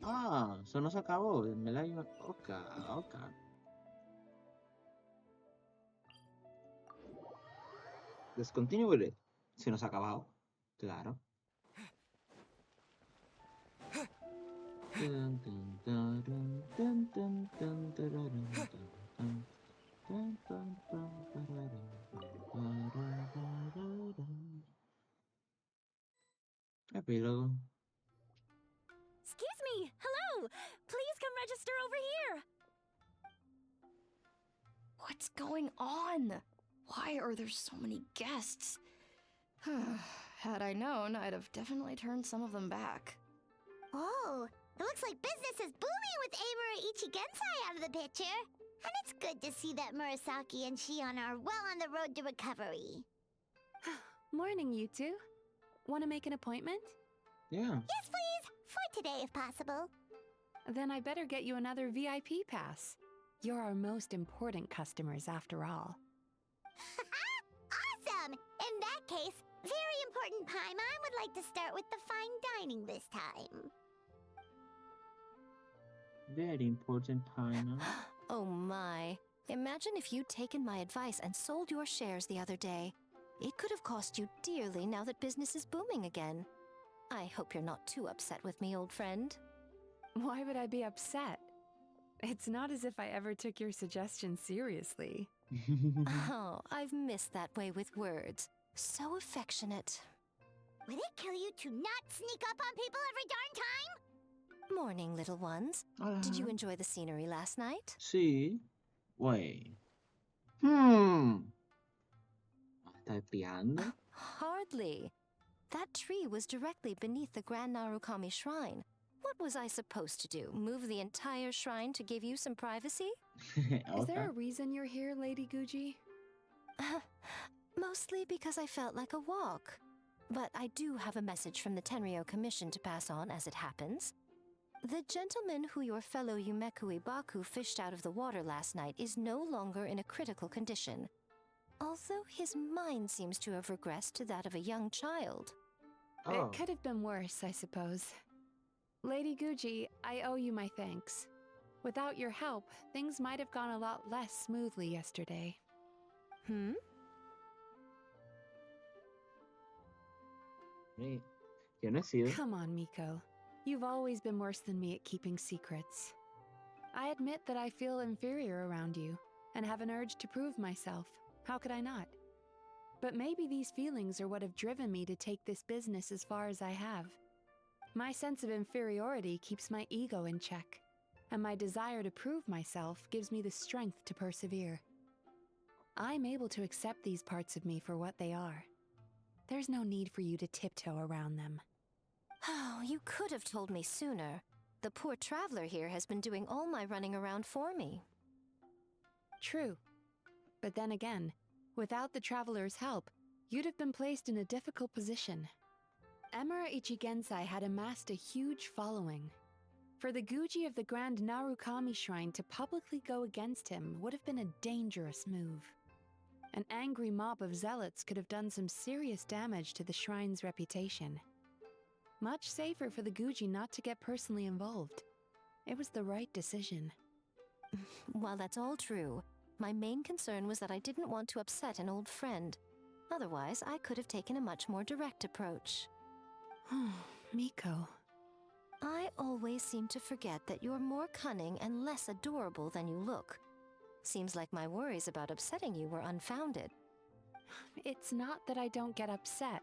A: Ah, eso no se acabó. Me la iba. Ok, ok. Let's continue with it. Se nos ha acabado. Claro. Epílogo.
Q: Excuse me! Hello! Please come register over here!
F: What's going on? Why are there so many guests? Had I known, I'd have definitely turned some of them back.
B: Oh, it looks like business is booming with Amura Ichigensai out of the picture. And it's good to see that Murasaki and Shion are well on the road to recovery.
L: Morning, you two. Want to make an appointment?
A: Yeah.
B: Yes, please. For today, if possible.
L: Then I better get you another VIP pass. You're our most important customers, after all.
B: Awesome! In that case, very important Paimon would like to start with the fine dining this time.
A: Very important Paimon.
K: Oh my. Imagine if you'd taken my advice and sold your shares the other day. It could have cost you dearly now that business is booming again. I hope you're not too upset with me, old friend.
L: Why would I be upset? It's not as if I ever took your suggestion seriously.
K: Oh, I've missed that way with words. So affectionate.
B: Would it kill you to not sneak up on people every darn time?
K: Morning, little ones. Did you enjoy the scenery last night?
A: Sí. Wait. ¿Está espiando?
K: Hardly. That tree was directly beneath the Grand Narukami Shrine. What was I supposed to do? Move the entire shrine to give you some privacy?
A: Okay.
L: Is there a reason you're here, Lady Guji?
K: Mostly because I felt like a walk. But I do have a message from the Tenryo Commission to pass on as it happens. The gentleman who your fellow Yumekui Baku fished out of the water last night is no longer in a critical condition. Although his mind seems to have regressed to that of a young child.
L: It could have been worse, I suppose. Lady Guji, I owe you my thanks. Without your help, things might have gone a lot less smoothly yesterday.
A: Yo no he sido.
L: Come on, Miko. You've always been worse than me at keeping secrets. I admit that I feel inferior around you, and have an urge to prove myself. How could I not? But maybe these feelings are what have driven me to take this business as far as I have. My sense of inferiority keeps my ego in check, and my desire to prove myself gives me the strength to persevere. I'm able to accept these parts of me for what they are. There's no need for you to tiptoe around them.
K: Oh, you could have told me sooner. The poor traveler here has been doing all my running around for me.
L: True. But then again, without the traveler's help, you'd have been placed in a difficult position. Emura Ichigensai had amassed a huge following. For the Guji of the Grand Narukami Shrine to publicly go against him would have been a dangerous move. An angry mob of zealots could have done some serious damage to the shrine's reputation. Much safer for the Guji not to get personally involved. It was the right decision.
K: While that's all true, my main concern was that I didn't want to upset an old friend. Otherwise, I could have taken a much more direct approach.
L: Miko.
K: I always seem to forget that you're more cunning and less adorable than you look. Seems like my worries about upsetting you were unfounded.
L: It's not that I don't get upset.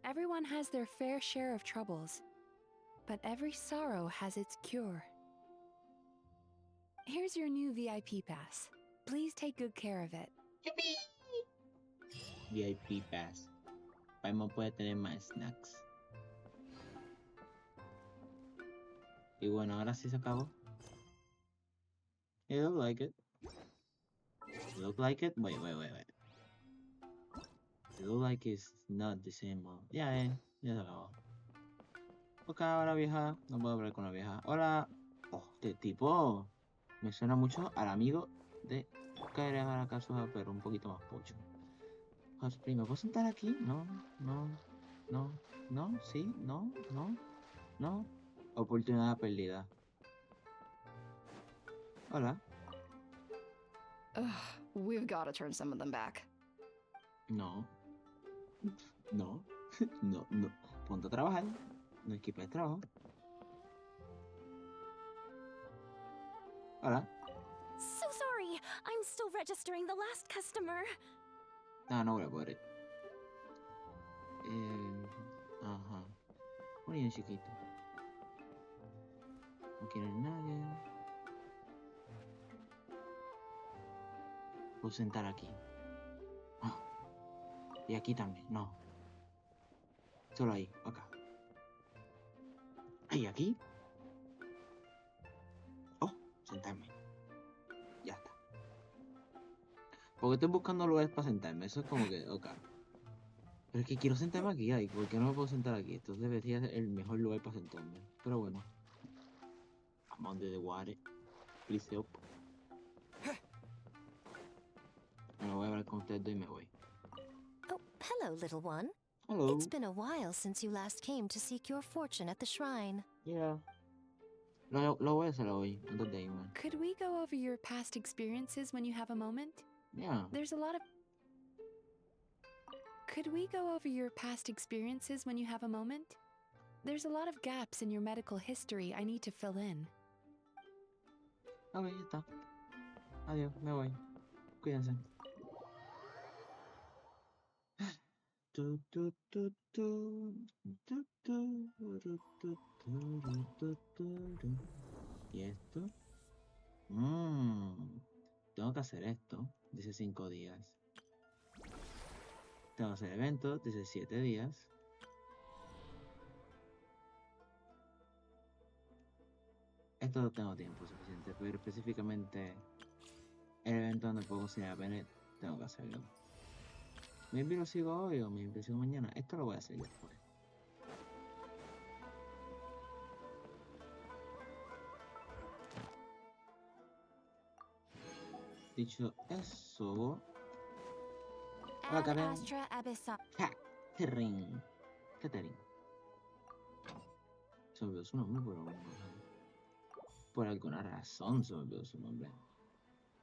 L: Everyone has their fair share of troubles, but every sorrow has its cure. Here's your new VIP pass. Please take good care of it.
A: VIP pass. Paimon puede tener más snacks. Y bueno, ahora sí se acabó. It looked like it. It looked like it? Wait. It looked like it's not the same one. Ya se acabó. Ok, ahora vieja. No puedo hablar con la vieja. Hola. Oh, este tipo. Me suena mucho al amigo de caer a la casa, pero un poquito más pocho. Osprey, ¿me puedo sentar aquí? No, no, no, no, sí, no, no, no. Oportunidad perdida. Hola.
F: Ugh, we've got to turn some of them back.
A: No. No. No, no. Ponte a trabajar. No equipo de trabajo. Hola.
Q: So sorry. I'm still registering the last customer.
A: No, no voy a poder. Ajá. Un niño chiquito. No quiere nadie. Puedo sentar aquí. Ah. Y aquí también. No. Solo ahí. Acá. ¿Y aquí? Oh, sentarme. Ya está. Porque estoy buscando lugares para sentarme. Eso es como que, ok. Pero es que quiero sentarme aquí, ay, ¿por qué no me puedo sentar aquí? Entonces debería ser el mejor lugar para sentarme. Pero bueno. I'm under the water. Please help. Me voy a hablar con ustedes dos y me voy.
K: Oh, hello, little one.
A: Hello.
K: It's been a while since you last came to seek your fortune at the shrine.
A: Yeah. Lo voy a hacer hoy, antes de irme.
E: Could we go over your past experiences when you have a moment?
A: Yeah.
E: There's a lot of... Could we go over your past experiences when you have a moment? There's a lot of gaps in your medical history I need to fill in.
A: Ok, ya está. Adiós, me voy. Cuídense. Tu, tu, tu, tu, tu, tu, tu, tu, tu, tu, tu, tu. ¿Y esto? Tengo que hacer esto. Dice 5 días. Tengo que hacer eventos. Dice 7 días. Esto no tengo tiempo suficiente, pero específicamente el evento donde puedo cocinar a Bennett, tengo que hacerlo. Maybe lo sigo hoy o maybe lo sigo mañana. Esto lo voy a hacer después. Dicho eso... Hola, Karen. Catherine. Catherine. Se me olvidó su nombre por alguna razón se me olvidó su nombre.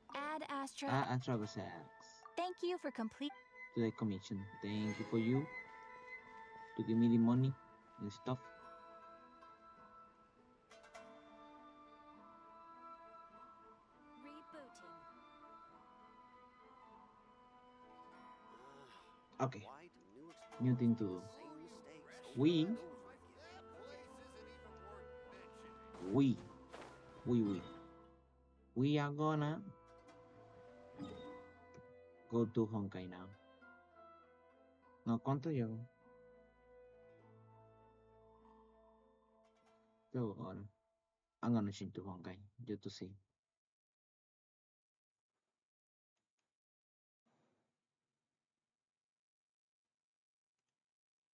Q: Ad Astra.
A: Astra Versailles.
Q: Thank you for complete.
A: To the commission. Thank you for you. To give me the money and stuff.
Q: Rebooting.
A: Okay. New thing to do. We are gonna go to Honkai now. No, ¿cuánto llevo? Luego ahora. I'm gonna change to Honkai, just to see.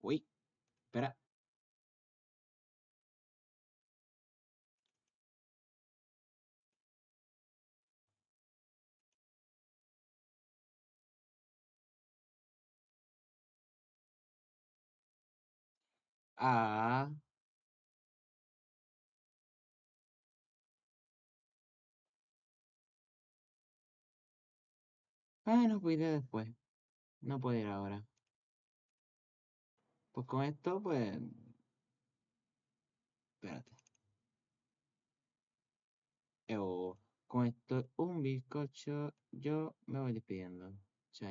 A: Uy, espera. Ah. Bueno, pues iré después. No puedo ir ahora. Pues con esto, pues... Espérate. Con esto, un bizcocho, yo me voy despidiendo.